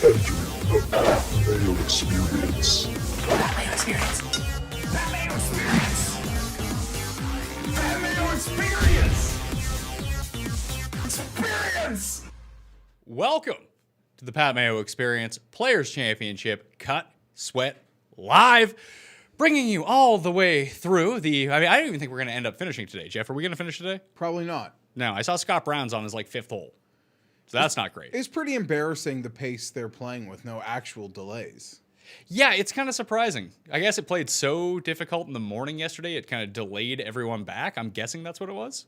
the Mayo Experience. That Mayo Experience. That Mayo Experience. That Mayo Experience. Experience. Welcome to the Pat Mayo Experience Players Championship Cut, Sweat, Live. Bringing you all the way through I don't even think we're going to end up finishing today. Jeff, are we going to finish today? Probably not. No, I saw Scott Brown's on his fifth hole. So that's not great. It's pretty embarrassing the pace they're playing with no actual delays. Yeah, it's kind of surprising. I guess it played so difficult in the morning yesterday, it kind of delayed everyone back. I'm guessing that's what it was.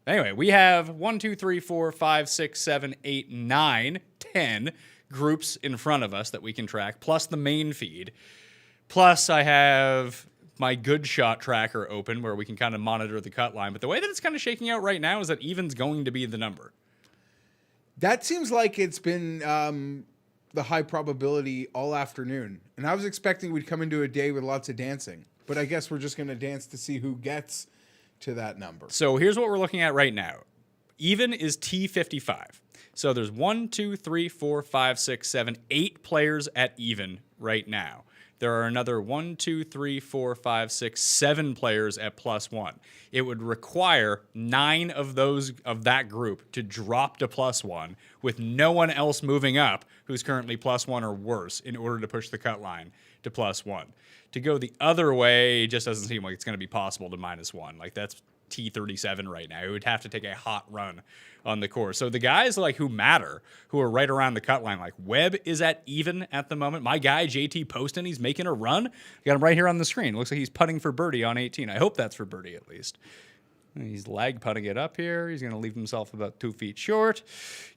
Anyway, we have 1, 2, 3, 4, 5, 6, 7, 8, 9, 10 groups in front of us that we can track, plus the main feed. Plus, I have my good shot tracker open where we can kind of monitor the cut line. But the way that it's kind of shaking out right now is that even's going to be the number. That seems like it's been the high probability all afternoon. And I was expecting we'd come into a day with lots of dancing. But I guess we're just going to dance to see who gets to that number. So here's what we're looking at right now. Even is T55. So there's 1, 2, 3, 4, 5, 6, 7, 8 players at even right now. There are another 1, 2, 3, 4, 5, 6, 7 players at +1. It would require 9 of that group to drop to +1 with no one else moving up who's currently +1 or worse in order to push the cut line to +1. To go the other way just doesn't seem like it's going to be possible to -1. That's T37 right now. It would have to take a hot run on the course. So the guys who matter, who are right around the cut line, Webb is at even at the moment. My guy, JT Poston, he's making a run. Got him right here on the screen. Looks like he's putting for birdie on 18. I hope that's for birdie at least. He's lag putting it up here. He's going to leave himself about 2 feet short.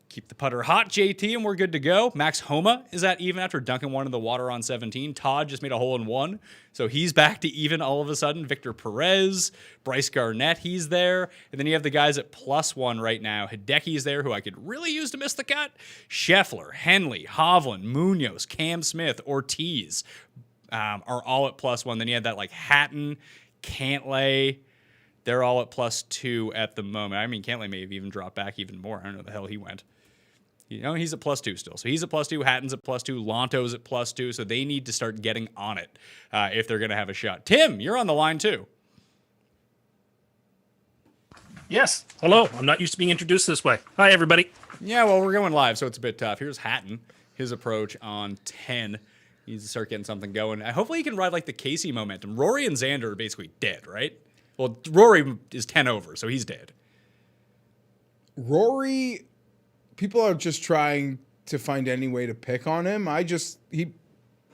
Keep the putter hot, JT, and we're good to go. Max Homa is at even after dunking one in the water on 17. Todd just made a hole in 1, so he's back to even all of a sudden. Victor Perez, Bryce Garnett, he's there. And then you have the guys at +1 right now. Hideki's there, who I could really use to miss the cut. Scheffler, Henley, Hovland, Munoz, Cam Smith, Ortiz are all at +1. Then you have that Hatton, Cantlay. They're all at +2 at the moment. I mean, Cantlay may have even dropped back even more. I don't know the hell he went. He's at +2 still. So he's at +2. Hatton's at +2. Lonto's at +2. So they need to start getting on it if they're going to have a shot. Tim, you're on the line too. Yes. Hello. I'm not used to being introduced this way. Hi, everybody. Yeah, well, we're going live, so it's a bit tough. Here's Hatton. His approach on 10. He needs to start getting something going. Hopefully he can ride the Casey momentum. Rory and Xander are basically dead, right? Well, Rory is 10 over, so he's dead. Rory, people are just trying to find any way to pick on him. He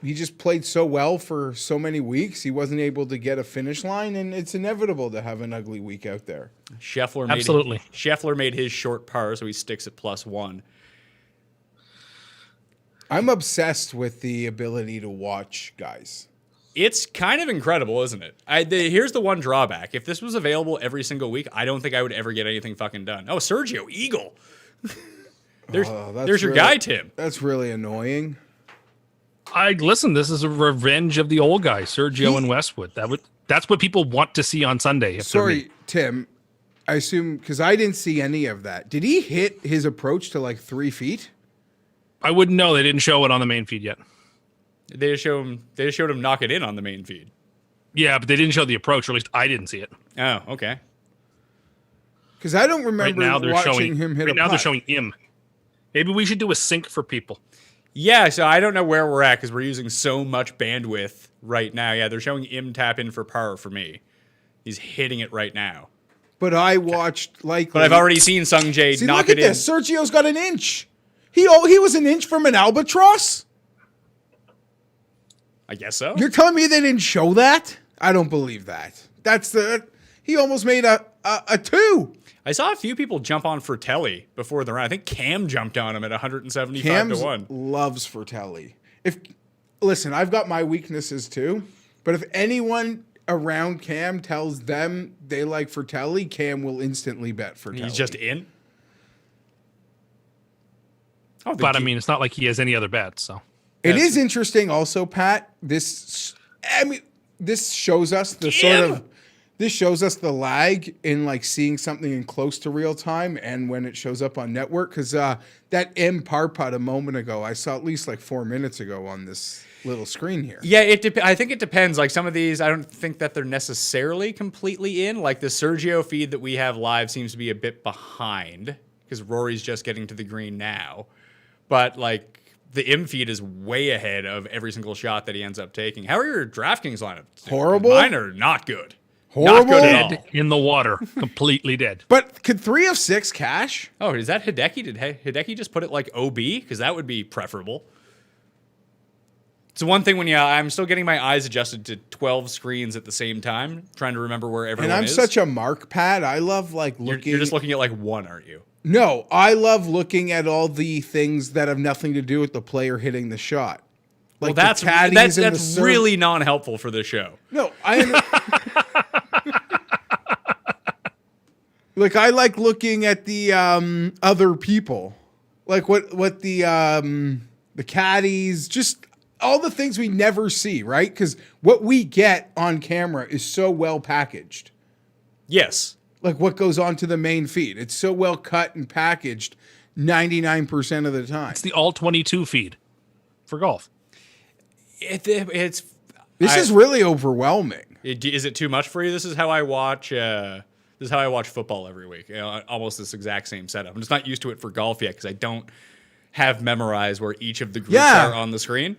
just played so well for so many weeks. He wasn't able to get a finish line, and it's inevitable to have an ugly week out there. Scheffler made his short par, so he sticks at +1. I'm obsessed with the ability to watch guys. It's kind of incredible, isn't it? Here's the one drawback. If this was available every single week, I don't think I would ever get anything fucking done. Oh, Sergio, Eagle. There's your guy, Tim. That's really annoying. Listen, this is a revenge of the old guy, Sergio and Westwood. That's what people want to see on Sunday. Sorry, Tim. I assume, because I didn't see any of that. Did he hit his approach to 3 feet? I wouldn't know. They didn't show it on the main feed yet. They just showed him knock it in on the main feed. Yeah, but they didn't show the approach, or at least I didn't see it. Oh, okay. Because I don't remember watching him hit a putt. Right now they're showing him. Maybe we should do a sync for people. Yeah, so I don't know where we're at because we're using so much bandwidth right now. Yeah, they're showing him tap in for par for me. He's hitting it right now. But I watched But I've already seen Sung Jae knock it in. Look at this. Sergio's got an inch. He was an inch from an albatross? I guess so. You're telling me they didn't show that? I don't believe that. He almost made a 2. I saw a few people jump on Fratelli before the round. I think Cam jumped on him at 175 Cam's to 1. Loves Fratelli. Listen, I've got my weaknesses too, but if anyone around Cam tells them they like Fratelli, Cam will instantly bet Fratelli. He's just in? But I mean, it's not like he has any other bets, so. It is interesting also, Pat. This shows us this shows us the lag in like seeing something in close to real time and when it shows up on network. Because that M par putt a moment ago, I saw at least like 4 minutes ago on this little screen here. Yeah, I think it depends. Like some of these, I don't think that they're necessarily completely in. Like the Sergio feed that we have live seems to be a bit behind because Rory's just getting to the green now. But like the M feed is way ahead of every single shot that he ends up taking. How are your DraftKings lineups? Horrible. Mine are not good. Horrible. Not good at all. Dead in the water, completely dead. But could 3 of 6 cash? Oh, is that Hideki? Did Hideki just put it like OB? Because that would be preferable. It's one thing when I'm still getting my eyes adjusted to 12 screens at the same time, trying to remember where everyone is. And I'm such a mark pad. I love like looking. You're just looking at like one, aren't you? No, I love looking at all the things that have nothing to do with the player hitting the shot. Like well, the caddies and that's really non-helpful for this show. No, like I like looking at the other people, like what the caddies, just all the things we never see, right? Because what we get on camera is so well packaged. Yes. Like what goes on to the main feed. It's so well cut and packaged 99% of the time. It's the all 22 feed for golf. This is really overwhelming. Is it too much for you? This is how I watch. This is how I watch football every week. You know, almost this exact same setup. I'm just not used to it for golf yet because I don't have memorized where each of the groups are on the screen.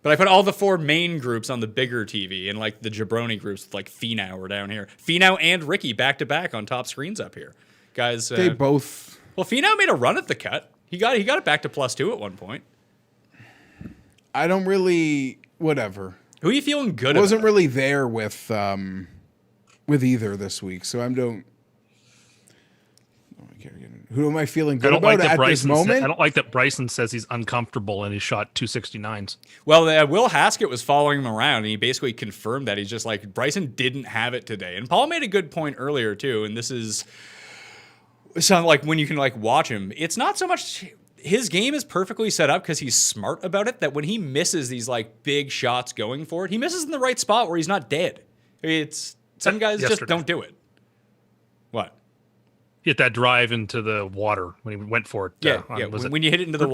But I put all the 4 main groups on the bigger TV and like the jabroni groups with like Finau are down here. Finau and Ricky back to back on top screens up here. Guys, they both. Well, Finau made a run at the cut. He got it back to +2 at one point. I don't really whatever. Who are you feeling good about? Wasn't really there with either this week, so I'm don't. Who am I feeling good about at this moment? I don't like that Bryson says he's uncomfortable and he shot 269s. Well, Will Haskett was following him around, and he basically confirmed that. He's just like, Bryson didn't have it today. And Paul made a good point earlier, too, and this is something like when you can like watch him, it's not so much his game is perfectly set up because he's smart about it, that when he misses these like big shots going for it, he misses in the right spot where he's not dead. It's some guys just don't do it. What? Hit that drive into the water when he went for it. Yeah. When you hit it into 13?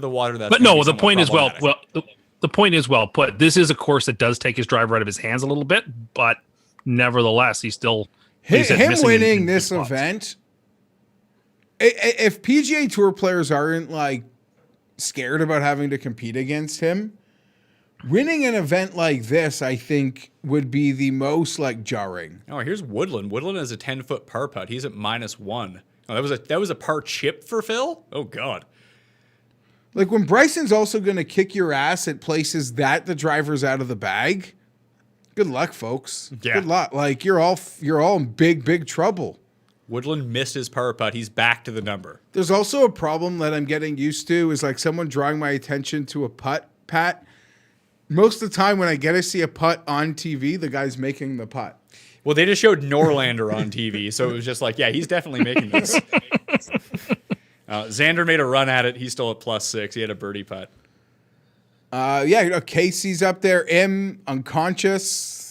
the water, that's. But no, the point is the point is well put. This is a course that does take his driver out of his hands a little bit, but nevertheless, he's still him winning this event. If PGA Tour players aren't like scared about having to compete against him, winning an event like this, I think, would be the most like jarring. Oh, here's Woodland. Woodland has a 10-foot par putt. He's at -1. Oh, that was a par chip for Phil? Oh God. Like when Bryson's also going to kick your ass at places that the driver's out of the bag. Good luck, folks. Yeah. Good luck. Like you're all in big trouble. Woodland missed his par putt. He's back to the number. There's also a problem that I'm getting used to is like someone drawing my attention to a putt, Pat. Most of the time when I get to see a putt on TV, the guy's making the putt. Well, they just showed Norlander on TV, so it was just like, yeah, he's definitely making this. Xander made a run at it. He's still at +6. He had a birdie putt. Casey's up there. M unconscious.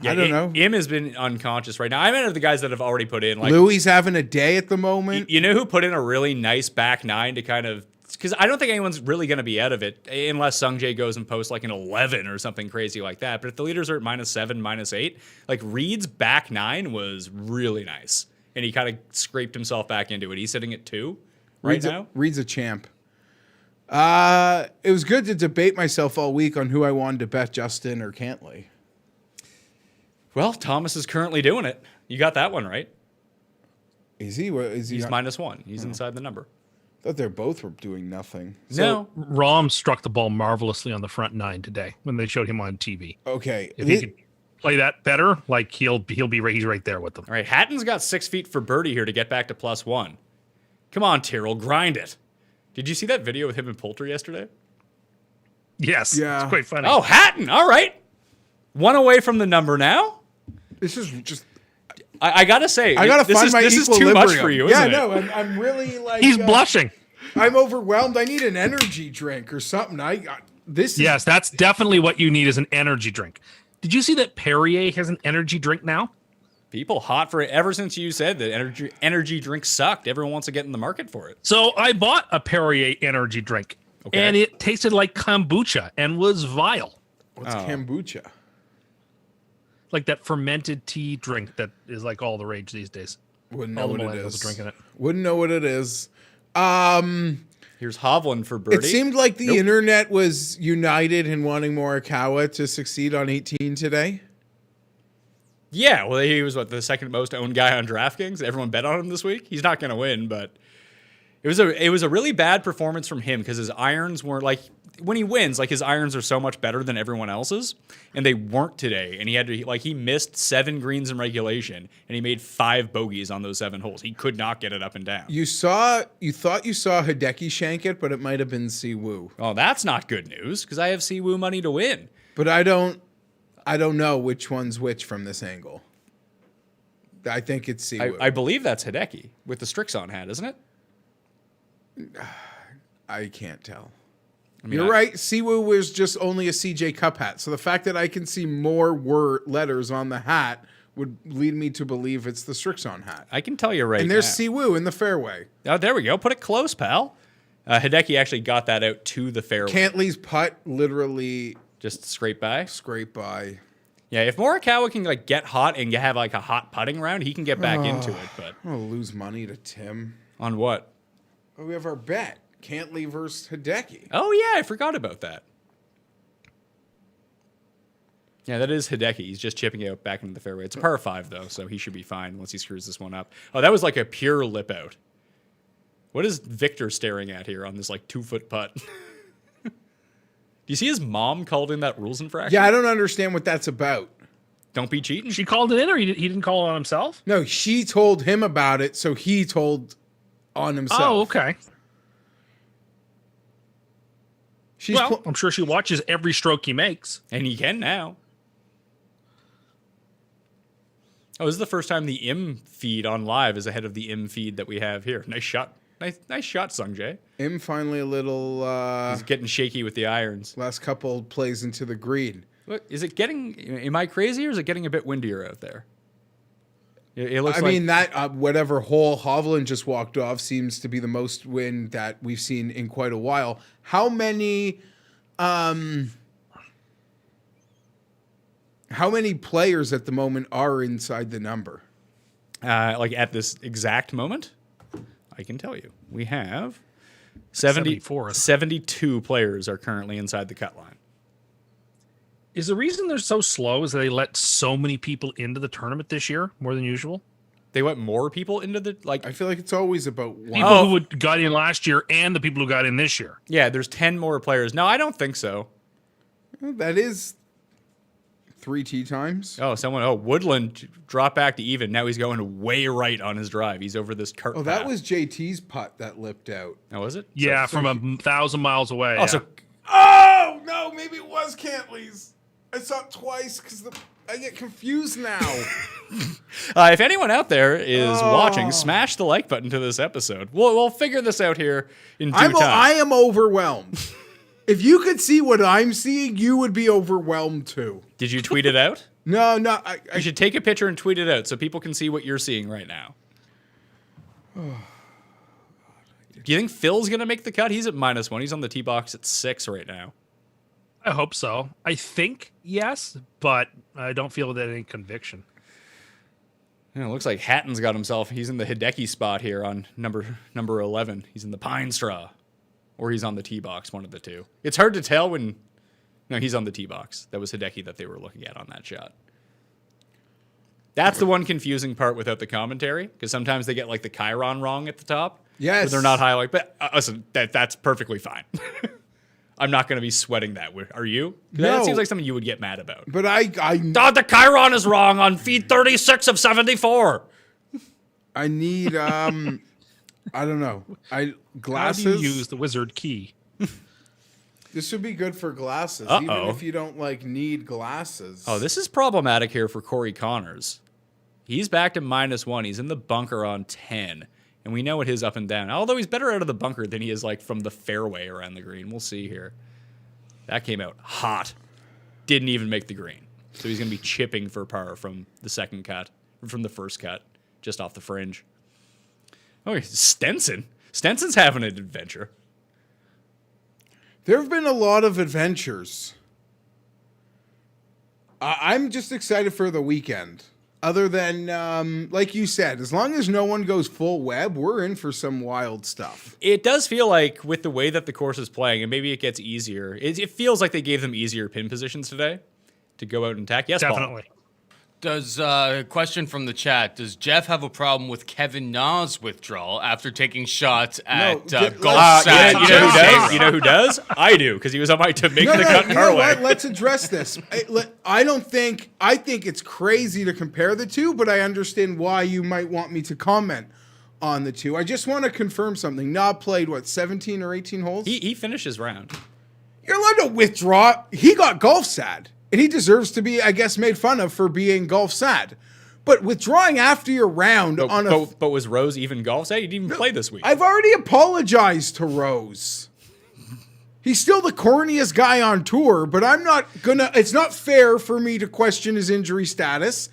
Yeah, I don't know. Im has been unconscious right now. I'm one of the guys that have already put in. Like Louis having a day at the moment. You know who put in a really nice back 9 to kind of, because I don't think anyone's really going to be out of it unless Sungjae goes and posts like an 11 or something crazy like that. But if the leaders are at -7, -8, like Reed's back 9 was really nice. And he kind of scraped himself back into it. He's sitting at 2 now. Reed's a champ. It was good to debate myself all week on who I wanted to bet, Justin or Cantley. Well, Thomas is currently doing it. You got that one right. Is he? He's -1. He's inside the number. I thought they both were doing nothing. No. Rahm struck the ball marvelously on the front 9 today when they showed him on TV. Okay. If he could play that better, like he's right there with them. All right, Hatton's got 6 feet for birdie here to get back to +1. Come on, Tyrrell, grind it. Did you see that video with him and Poulter yesterday? Yes. Yeah. It's quite funny. Oh, Hatton. All right. 1 away from the number now. This is just. I gotta say, I gotta find my this equilibrium. is too much for you, isn't it? Yeah, no, I'm really like. He's blushing. I'm overwhelmed. I need an energy drink or something. Yes, that's definitely what you need is an energy drink. Did you see that Perrier has an energy drink now? People hot for it ever since you said that energy drinks sucked. Everyone wants to get in the market for it. So I bought a Perrier energy drink, and it tasted like kombucha and was vile. What's kombucha? Like that fermented tea drink that is like all the rage these days. Wouldn't know All the what it millennials is. are drinking it. Wouldn't know what it is. Here's Hovland for birdie. It seemed like the internet was united in wanting Morikawa to succeed on 18 today. Yeah, well, he was the second most owned guy on DraftKings. Everyone bet on him this week. He's not going to win, but it was a really bad performance from him because his irons weren't like when he wins, like his irons are so much better than everyone else's, and they weren't today. And he had to he missed 7 greens in regulation, and he made 5 bogeys on those 7 holes. He could not get it up and down. You thought you saw Hideki shank it, but it might have been Siwoo. Oh, that's not good news because I have Siwoo money to win. But I don't know which one's which from this angle. I think it's Siwoo. I believe that's Hideki with the Strixon hat, isn't it? I can't tell. I mean, You're right. Siwoo was just only a CJ Cup hat. So the fact that I can see more letters on the hat would lead me to believe it's the Strixon hat. I can tell you right now. And there's Siwoo in the fairway. Oh, there we go. Put it close, pal. Hideki actually got that out to the fairway. Cantley's putt literally Just scrape by. scraped by. Yeah, if Morikawa can get hot and have a hot putting round, he can get back into it. But I'm going to lose money to Tim. on what? Oh, we have our bet. Cantley versus Hideki. Oh yeah, I forgot about that. Yeah, that is Hideki. He's just chipping out back into the fairway. It's a par 5 though, so he should be fine once he screws this one up. Oh, that was like a pure lip out. What is Victor staring at here on this 2-foot putt? Do you see his mom called in that rules infraction? Yeah, I don't understand what that's about. Don't be cheating. She called it in, or he didn't call it on himself? No, she told him about it, so he told on himself. Oh, okay. She's Well, I'm sure she watches every stroke he makes. And he can now. Oh, this is the first time the IM feed on live is ahead of the IM feed that we have here. Nice shot. Nice shot, Sungjae. him finally a little He's getting shaky with the irons. last couple plays into the green. Look, is it getting? Am I crazy or is it getting a bit windier out there? It looks I like. mean, that whatever hole Hovland just walked off seems to be the most wind that we've seen in quite a while. How many players at the moment are inside the number? at this exact moment, I can tell you. We have 74. 72 players are currently inside the cut line. Is the reason they're so slow is that they let so many people into the tournament this year, more than usual? They let more people into the I feel like it's always about one. People who got in last year and the people who got in this year. Yeah, there's 10 more players. No, I don't think so. That is 3 tee times. Woodland dropped back to even. Now he's going way right on his drive. He's over this cart Oh, that path. was JT's putt that lipped out. Oh, was it? Yeah, from 1,000 miles away. Oh, so Oh no, maybe it was Cantley's. I saw it twice because I get confused now. if anyone out there is watching, smash the like button to this episode. We'll figure this out here in due time. I am overwhelmed. If you could see what I'm seeing, you would be overwhelmed too. Did you tweet it out? No. You should take a picture and tweet it out so people can see what you're seeing right now. Do you think Phil's going to make the cut? He's at -1. He's on the tee box at 6 right now. I hope so. I think yes, but I don't feel that any conviction. Yeah, it looks like Hatton's got himself. He's in the Hideki spot here on number 11. He's in the pine straw. Or he's on the tee box, one of the two. It's hard to tell when... No, he's on the tee box. That was Hideki that they were looking at on that shot. That's the one confusing part without the commentary, because sometimes they get the Chiron wrong at the top. Yes. But they're not highlighting. But listen, that's perfectly fine. I'm not going to be sweating that. Are you? No. That seems like something you would get mad about. But I The Chiron is wrong on feed 36 of 74. I need I don't know. Glasses. How do you use the wizard key? This would be good for glasses, Uh-oh. even if you don't need glasses. Oh, this is problematic here for Corey Connors. He's back to -1. He's in the bunker on 10. And we know what his up and down. Although he's better out of the bunker than he is from the fairway around the green. We'll see here. That came out hot. Didn't even make the green. So he's going to be chipping for par from the second cut, from the first cut, just off the fringe. Oh, Stenson. Stenson's having an adventure. There have been a lot of adventures. I'm just excited for the weekend. Other than, like you said, as long as no one goes full web, we're in for some wild stuff. It does feel like with the way that the course is playing, and maybe it gets easier, it feels like they gave them easier pin positions today to go out and attack. Yes, Definitely. Paul. Does question from the chat? Does Geoff have a problem with Kevin Na's withdrawal after taking shots at golf? You know who does? I do, because he was on my to make the cut you know what? parlay. Let's address this. I think it's crazy to compare the two, but I understand why you might want me to comment on the two. I just want to confirm something. Na played, 17 or 18 holes? He finished his round. You're allowed to withdraw. He got golf sad. And he deserves to be, I guess, made fun of for being golf sad. But withdrawing after your round But was Rose even golf sad? He didn't even play this week. I've already apologized to Rose. He's still the corniest guy on tour, but I'm not gonna. It's not fair for me to question his injury status,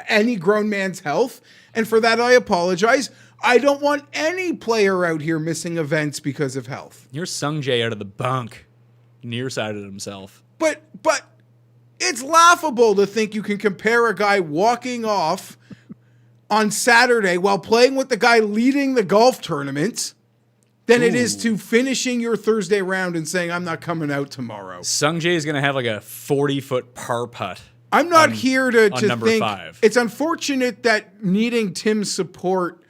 any grown man's health, and for that I apologize. I don't want any player out here missing events because of health. You're Sung Jae out of the bunk, nearsighted himself. But it's laughable to think you can compare a guy walking off on Saturday while playing with the guy leading the golf tournament than it is to finishing your Thursday round and saying, I'm not coming out tomorrow. Sung Jae is going to have like a 40-foot par putt. I'm not here to number think. 5. It's unfortunate that needing Tim's support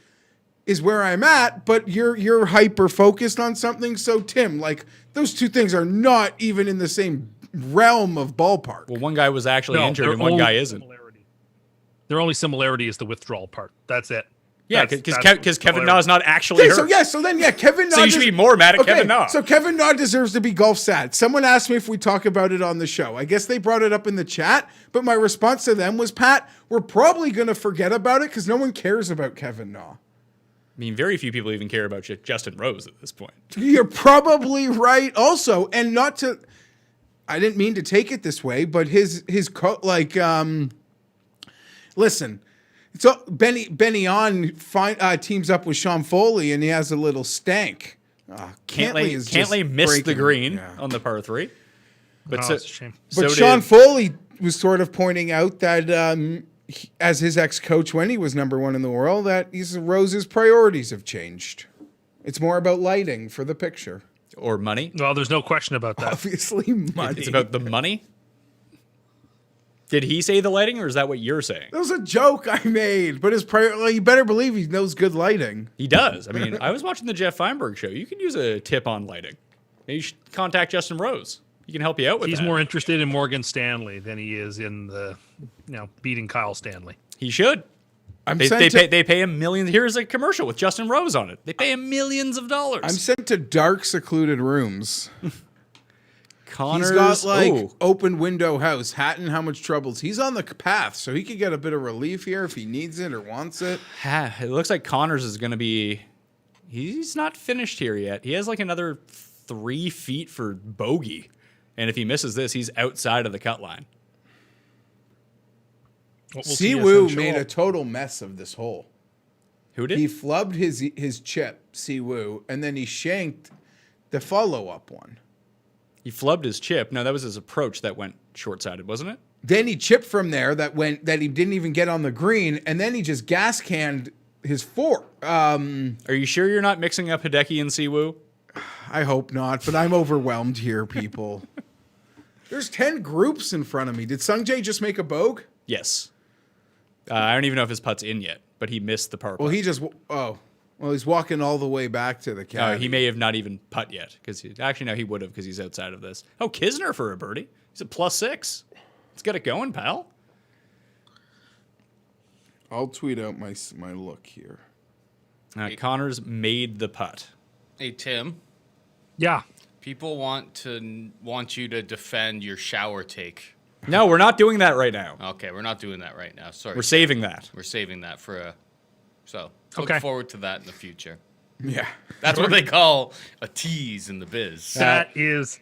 is where I'm at, but you're hyper focused on something. So Tim, like those two things are not even in the same realm of ballpark. Well, one guy was actually injured and one guy isn't. Their only similarity is the withdrawal part. That's it. Yeah, because Kevin Na is not actually hurt. Kevin Na. So you should be more mad at Kevin Na. So Kevin Na deserves to be golf sad. Someone asked me if we talk about it on the show. I guess they brought it up in the chat, but my response to them was, Pat, we're probably going to forget about it because no one cares about Kevin Na. I mean, very few people even care about Justin Rose at this point. You're probably right also, and not to... I didn't mean to take it this way, but listen, so Benny On teams up with Sean Foley, and he has a little stank. Cantley missed the green on the par 3. But it's a shame. But Sean Foley was sort of pointing out that as his ex-coach when he was number 1 in the world, that Rose's priorities have changed. It's more about lighting for the picture. Or money. Well, there's no question about that. Obviously, money. It's about the money? Did he say the lighting, or is that what you're saying? That was a joke I made, but you better believe he knows good lighting. He does. I mean, I was watching the Geoff Fienberg show. You can use a tip on lighting. Maybe you should contact Justin Rose. He can help you out with that. He's more interested in Morgan Stanley than he is in beating Kyle Stanley. He should. They pay him millions. Here's a commercial with Justin Rose on it. They pay him millions of dollars. I'm sent to dark, secluded rooms. Connors, he's got open window house. Hatton, how much troubles? He's on the path, so he could get a bit of relief here if he needs it or wants it. It looks like Connors is going to be... He's not finished here yet. He has like another 3 feet for bogey. And if he misses this, he's outside of the cut line. Siwoo made a total mess of this hole. Who did? He flubbed his chip, Siwoo, and then he shanked the follow-up one. He flubbed his chip. No, that was his approach that went short-sided, wasn't it? Then he chipped from there that he didn't even get on the green, and then he just gas canned his 4. Are you sure you're not mixing up Hideki and Siwoo? I hope not, but I'm overwhelmed here, people. There's 10 groups in front of me. Did Sung Jae just make a bogue? Yes. I don't even know if his putt's in yet, but he missed the par putt. Well, he's walking all the way back to the caddy. He may have not even putt yet. Actually, no, he would have because he's outside of this. Oh, Kisner for a birdie. He's at +6. Let's get it going, pal. I'll tweet out my look here. Connors made the putt. Hey, Tim. Yeah. People want you to defend your shower take. No, we're not doing that right now. Okay, we're not doing that right now. Sorry. We're saving that. We're saving that for a... So, Okay. look forward to that in the future. Yeah. That's what they call a tease in the biz. That is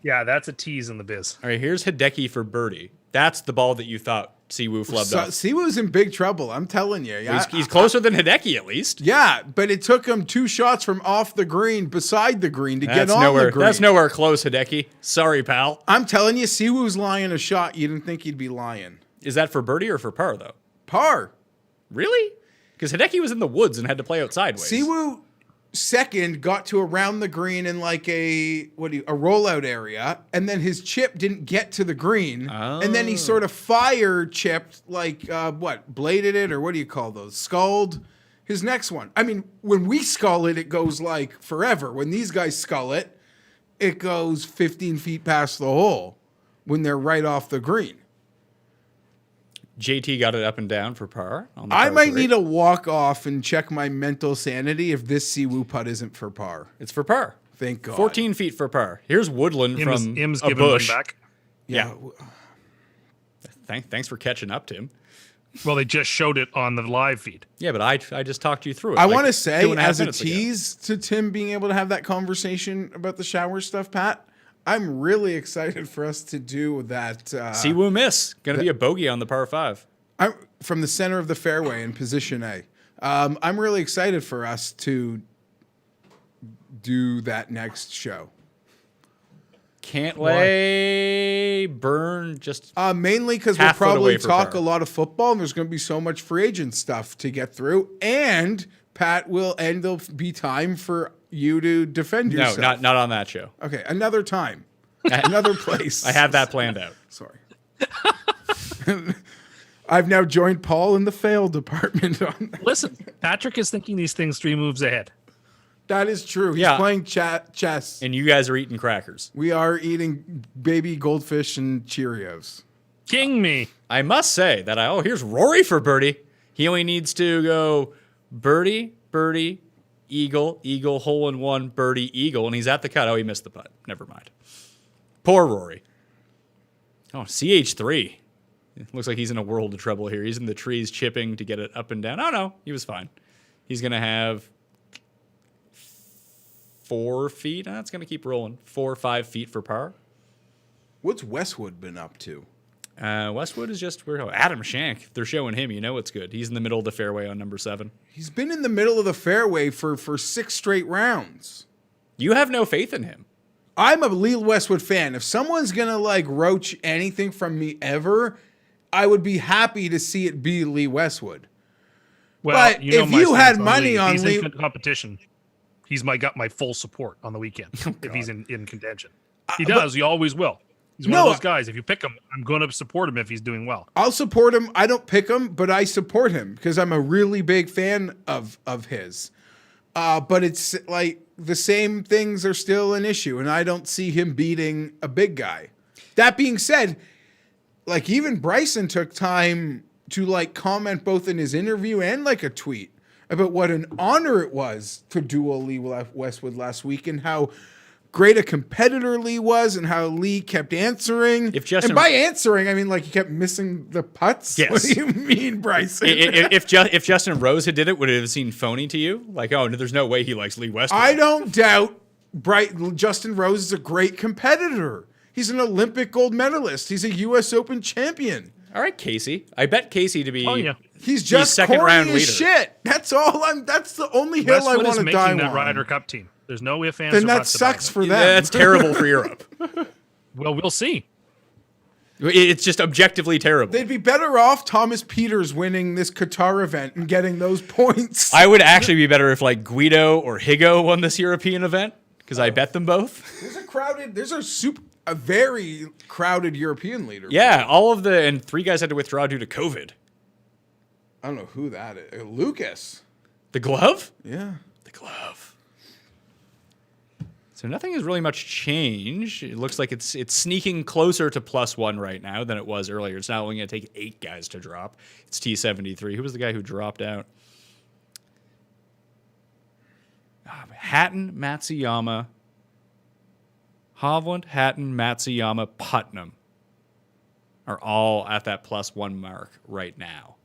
Yeah, that's a tease in the biz. All right, here's Hideki for birdie. That's the ball that you thought Siwoo flubbed off. Siwoo's in big trouble. I'm telling you. Yeah, He's closer than Hideki at least. Yeah, but it took him 2 shots from off the green, beside the green, to get on the green. That's nowhere close, Hideki. Sorry, pal. I'm telling you, Siwoo's lying a shot. You didn't think he'd be lying. Is that for birdie or for par, though? Par. Really? Because Hideki was in the woods and had to play out sideways. Siwoo second got to around the green in like a rollout area, and then his chip didn't get to the green, and then he sort of fire chipped, like bladed it, or what do you call those? Sculled his next one. I mean, when we scull it, it goes like forever. When these guys scull it, it goes 15 feet past the hole when they're right off the green. JT got it up and down for par. I might need to walk off and check my mental sanity if this Siwoo putt isn't for par. It's for par. Thank God. 14 feet for par. Here's Woodland from Im's a giving bush. one back. Yeah. Thanks for catching up, Tim. Well, they just showed it on the live feed. Yeah, but I just talked you through it. I want to say, 2.5 as a minutes ago. tease to Tim being able to have that conversation about the shower stuff, Pat, I'm really excited for us to do that. Siwoo miss. Going to be a bogey on the par 5. I'm from the center of the fairway in position A. I'm really excited for us to do that next show. Can't lay burn just Mainly because we'll half foot away probably for talk par. a lot of football, and there's going to be so much free agent stuff to get through. And Pat there'll be time for you to defend no, yourself. not on that show. Okay, another time, another place. I have that planned out. Sorry. I've now joined Paul in the fail department on that. Listen, Patrick is thinking these things 3 moves ahead. That is true. He's Yeah. playing chess. And you guys are eating crackers. We are eating baby goldfish and Cheerios. King me. I must say that here's Rory for birdie. He only needs to go birdie, birdie, eagle, eagle, hole in one, birdie, eagle, and he's at the cut. Oh, he missed the putt. Never mind. Poor Rory. Oh, CH3. It looks like he's in a world of trouble here. He's in the trees chipping to get it up and down. Oh, no, he was fine. He's going to have 4 feet. That's going to keep rolling. 4 or 5 feet for par. What's Westwood been up to? Westwood is just where Adam Shank. They're showing him. You know it's good. He's in the middle of the fairway on number 7. He's been in the middle of the fairway for 6 straight rounds. You have no faith in him. I'm a Lee Westwood fan. If someone's going to like roach anything from me ever, I would be happy to see it be Lee Westwood. Well, But you know if my you stance had money Lee. on he's Lee- in competition, he's got my full support on the weekend if he's in contention. He does. He always will. He's one of those guys. If you pick him, I'm going to support him if he's doing well. I'll support him. I don't pick him, but I support him because I'm a really big fan of his. But it's like the same things are still an issue, and I don't see him beating a big guy. That being said, like even Bryson took time to like comment both in his interview and like a tweet about what an honor it was to duel Lee Westwood last week and how great a competitor Lee was and how Lee kept answering. And by answering, I mean like he kept missing the putts. Yes. What do you mean, Bryson? If Justin Rose had did it, would it have seemed phony to you? Like, oh, no, there's no way he likes Lee Westwood. I don't doubt Justin Rose is a great competitor. He's an Olympic gold medalist. He's a U.S. Open champion. All right, Casey. I bet Casey to be. Oh, yeah. He's just second corny round as leader. shit. That's all. That's the only hill Westwood I want is to making die that on. Ryder Cup team. There's no ifs, ands, Then or that buts about sucks it. for them. That's terrible for Europe. Well, we'll see. It's just objectively terrible. They'd be better off Thomas Peters winning this Qatar event and getting those points. I would actually be better if like Guido or Higo won this European event because I bet them both. There's a very crowded European leader. Yeah, and 3 guys had to withdraw due to COVID. I don't know who that is. Lucas. The glove? Yeah. The glove. So nothing has really much changed. It looks like it's sneaking closer to +1 right now than it was earlier. It's not only going to take 8 guys to drop. It's T73. Who was the guy who dropped out? Hatton, Matsuyama, Hovland, Hatton, Matsuyama, Putnam are all at that +1 mark right now.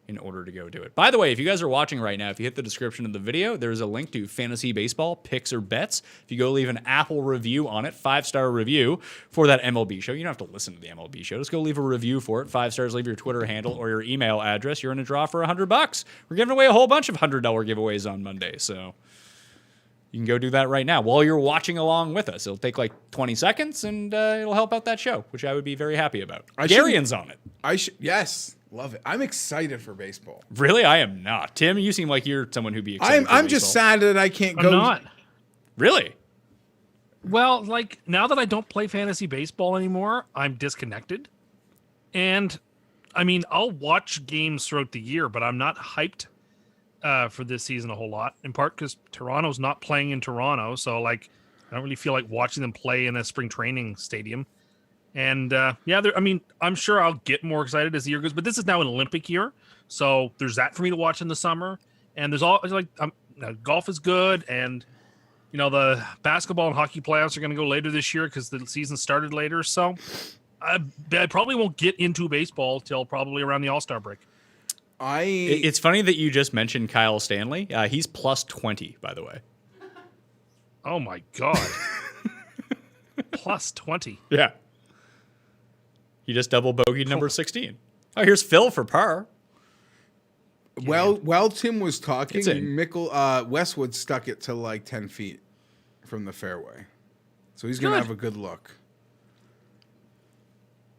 in order to go do it. By the way, if you guys are watching right now, if you hit the description of the video, there's a link to fantasy baseball picks or bets. If you go leave an Apple review on it, 5-star review for that MLB show. You don't have to listen to the MLB show. Just go leave a review for it. 5 stars, leave your Twitter handle or your email address. You're in a draw for $100. We're giving away a whole bunch of $100 giveaways on Monday, so you can go do that right now while you're watching along with us. It'll take like 20 seconds, and it'll help out that show, which I would be very happy about. Darian's on it. Yes. Love it. I'm excited for baseball. Really? I am not. Tim, you seem like you're someone who'd be excited. I'm just sad that I can't go. I'm not. Really? Well, like now that I don't play fantasy baseball anymore, I'm disconnected. And I mean, I'll watch games throughout the year, but I'm not hyped for this season a whole lot. In part because Toronto's not playing in Toronto, so like I don't really feel like watching them play in a spring training stadium. And I mean, I'm sure I'll get more excited as the year goes, but this is now an Olympic year, so there's that for me to watch in the summer. And there's all like golf is good, and the basketball and hockey playoffs are going to go later this year because the season started later. So I probably won't get into baseball till probably around the All-Star break. It's funny that you just mentioned Kyle Stanley. He's plus 20, by the way. Oh my god, plus 20. Yeah. He just double bogeyed number 16. Oh, here's Phil for par. Well, while Tim was talking, Westwood stuck it to like 10 feet from the fairway. So he's going to have a good look.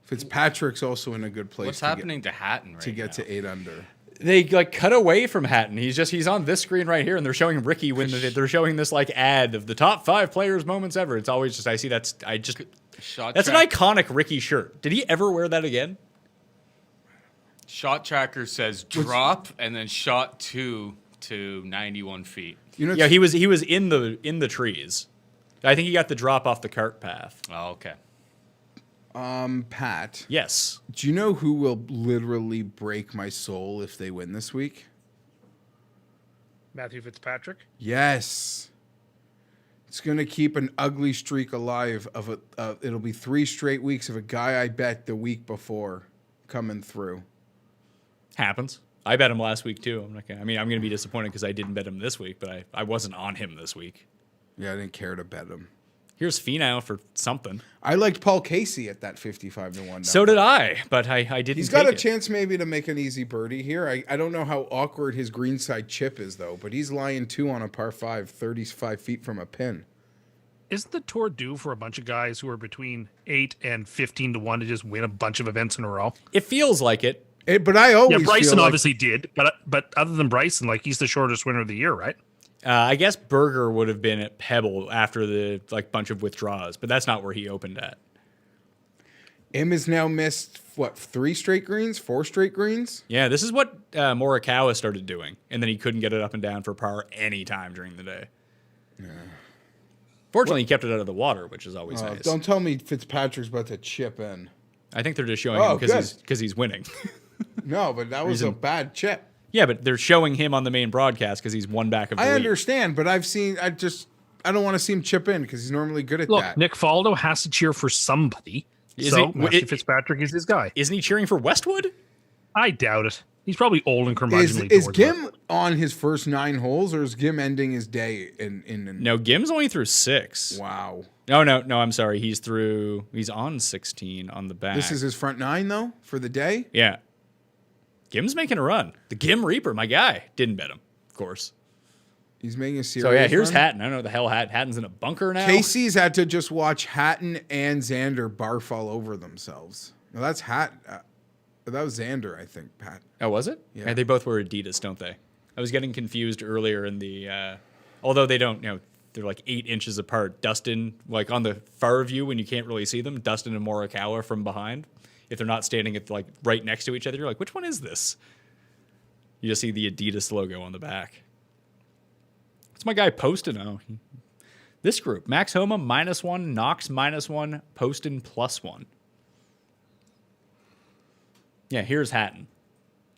Fitzpatrick's also in a good place. What's happening to Hatton right to get now? to 8 under? They like cut away from Hatton. He's on this screen right here, and they're showing Ricky when they're showing this like ad of the top 5 players moments ever. It's always just that's an iconic Ricky shirt. Did he ever wear that again? Shot tracker says drop and then shot 2 to 91 feet. Yeah, he was in the trees. I think he got the drop off the cart path. Oh, okay. Pat. Yes. Do you know who will literally break my soul if they win this week? Matthew Fitzpatrick. Yes. It's going to keep an ugly streak alive it'll be 3 straight weeks of a guy I bet the week before coming through. Happens. I bet him last week too. I'm going to be disappointed because I didn't bet him this week, but I wasn't on him this week. Yeah, I didn't care to bet him. Here's Finau for something. I liked Paul Casey at that 55-1 number. So did I, but I didn't. He's got a chance maybe to make an easy birdie here. I don't know how awkward his greenside chip is though, but he's lying 2 on a par 5, 35 feet from a pin. Isn't the tour due for a bunch of guys who are between 8 and 15-1 to just win a bunch of events in a row? It feels like it. But I always Bryson feel obviously did, but other than Bryson, like he's the shortest winner of the year, right? I guess Berger would have been at Pebble after the bunch of withdrawals, but that's not where he opened at. M has now missed 3 straight greens, 4 straight greens. Yeah, this is what Morikawa started doing, and then he couldn't get it up and down for par any time during the day. Yeah. Fortunately, he kept it out of the water, which is always nice. Don't tell me Fitzpatrick's about to chip in. I think they're just showing him because he's winning. No, but that was a bad chip. Yeah, but they're showing him on the main broadcast because he's one back of the lead. I understand, but I don't want to see him chip in because he's normally good at that. Nick Faldo has to cheer for somebody. Matthew Fitzpatrick is his guy. Isn't he cheering for Westwood? I doubt it. He's probably old and curmudgeonly. Is Gim on his first 9 holes, or is Gim ending his day in No, Gim's only through 6. Wow. No, I'm sorry. He's on 16 on the back. This is his front 9, though, for the day? Yeah. Gim's making a run. The Gim Reaper, my guy. Didn't bet him, of course. He's making a serious So, yeah, here's run? Hatton. I don't know the hell Hatton's in a bunker now. Casey's had to just watch Hatton and Xander barf all over themselves. No, that's Hatton. That was Xander, I think, Pat. Oh, was it? Yeah. They both wear Adidas, don't they? I was getting confused earlier in the... although they don't, they're like 8 inches apart. Dustin, like on the far view when you can't really see them, Dustin and Morikawa from behind. If they're not standing at like right next to each other, you're like, which one is this? You just see the Adidas logo on the back. What's my guy Poston? Oh, this group: Max Homa -1, Knox -1, Poston +1. Yeah, here's Hatton.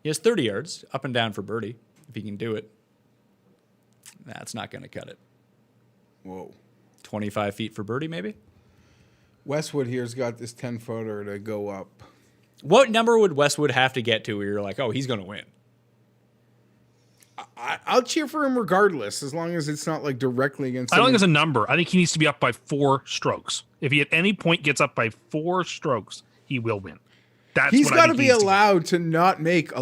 He has 30 yards up and down for birdie if he can do it. That's not going to cut it. Whoa. 25 feet for birdie, maybe. Westwood here's got this 10-footer to go up. What number would Westwood have to get to where you're like, oh, he's going to win? I'll cheer for him regardless, as long as it's not like directly against. I don't think it's a number. I think he needs to be up by 4 strokes. If he at any point gets up by 4 strokes, he will win. He's got to be allowed to not make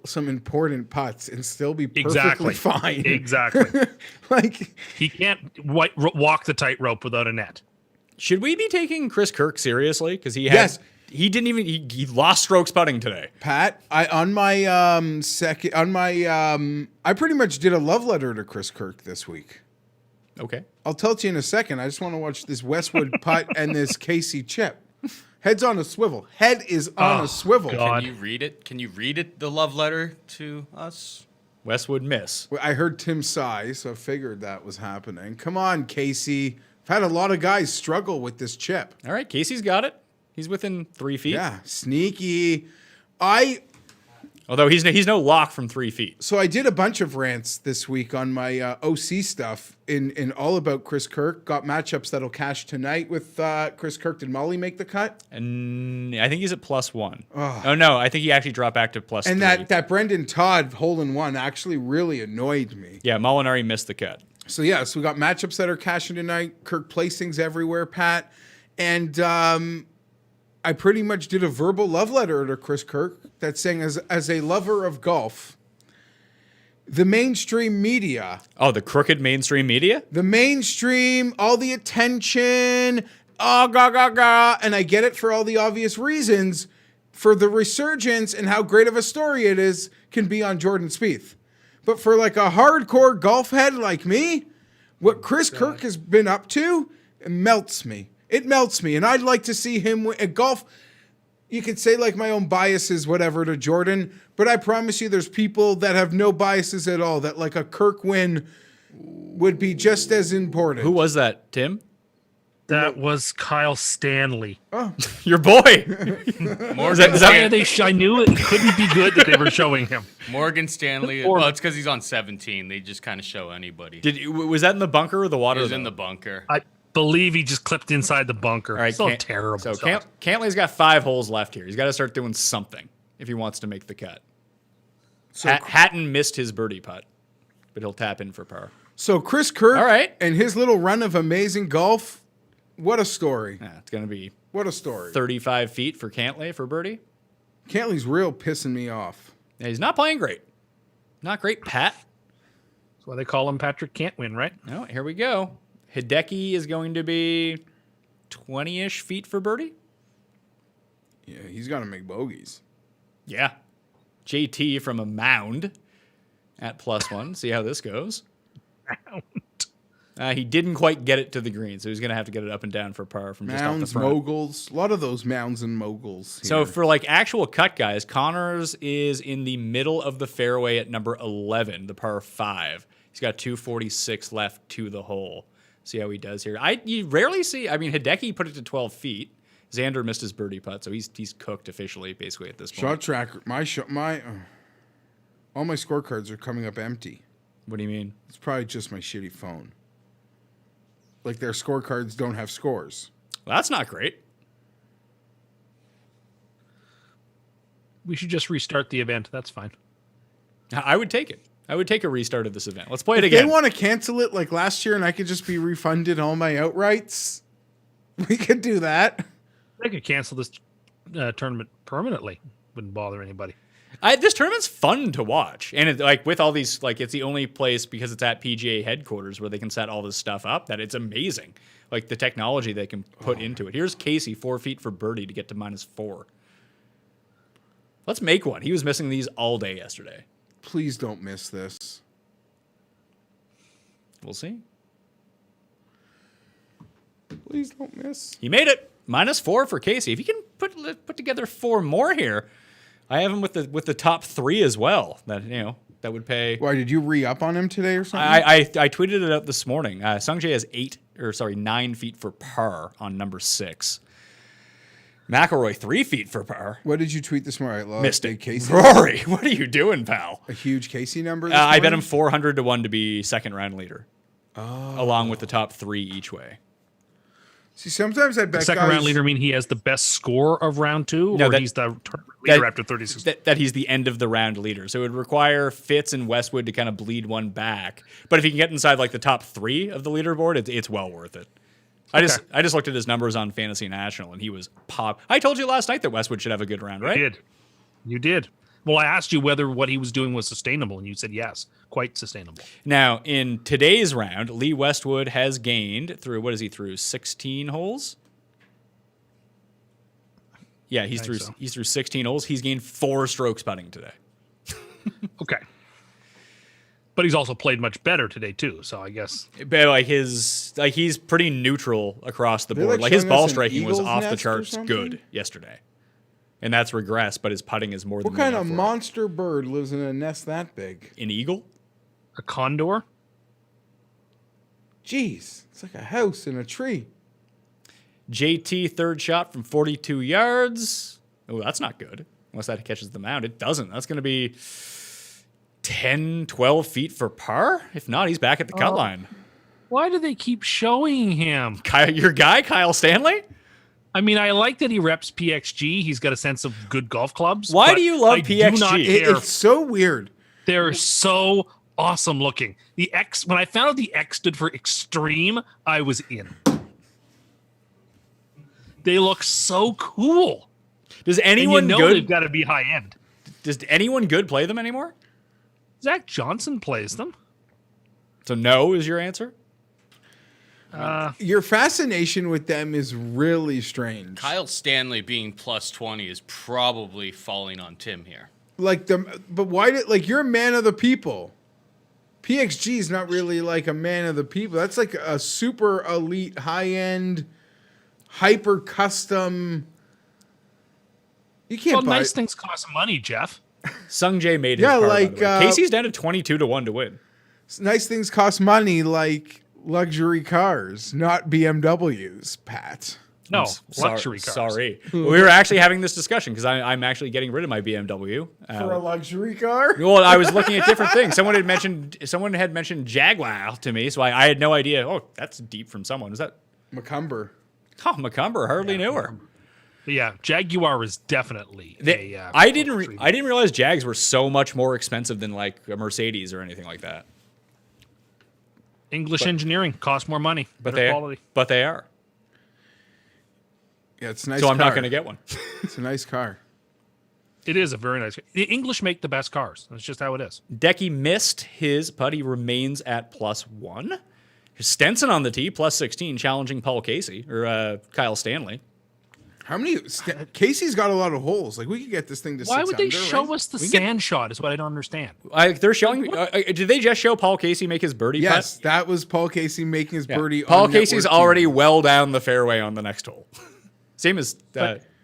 some important putts and still be perfectly fine. Exactly. Like he can't walk the tightrope without a net. Should we be taking Chris Kirk seriously? Because he didn't even he lost strokes putting today. Pat, I pretty much did a love letter to Chris Kirk this week. Okay. I'll tell it to you in a second. I just want to watch this Westwood putt and this Casey chip. Head's on a swivel. Head is on a swivel. Can you read it? Can you read it? The love letter to us. Westwood miss. Well, I heard Tim sigh, so I figured that was happening. Come on, Casey. I've had a lot of guys struggle with this chip. All right, Casey's got it. He's within 3 feet. Yeah, sneaky. Although he's no lock from 3 feet. So I did a bunch of rants this week on my OC stuff in all about Chris Kirk. Got matchups that'll cash tonight with Chris Kirk. Did Molly make the cut? And I think he's at +1. Oh no, I think he actually dropped back to +3. And that Brendan Todd hole-in-one actually really annoyed me. Yeah, Molinari missed the cut. So we got matchups that are cashing tonight. Kirk placings everywhere, Pat. And I pretty much did a verbal love letter to Chris Kirk that's saying, as a lover of golf, the mainstream media. Oh, the crooked mainstream media? The mainstream, all the attention, and I get it for all the obvious reasons, for the resurgence and how great of a story it is, can be on Jordan Spieth. But for like a hardcore golf head like me, what Chris Kirk has been up to, it melts me. It melts me, and I'd like to see him win. At golf, you could say like my own biases, whatever, to Jordan, but I promise you there's people that have no biases at all, that like a Kirk win would be just as important. Who was that, Tim? That was Kyle Stanley. Oh, your boy. I knew it couldn't be good that they were showing him. Morgan Stanley. Well, it's because he's on 17. They just kind of show anybody. Was that in the bunker or the water? It was in the bunker. I believe he just clipped inside the bunker. All right, so terrible. So Cantley's got 5 holes left here. He's got to start doing something if he wants to make the cut. So Hatton missed his birdie putt, but he'll tap in for par. So Chris Kirk, all right, and his little run of amazing golf. What a story. Yeah, it's going to be 35 feet for Cantley for birdie. Cantley's real pissing me off. Yeah, he's not playing great. Not great, Pat. That's why they call him Patrick Can't Win, right? No, here we go. Hideki is going to be 20-ish feet for birdie. Yeah, he's got to make bogeys. Yeah. JT from a mound at +1. See how this goes. Mound. He didn't quite get it to the green, so he's going to have to get it up and down for par from just off the front. Moguls. A lot of those mounds and moguls here. So for like actual cut guys, Connors is in the middle of the fairway at number 11, the par 5. He's got 246 left to the hole. See how he does here. You rarely see. I mean, Hideki put it to 12 feet. Xander missed his birdie putt, so he's cooked officially, basically at this point. Shot tracker. All my scorecards are coming up empty. What do you mean? It's probably just my shitty phone. Like their scorecards don't have scores. Well, that's not great. We should just restart the event. That's fine. I would take it. I would take a restart of this event. Let's play it again. If they want to cancel it like last year and I could just be refunded all my outrights, we could do that. They could cancel this tournament permanently. Wouldn't bother anybody. This tournament's fun to watch. And with all these, it's the only place, because it's at PGA headquarters, where they can set all this stuff up, that it's amazing. Like the technology they can put into it. Here's Casey, 4 feet for birdie to get to -4. Let's make one. He was missing these all day yesterday. Please don't miss this. We'll see. Please don't miss. He made it. -4 for Casey. If he can put together 4 more here, I have him with the top 3 as well. That would pay. Why did you re-up on him today or something? I tweeted it out this morning. Sungjae has 9 feet for par on number 6. McIlroy 3 feet for par. What did you tweet this morning? Missed it. Casey. Rory, what are you doing, pal? A huge Casey number. I bet him 400 to 1 to be second round leader, along with the top 3 each way. See, sometimes I bet The second guys, round leader mean he has the best score of round 2, No, or that- he's the tournament leader after 36? that he's the end of the round leader. So it would require Fitz and Westwood to kind of bleed one back. But if he can get inside like the top 3 of the leaderboard, it's well worth it. I just looked at his numbers on Fantasy National, and he was pop. I told you last night that Westwood should have a good round, right? You did. Well, I asked you whether what he was doing was sustainable, and you said yes, quite sustainable. Now, in today's round, Lee Westwood has gained through, what is he through, 16 holes? Yeah, he's through 16 holes. He's gained 4 strokes putting today. Okay. But he's also played much better today too, so I guess But he's pretty neutral across the They're, board. like, Like his showing ball us an striking was eagle's off the nest or charts something? good yesterday. And that's regressed, but his putting is more than what kind enough of for it. monster bird lives in a nest that big? An eagle? a condor. Jeez, it's like a house in a tree. JT third shot from 42 yards. Oh, that's not good. Unless that catches the mound. It doesn't. That's going to be 10, 12 feet for par. If not, he's back at the cut line. Why do they keep showing him? Your guy, Kyle Stanley? I mean, I like that he reps PXG. He's got a sense of good golf clubs. Why but do you love I do PXG? not care. It's so weird. They're so awesome looking. The X, when I found out the X stood for extreme, I was in. They look so cool. Does And anyone they've good? got to be high end. Does anyone good play them anymore? Zach Johnson plays them. So no is your answer. Your fascination with them is really strange. Kyle Stanley being plus 20 is probably falling on Tim here. But why did you're a man of the people? PXG is not really like a man of the people. That's like a super elite, high end, hyper custom. You can't Well, buy. nice things cost money, Jeff. Sung Jae made his Yeah, par, by like, the way. Casey's down to 22 to 1 to win. Nice things cost money, like luxury cars, not BMWs. Pat. No, Sorry- luxury cars. Sorry. We were actually having this discussion because I'm actually getting rid of my BMW. For a luxury car? Well, I was looking at different things. Someone had mentioned Jaguar to me, so I had no idea. Oh, that's deep from someone. Is that Macumber. McCumber? Hardly knew her. But yeah, Jaguar is definitely I didn't realize Jags were so much more expensive than like a Mercedes or anything like that. English engineering costs more money, better quality. But they are. Yeah, it's a nice. So I'm not car. going to get one. It's a nice car. It is a very nice. The English make the best cars. That's just how it is. Decky missed his putt. He remains at +1. Stenson on the tee, +16, challenging Paul Casey or Kyle Stanley. How many? Casey's got a lot of holes. Like we could get this thing to. Why 6 would they under, show right? us the sand shot? Is what I don't understand. They're showing. Did they just show Paul Casey make his birdie Yes, putt? that was Paul Casey making his birdie. Paul on Casey's network already TV. well down the fairway on the next hole. Same as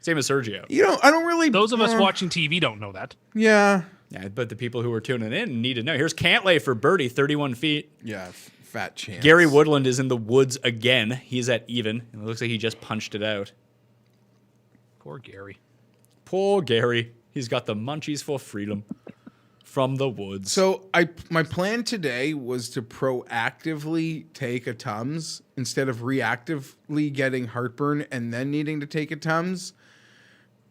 Sergio. You know, I don't really. Those of us watching TV don't know that. Yeah. Yeah, but the people who are tuning in need to know. Here's Cantlay for birdie, 31 feet. Yeah. Fat chance. Gary Woodland is in the woods again. He's at even. And it looks like he just punched it out. Poor Gary. Poor Gary. He's got the munchies for freedom from the woods. So my plan today was to proactively take a Tums instead of reactively getting heartburn and then needing to take a Tums.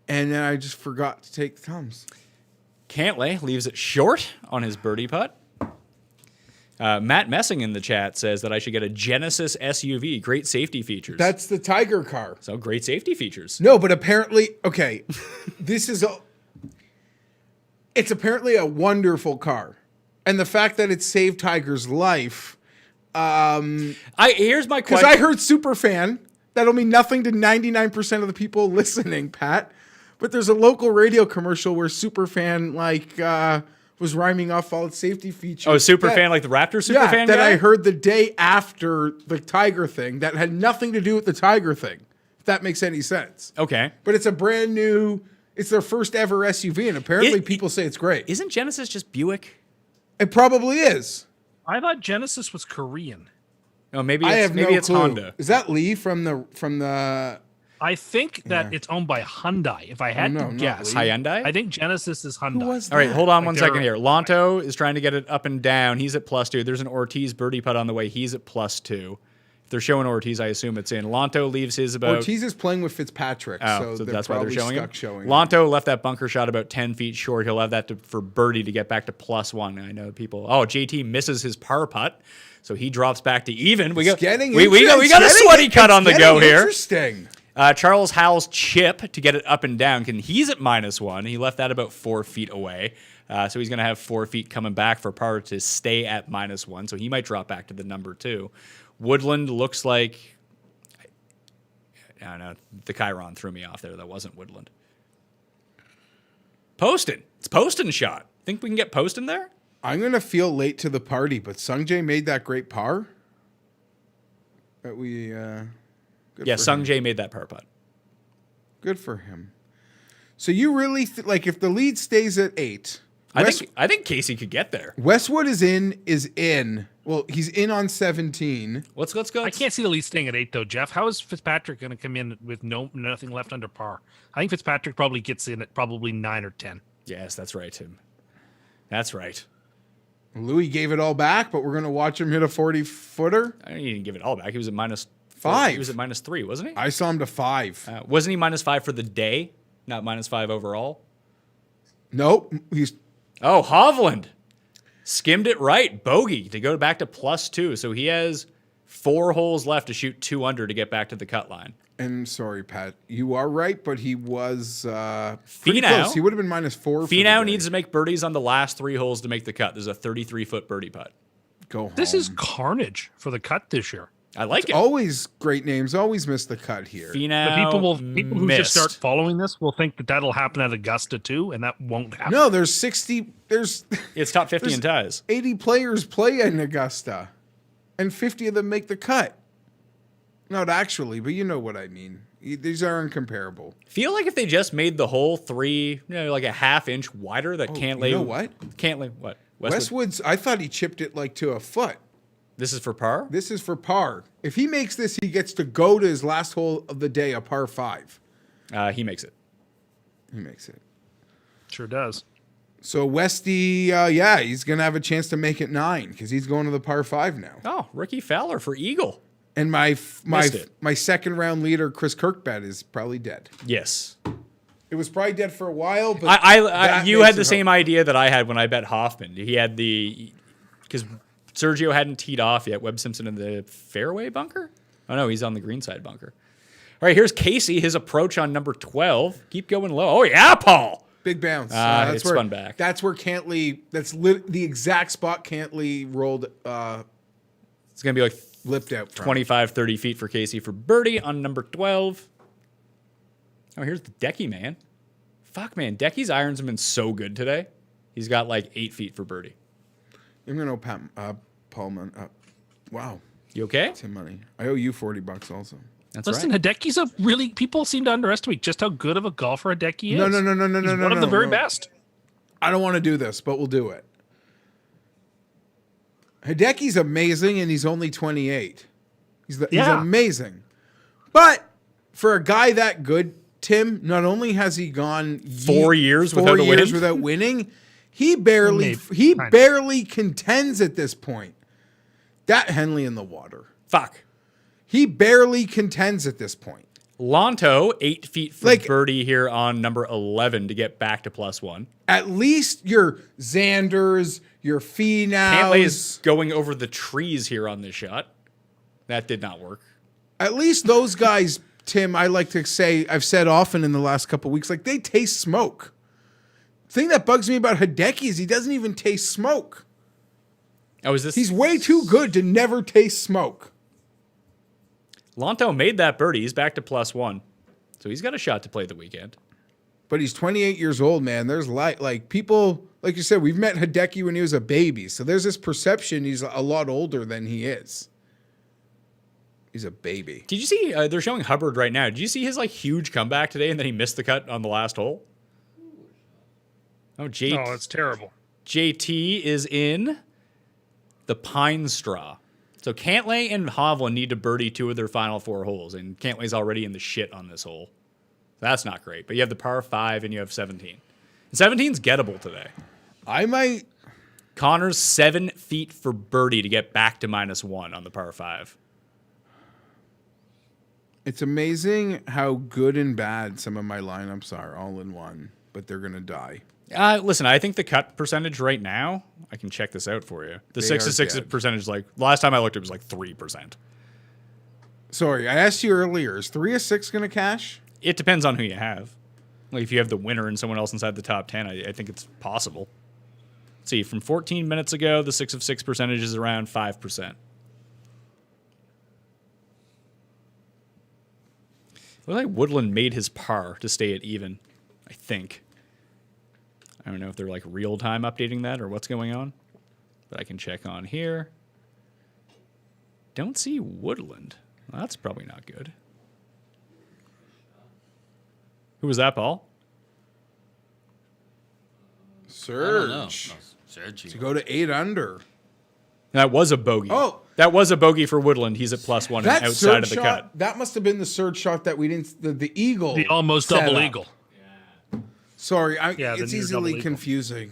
And then I just forgot to take the Tums. Cantlay leaves it short on his birdie putt. Matt Messing in the chat says that I should get a Genesis SUV. Great safety features. That's the Tiger car. So great safety features. No, but apparently, okay, it's apparently a wonderful car. And the fact that it saved Tiger's life, Here's my because question. I heard Superfan, that'll mean nothing to 99% of the people listening, Pat. But there's a local radio commercial where Superfan, was rhyming off all its safety features. Oh, Superfan, like the Raptor Superfan that guy? I heard the day after the Tiger thing that had nothing to do with the Tiger thing, if that makes any sense. Okay. But it's a brand new, it's their first ever SUV, and apparently people say it's great. Isn't Genesis just Buick? It probably is. I thought Genesis was Korean. Oh, maybe I it's, have maybe no it's clue. Honda. Is that Lee from the? I think that it's owned by Hyundai. If I had no, to not guess, Lee. Hyundai? I think Genesis is Hyundai. was All right, hold on Like one second they're- here. Lonto is trying to get it up and down. He's at +2. There's an Ortiz birdie putt on the way. He's at +2. If they're showing Ortiz, I assume it's in. Lonto leaves his about... Ortiz is playing with Fitzpatrick, so that's why they're showing him. Showing Lonto left that bunker shot about 10 feet short. He'll have that for birdie to get back to +1. I know people... Oh, JT misses his par putt, so he drops back to even. We got a sweaty cut on the go here. Interesting. Charles Howell's chip to get it up and down. He's at -1. He left that about 4 feet away. So he's going to have 4 feet coming back for par to stay at -1. So he might drop back to the number 2. Woodland looks like, I don't know, the Chiron threw me off there. That wasn't Woodland. Poston. It's Poston's shot. Think we can get Poston there? I'm going to feel late to the party, but Sungjae made that great par. That we, Sungjae made that par putt. Good for him. So you really, if the lead stays at 8... I think Casey could get there. Westwood is in. Well, he's in on 17. Let's go. I can't see the lead staying at 8 though, Jeff. How is Fitzpatrick going to come in with nothing left under par? I think Fitzpatrick probably gets in at probably 9 or 10. Yes, that's right, Tim. That's right. Louis gave it all back, but we're going to watch him hit a 40-footer. He didn't give it all back. He was at -5. He was at -3, wasn't he? I saw him to 5. Wasn't he -5 for the day? Not -5 overall? Nope. He's... Oh, Hovland skimmed it right. Bogey to go back to +2. So he has 4 holes left to shoot 2 under to get back to the cut line. And sorry, Pat, you are right, but he was pretty close. He would have been -4. Finau needs to make birdies on the last 3 holes to make the cut. There's a 33-foot birdie putt. Go home. This is carnage for the cut this year. I like it. Always great names. Always miss the cut here. Finau people who just start following this will think that that'll happen at Augusta too, and that won't happen. No, there's 60. It's top 50 in ties. 80 players play in Augusta, and 50 of them make the cut. Not actually, but you know what I mean. These are incomparable. Feel like if they just made the hole 3, like a half inch wider, that Cantlay. You know what? Cantlay, what? Westwood's. I thought he chipped it like to a foot. This is for par? This is for par. If he makes this, he gets to go to his last hole of the day, a par 5. He makes it. He makes it. Sure does. So Westy, he's going to have a chance to make it 9 because he's going to the par 5 now. Oh, Ricky Fowler for Eagle. And my second round leader, Chris Kirkbat, is probably dead. Yes. It was probably dead for a while, but you had the same idea that I had when I bet Hoffman. He had because Sergio hadn't teed off yet. Webb Simpson in the fairway bunker? Oh, no, he's on the greenside bunker. All right, here's Casey, his approach on number 12. Keep going low. Oh, yeah, Paul. Big bounce. It's spun back. That's where Cantlay, the exact spot Cantlay rolled. It's going to be like flipped out from. 25, 30 feet for Casey for birdie on number 12. Oh, here's the Decky, man. Fuck, man. Decky's irons have been so good today. He's got like 8 feet for birdie. I'm going to owe Paulman. Wow. You okay? Tim money. I owe you $40 also. Listen, Hideki's people seem to underestimate just how good of a golfer Hideki is. No. He's one of the very best. I don't want to do this, but we'll do it. Hideki's amazing, and he's only 28. He's amazing. But for a guy that good, Tim, not only has he gone 4 years without winning, he barely contends at this point. That Henley in the water. Fuck. He barely contends at this point. Lonto, 8 feet for birdie here on number 11 to get back to +1. At least your Xanders, your Finaus. Cantlay is going over the trees here on this shot. That did not work. At least those guys, Tim, I like to say, I've said often in the last couple of weeks, like they taste smoke. The thing that bugs me about Hideki is he doesn't even taste smoke. Oh, is this? He's way too good to never taste smoke. Lonto made that birdie. He's back to +1. So he's got a shot to play the weekend. But he's 28 years old, man. There's like people, like you said, we've met Hideki when he was a baby. So there's this perception he's a lot older than he is. He's a baby. Did you see, they're showing Hubbard right now. Did you see his huge comeback today and then he missed the cut on the last hole? Oh, it's terrible. JT is in the Pine Straw. So Cantlay and Hovland need to birdie 2 of their final 4 holes, and Cantlay's already in the shit on this hole. That's not great. But you have the par 5 and you have 17. And 17's gettable today. Connor's 7 feet for birdie to get back to -1 on the par 5. It's amazing how good and bad some of my lineups are all in one, but they're going to die. Listen, I think the cut percentage right now, I can check this out for you. The They 6 are to 6 dead. percentage, like last time I looked, it was like 3%. Sorry, I asked you earlier, is 3 of 6 going to cash? It depends on who you have. Like if you have the winner and someone else inside the top 10, I think it's possible. Let's see, from 14 minutes ago, the 6 of 6 percentage is around 5%. Looks like Woodland made his par to stay at even, I think. I don't know if they're like real time updating that or what's going on, but I can check on here. Don't see Woodland. Well, that's probably not good. Who was that, Paul? I don't know. Surge. Sergio. To go to 8 under. That was a bogey. Oh. That was a bogey for Woodland. He's at +1 and That outside surge of the shot, cut. that must have been the surge shot that we didn't, the eagle. The almost set double up. eagle. Sorry, Yeah, the it's near double easily eagle. confusing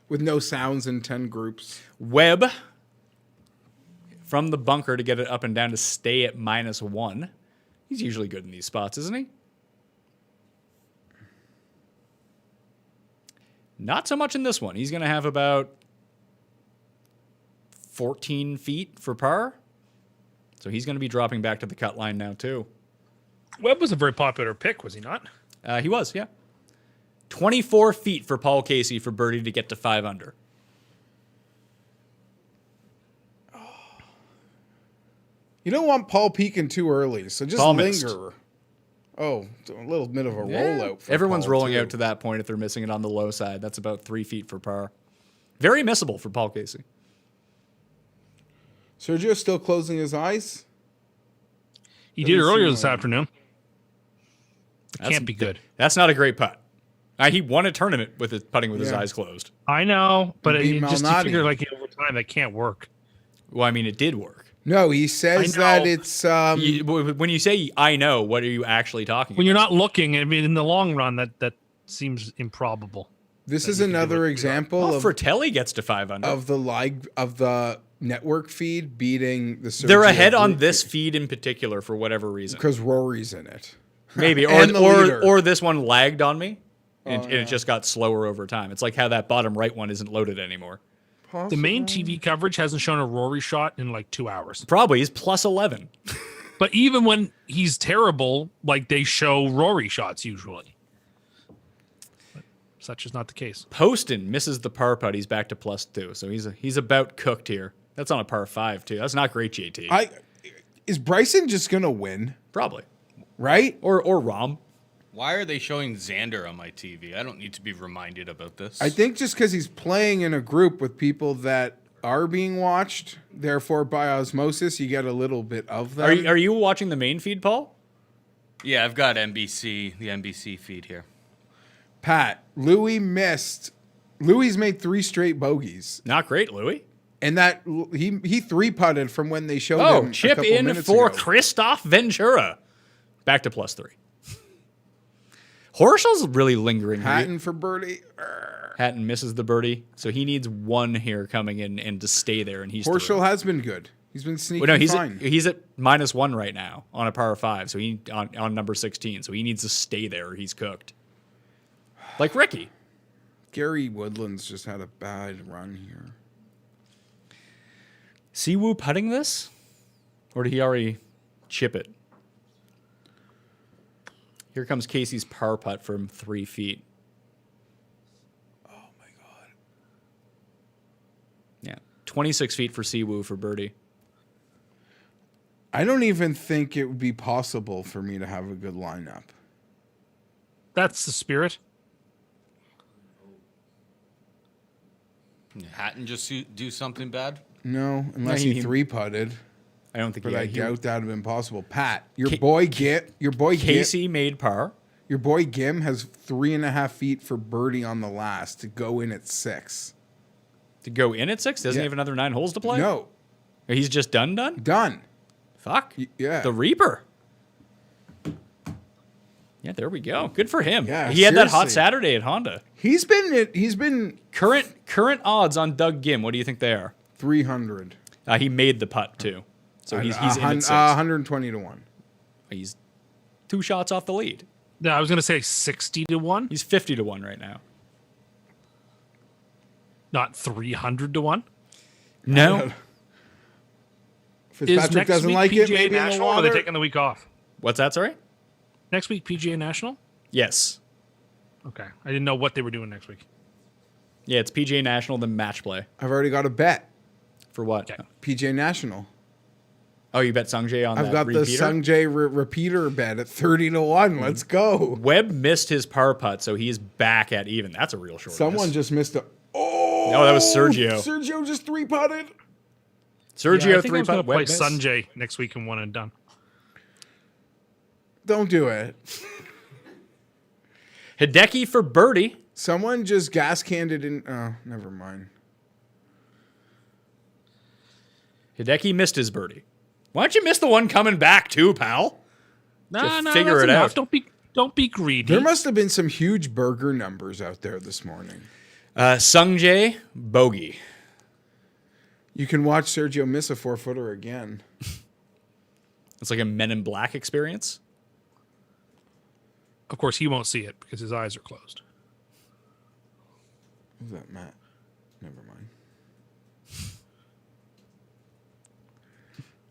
with no sounds in 10 groups. Webb from the bunker to get it up and down to stay at -1. He's usually good in these spots, isn't he? Not so much in this one. He's going to have about 14 feet for par. So he's going to be dropping back to the cut line now, too. Webb was a very popular pick, was he not? He was, yeah. 24 feet for Paul Casey for birdie to get to 5 under. You don't want Paul peeking too early, so just Paul linger. missed. Oh, it's a little bit of a rollout. For Everyone's Paul, rolling too. out to that point if they're missing it on the low side. That's about 3 feet for par. Very missable for Paul Casey. Sergio's still closing his eyes. He did Doesn't earlier seem this like- afternoon. It That's- can't be good. That's not a great putt. He won a tournament with his putting with his Yeah. eyes closed. I know, but Beat you just Malnati. figure like over time that can't work. Well, I mean, it did work. No, he says I that know. it's When you say "I know," what are you actually talking When about? you're not looking, I mean, in the long run, that seems improbable. this is you can do another it. example Well, of Fratelli gets to 5 under. the network feed beating the Sergio They're ahead on group this feed in particular for whatever reason. because Rory's in it. Maybe, And the leader. or this one lagged on me, and it just got slower over time. It's like how that bottom right one isn't loaded anymore. The main TV coverage hasn't shown a Rory shot in like 2 hours. Probably he's +11. But even when he's terrible, like they show Rory shots usually. But such is not the case. Poston misses the par putt. He's back to +2, so he's about cooked here. That's on a par 5 too. That's not great, JT. Is Bryson just gonna win? Probably Right? or Rom. Why are they showing Xander on my TV? I don't need to be reminded about this. I think just because he's playing in a group with people that are being watched, therefore by osmosis, you get a little bit of them. Are you watching the main feed, Paul? Yeah, I've got the NBC feed here. Pat, Louis missed. Louis made 3 straight bogeys, Not great, Louis. and that he 3-putted from when they showed him. Oh, a chip couple in minutes for ago. Christoph Ventura. Back to +3. Horschel's really lingering here. Hatton for birdie. Hatton misses the birdie, so he needs 1 here coming in and to stay there, and he's Horschel through. has been good. He's been sneaky Well, no, fine. he's at -1 right now on a par 5, so he on number 16, so he needs to stay there. Or he's cooked. Like Ricky. Gary Woodland's just had a bad run here. Siwoo putting this, or did he already chip it? Here comes Casey's par putt from 3 feet. Oh my god. Yeah, 26 feet for Siwoo for birdie. I don't even think it would be possible for me to have a good lineup. That's the spirit. Hatton just do something bad? No, unless No, he 3-putted. I don't think But I he doubt that would have been possible. Pat, your Ca- boy Gim, Casey made par. your boy Gim has 3.5 feet for birdie on the last to go in at 6. To go in at 6? Doesn't Yeah. he have another 9 holes to play? No, He's just done? done. Fuck. Yeah. The Reaper. Yeah, there we go. Good for him. Yeah, he had that hot seriously. Saturday at Honda. He's been Current odds on Doug Gim. What do you think they are? 300. He made the putt too, so he's in at 6. 120 to 1. He's 2 shots off the lead. No, I was going to say 60-1, He's 50-1 right now. not 300-1. No. Is Fitzpatrick next doesn't week like PGA it. Maybe in the National, or are water. they taking the week off? What's that, sorry? Next week, PGA National? Yes. Okay. I didn't know what they were doing next week. Yeah, it's PGA National, then match play. I've already got a bet. For what? Okay. PJ National. Oh, you bet Sungjae on I've that got the repeater? Sungjae repeater bet at 30-1. Let's go. Webb missed his par putt, so he's back at even. That's a real short. Someone just missed a. Oh, No, that was Sergio. Sergio just 3-putted. Sergio Yeah, I think I 3 was going putt. to play Webb missed. Sanjay next week and one and done. Don't do it. Hideki for birdie. Someone just gas canned it in. Oh, never mind. Hideki missed his birdie. Why don't you miss the one coming back too, pal? No, no, figure that's it enough. out. Don't be greedy. There must have been some huge burger numbers out there this morning. Sungjae, bogey. You can watch Sergio miss a 4-footer again. It's like a Men in Black experience. Of course, he won't see it because his eyes are closed. Who's that, Matt? Never mind.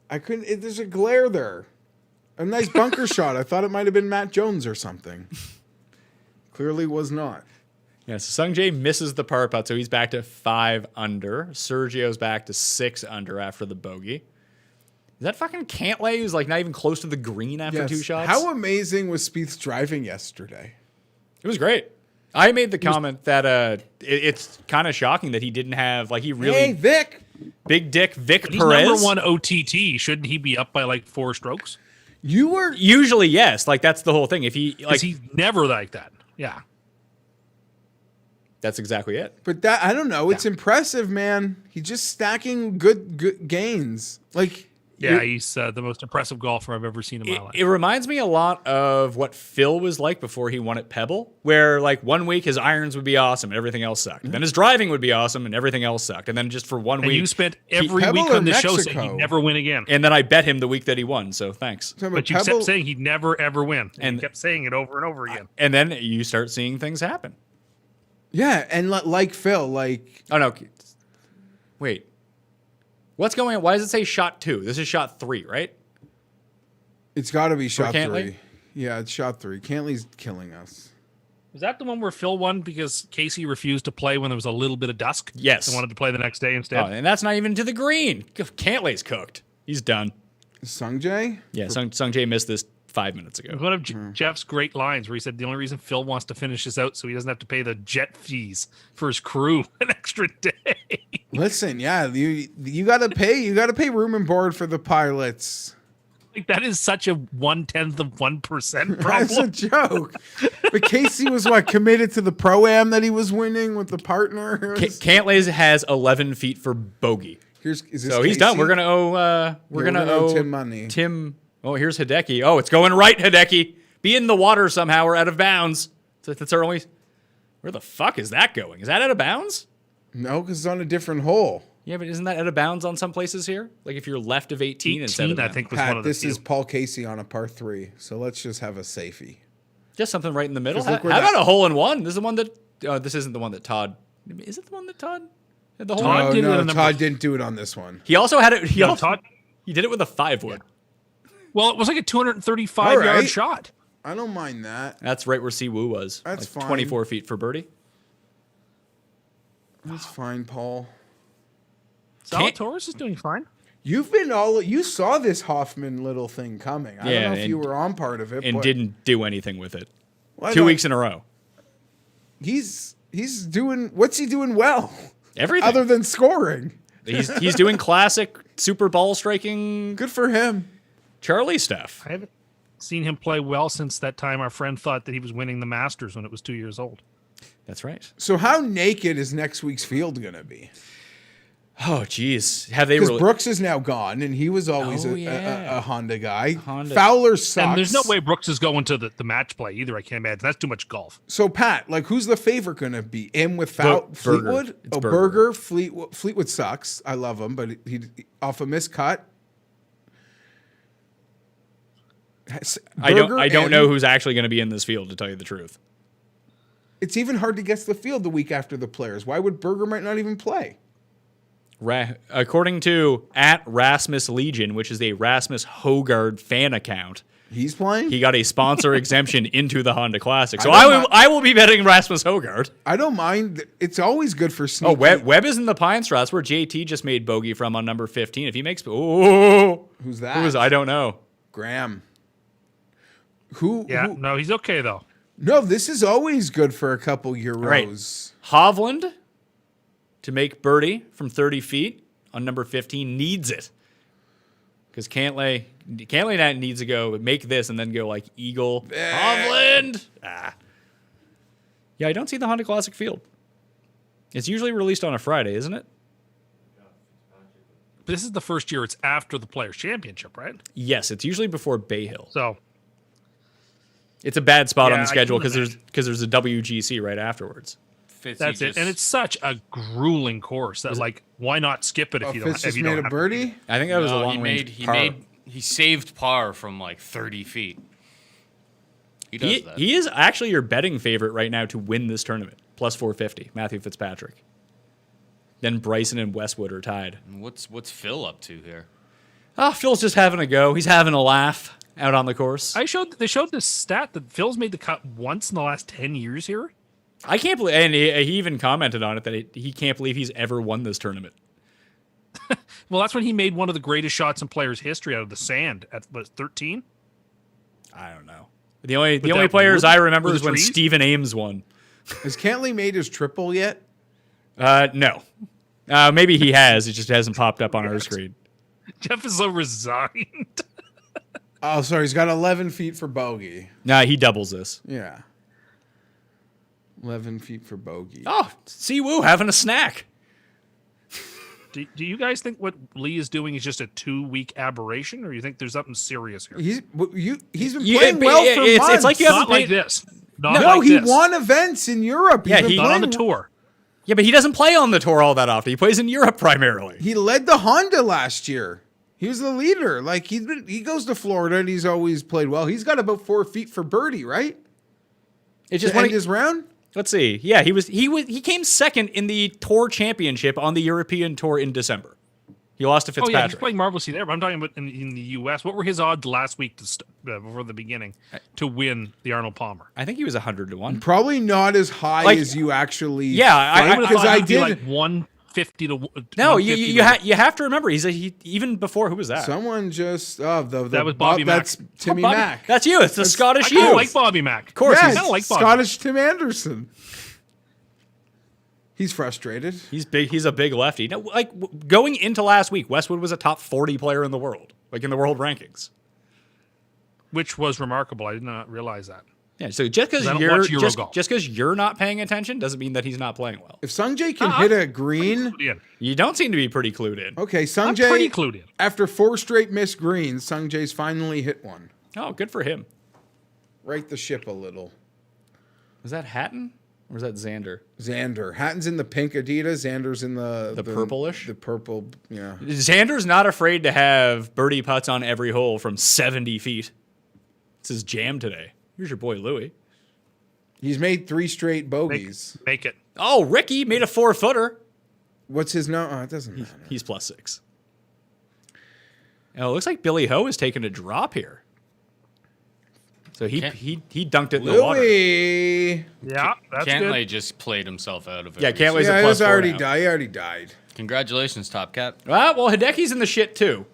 I couldn't. There's a glare there. A nice bunker shot. I thought it might have been Matt Jones or something. Clearly was not. Yeah, so Sungjae misses the par putt, so he's back to 5 under. Sergio's back to 6 under after the bogey. Is that fucking Cantlay who's like not even close to the green after Yes. 2 shots? How amazing was Spieth's driving yesterday? It was great. I made the comment that it's kind of shocking that he didn't have, like, he really Hey, Vic. big dick Vic But he's Perez. number 1 OTT. Shouldn't he be up by like 4 strokes? You were. Usually, yes. Like, that's the whole thing. If he, like, Because he's never like that. Yeah. that's exactly it. But that I don't know. It's impressive, man. He's just stacking good gains. Like. Yeah, he's the most impressive golfer I've ever seen in my life. It reminds me a lot of what Phil was like before he won at Pebble, where like one week his irons would be awesome and everything else sucked. Then his driving would be awesome and everything else sucked. And then just for one And week, you spent every Pebble week or on the show saying Mexico? he'd never win again. and then I bet him the week that he won. So thanks. But you kept saying he'd never, ever win. And And- you kept saying it over and over again. And then you start seeing things happen. Yeah, and like Phil, like Oh no, wait, what's going on? Why does it say shot 2? This is shot 3, right? it's got to be shot Cantley? 3. Yeah, it's shot 3. Cantley's killing us. Was that the one where Phil won because Casey refused to play when there was a little bit of dusk? Yes. And wanted to play the next day instead? Oh, and that's not even to the green. Cantlay's cooked. He's done. Sungjae? Yeah, Sungjae missed this 5 minutes It was ago. one of Jeff's great lines where he said the only reason Phil wants to finish this out so he doesn't have to pay the jet fees for his crew an extra day. Listen, yeah, you got to pay. You got to pay room and board for the pilots. Like that is such a 1/10 of 1% That's a problem. joke. But Casey was committed to the pro-am that he was winning with the partner. Cantlay has 11 feet for bogey. Is this So he's done. Casey? We're gonna owe. We're Yeah, gonna we're gonna owe owe Tim money. Tim. Oh, here's Hideki. Oh, it's going right, Hideki. Be in the water somehow or out of bounds. So that's our only. Where the fuck is that going? Is that out of bounds? No, because it's on a different hole. Yeah, but isn't that out of bounds on some places here? Like if you're left of 18, it's out of 18, I bounds. think, was one Pat, of the this is few. Paul Casey on a par 3. So let's just have a safety. Just something right in the middle. 'Cause How, look where how that- about a hole in one? This is the one that. This isn't the one that Todd. Is it the one that Todd had the hole? Todd in? Oh did it no, on number- Todd didn't do it on this one. He also had it. He, No, also, Todd. he did it with a 5-wood. Well, it was like a 235 All yard right. shot. I don't mind that. That's right where Siwoo was. That's fine. 24 feet for birdie. That's fine, Paul. Zalatoris is doing fine. You saw this Hoffman little thing coming. I don't Yeah, know if and- you were on part of it, And but didn't do anything with it. Why 2 not? weeks in a row. He's doing what's he doing well Everything. other than scoring? He's doing classic super ball striking Good for him. Charlie stuff. I haven't seen him play well since that time our friend thought that he was winning the Masters when it was 2 years old. That's right. So how naked is next week's field going to be? Oh, geez. Have they Because really? Brooks is now gone, and he was always Oh, a yeah. Honda guy. Honda. Fowler sucks. And there's no way Brooks is going to the match play either. I can't imagine. That's too much golf. So Pat, like, who's the favorite going to be? Him with Berger. Fleetwood? It's Oh, Berger. Berger. Fleetwood sucks. I love him, but he off a miscut. I don't and know who's actually going to be in this field, to tell you the truth. It's even hard to guess the field the week after the players. Why would Berger might not even play? According to @Rasmus Legion, which is a Rasmus Hogard fan account, He's playing? he got a sponsor exemption into the Honda Classic. So I will be betting Rasmus Hogard. I don't mind. It's always good for Oh, sneaky. Webb is in the Pine Straw. That's where JT just made bogey from on number 15. If he makes... Oh! Who's that? I don't know. Graham. Yeah, no, he's okay, though. No, this is always good for a couple euros. Right. Hovland to make birdie from 30 feet on number 15 needs it. Because Cantlay needs to go make this and then go like Eagle. Hovland! Yeah, I don't see the Honda Classic field. It's usually released on a Friday, isn't it? But this is the first year it's after the Players' Championship, right? Yes, it's usually before Bay Hill. So It's a bad spot on Yeah, the I schedule can because there's a WGC right afterwards. Fitz, that's he it. And it's such a grueling course that, like, why not skip it if you don't Fitz if just you made don't a have to? birdie? I think that was a long he range made par. he saved par from like 30 feet. He does that. He is actually your betting favorite right now to win this tournament. Plus 450, Matthew Fitzpatrick. Then Bryson and Westwood are tied. What's Phil up to here? Phil's just having a go. He's having a laugh out on the course. They showed this stat that Phil's made the cut once in the last 10 years here. I can't believe, and he even commented on it that he can't believe he's ever won this tournament. Well, that's when he made one of the greatest shots in players' history out of the sand at 13. I don't know. The only that players wood I remember with is when trees? Stephen Ames won. Has Cantlay made his triple yet? No. Maybe he has. It just hasn't popped up on our screen. Jeff is so resigned. Oh, sorry. He's got 11 feet for bogey. Nah, he doubles this. Yeah. 11 feet for bogey. Oh, Siwoo having a snack. Do you guys think what Lee is doing is just a 2-week aberration, or you think there's something serious here? He's been Yeah, playing well for months. it's like you haven't Not like played. this. Not No, like he this. won events in Europe. Yeah, He's been Not on the playing- tour. Yeah, but he doesn't play on the tour all that often. He plays in Europe primarily. He led the Honda last year. He was the leader. Like he goes to Florida and he's always played well. He's got about 4 feet for birdie, right? It's To just when end his round. let's see. Yeah, he came second in the Tour Championship on the European Tour in December. He lost to Oh Fitzpatrick. yeah, he's playing marvelously there. But I'm talking about in the U.S. What were his odds last week before the beginning to win the Arnold Palmer? I think he was 100 to 1. Probably not as high Like- as you actually. Yeah, I would have because thought I he'd be did. like 150 to No, 150 you have to remember he even before who was that? Someone just That was Bobby Mack. That's Timmy Bobby- Mack. That's you. It's the I Scottish kind you. of like Bobby Mack. Of course, Yeah, he's kinda like Bobby. Scottish Tim Anderson. He's frustrated. He's big. He's a big lefty. No, like going into last week, Westwood was a top 40 player in the world, like in the world rankings. Which was remarkable. I did not realize that. Yeah. So just because I don't you're watch Eurogolf. just because you're not paying attention doesn't mean that he's not playing well. If Sungjae can hit a green, Yeah, You don't seem to be pretty clued in. okay, I'm pretty Sungjae. clued in. After 4 straight missed greens, Sungjae's finally hit one. Oh, good for him. Right the ship a little. Was that Hatton or was that Xander? Xander. Hatton's in the pink Adidas. Xander's in the purplish? The purple, yeah. Xander's not afraid to have birdie putts on every hole from 70 feet. It's his jam today. Here's your boy Louie. He's made 3 straight bogeys. Make it. Oh, Ricky made a 4-footer. What's his no? Oh, it doesn't matter. He's +6. Oh, it looks like Billy Ho is taking a drop here. So he dunked it in the water. Louis. Yeah, that's Cantlay good. just played himself out of it. Yeah, Cantlay's Yeah, a he was +4 already now. died. He already died. Congratulations, Top Cat. Well, Hideki's in the shit too.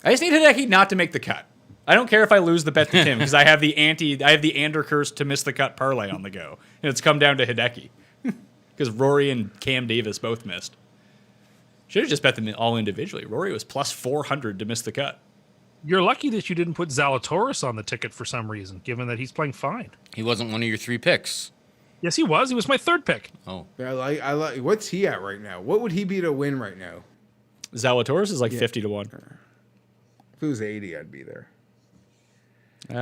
I just need Hideki not to make the cut. I don't care if I lose the bet to Tim because I have the Ander curse to miss the cut parlay on the go, and it's come down to Hideki because Rory and Cam Davis both missed. Should have just bet them all individually. Rory was +400 to miss the cut. You're lucky that you didn't put Zalatoris on the ticket for some reason, given that he's playing fine. He wasn't one of your 3 picks. Yes, he was. He was my 3rd pick. Oh, I like. What's he at right now? What would he be to win right now? Zalatoris is like 50 to 1. If it was 80, I'd be there.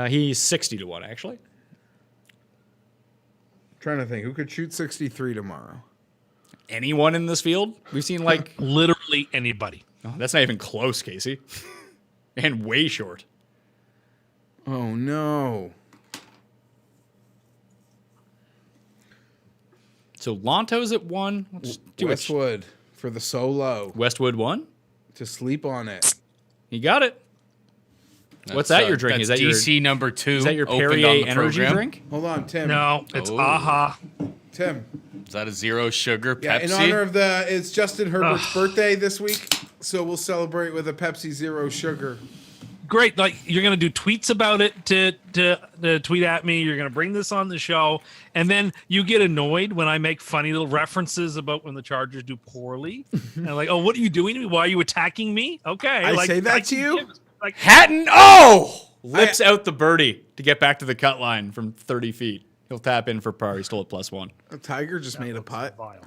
He's 60 to 1 actually. Trying to think who could shoot 63 tomorrow. Anyone in this field? We've seen like Literally anybody. oh, that's not even close, Casey, and way short. Oh no. So Lonto's at 1. Let's do it. Westwood for the solo. Westwood 1. To sleep on it. You got it. What's that you're drinking? That's Is that DC number 2? Is that your opened Perrier on the energy program? drink? Hold on, Tim. No, it's Oh. AHA. Tim. Is that a zero sugar Yeah, Pepsi? in honor of it's Justin Herbert's birthday this week, so we'll celebrate with a Pepsi Zero Sugar. Great. Like, you're going to do tweets about it to tweet at me. You're going to bring this on the show. And then you get annoyed when I make funny little references about when the Chargers do poorly. And I'm like, oh, what are you doing to me? Why are you attacking me? Okay. I say that to you? Like, Hatton, lips out the birdie to get back to the cut line from 30 feet. He'll tap in for par. He's still at +1. A Tiger just made a putt. vile.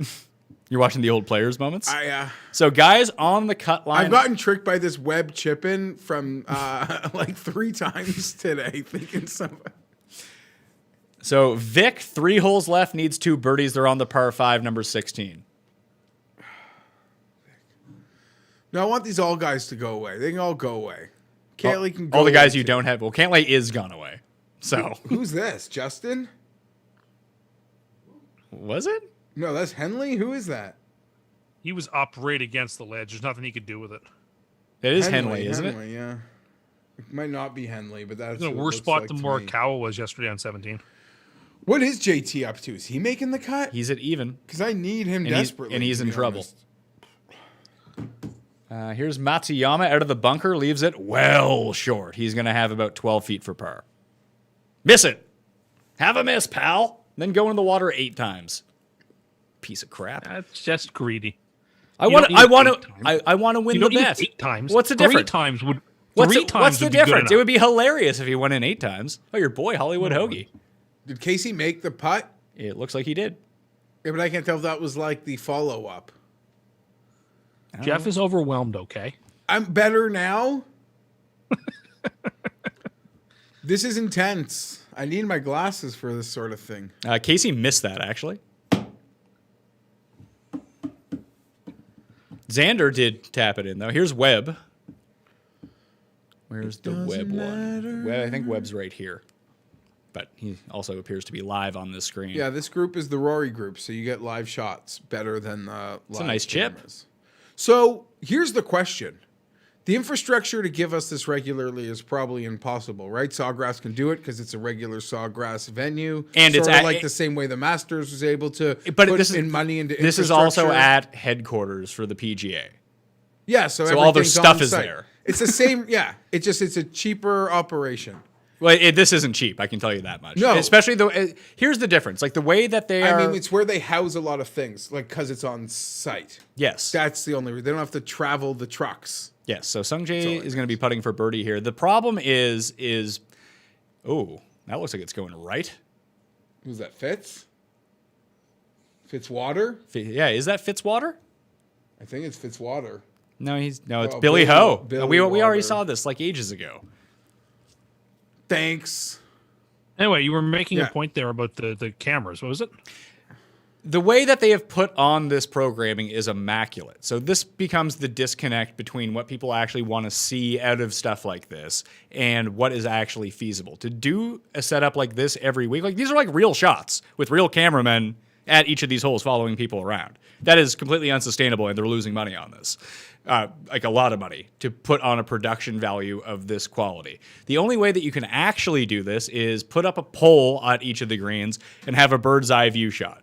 You're watching the old players moments? So So guys on the cut line. I've gotten tricked by this web chip-in from like 3 times today, thinking something. So Vic, 3 holes left, needs 2 birdies. They're on the par 5, number 16. No, I want these all guys to go away. They can all go away. Cantley can go All the guys away you too. don't have. Well, Cantley is gone away. So Who's this? Justin? was it? No, that's Henley. Who is that? He was up right against the ledge. There's nothing he could do with it. It is Henley, isn't it? Henley, yeah. It might not be Henley, but that's It's in a what it worse looks spot like than to me. Morikawa was yesterday on 17. What is JT up to? Is he making the cut? He's at even. Because I need him desperately. and he's to in be trouble. honest. Here's Matsuyama out of the bunker, leaves it well short. He's going to have about 12 feet for par. Miss it. Have a miss, pal. Then go in the water 8 times. Piece of crap. That's just greedy. I You want don't to. I need want 8 to. times. I want to win You the don't need bet. 8 times. What's the 3 difference? times would. What's 3 the, times what's the would be good difference? It enough. would be hilarious if he went in 8 times. Oh, your boy Hollywood Hoagie. Did Casey make the putt? It looks like he did. Yeah, but I can't tell if that was like the follow-up. Jeff is overwhelmed. Okay. I'm better now. This is intense. I need my glasses for this sort of thing. Casey missed that actually. Xander did tap it in though. Here's Webb. Where's the Webb one? Webb, I think Webb's right here. But he also appears to be live on this screen. Yeah, this group is the Rory group, so you get live shots better than the It's a live nice chip. cameras. So here's the question. The infrastructure to give us this regularly is probably impossible, right? Sawgrass can do it because it's a regular Sawgrass venue. And it's sort of at- like the same way the Masters was able to But put this is in money into This is also infrastructure. at headquarters for the PGA. Yeah, so all their everything's stuff on is site. there. It's the same, yeah. It's a cheaper operation. Well, this isn't cheap. I can tell you that much. No. Especially here's the difference. Like the way that they are. I mean, it's where they house a lot of things, like because it's on site. yes. That's the only reason. They don't have to travel the trucks. Yes, so Sungjae all it is going to be putting for birdie here. The problem is oh, that looks like it's going right. Who's that? Fitzwater? Yeah, is that Fitzwater? I think it's Fitzwater. No, it's Oh, Billy Ho. Billy We already Water. saw this like ages ago. Thanks. Anyway, you were making Yeah. a point there about the cameras. What was it? The way that they have put on this programming is immaculate. So this becomes the disconnect between what people actually want to see out of stuff like this and what is actually feasible. To do a setup like this every week, like these are like real shots with real cameramen at each of these holes following people around. That is completely unsustainable, and they're losing money on this. Like a lot of money to put on a production value of this quality. The only way that you can actually do this is put up a pole at each of the greens and have a bird's eye view shot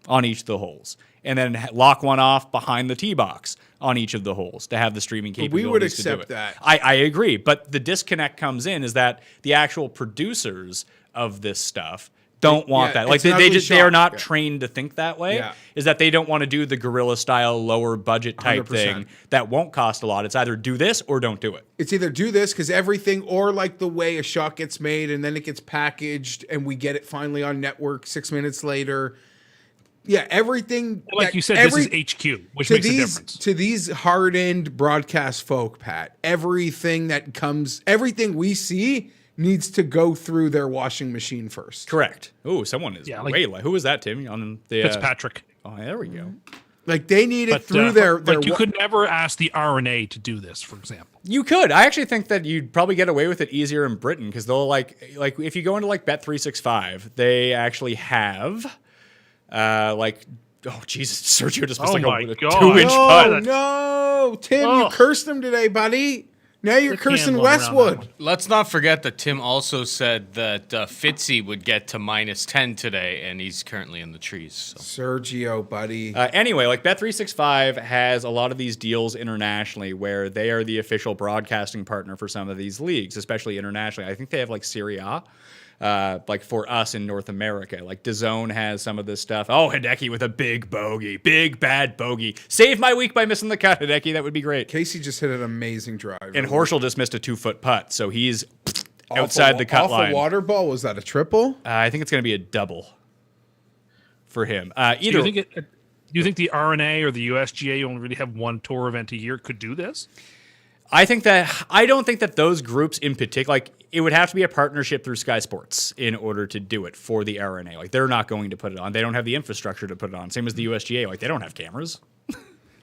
on each of the holes, and then lock one off behind the tee box on each of the holes to have the streaming we capabilities would to accept do it. that. I agree, but the disconnect comes in is that the actual producers of this stuff don't want Yeah, that. Like it's an they ugly they are shot. not Yeah. trained to think that way. Yeah. Is that they don't want to do the guerrilla style lower budget type 100%. thing that won't cost a lot. It's either do this or don't do it. It's either do this because everything, or like the way a shot gets made and then it gets packaged and we get it finally on network 6 minutes later. Yeah, everything. Like that- you said, every- this is HQ, which to makes a these difference. to these hardened broadcast folk, Pat. Everything we see needs to go through their washing machine first. Correct. Oh, someone is Yeah, like- way. Who was that, Tim? On the Fitzpatrick. Oh, there we go. Like they need it But through their. like you could never ask the RNA to do this, for example. You could. I actually think that you'd probably get away with it easier in Britain because they'll like if you go into like Bet365, they actually have oh Jesus, Sergio just missed Oh like my a God. 2-inch Oh putt. no, Tim! You Oh. cursed him today, buddy. Now you're You can't cursing love around that Westwood. one. Let's not forget that Tim also said that Fitzy would get to -10 today, and he's currently in the trees. So. Sergio, buddy. Anyway, like Bet365 has a lot of these deals internationally where they are the official broadcasting partner for some of these leagues, especially internationally. I think they have like Serie A. Like for us in North America, like DAZN has some of this stuff. Oh, Hideki with a big bogey, big bad bogey. Save my week by missing the cut, Hideki. That would be great. Casey just hit an amazing drive. And Horschel just missed a 2-foot putt, so he's outside the cut off line. a water ball. Was that a triple? I think it's going to be a double for him. Do Either you think the RNA or the USGA, you only really have one tour event a year, could do this? I don't think that those groups in particular, like it would have to be a partnership through Sky Sports in order to do it for the RNA. Like they're not going to put it on. They don't have the infrastructure to put it on. Same as the USGA. Like they don't have cameras.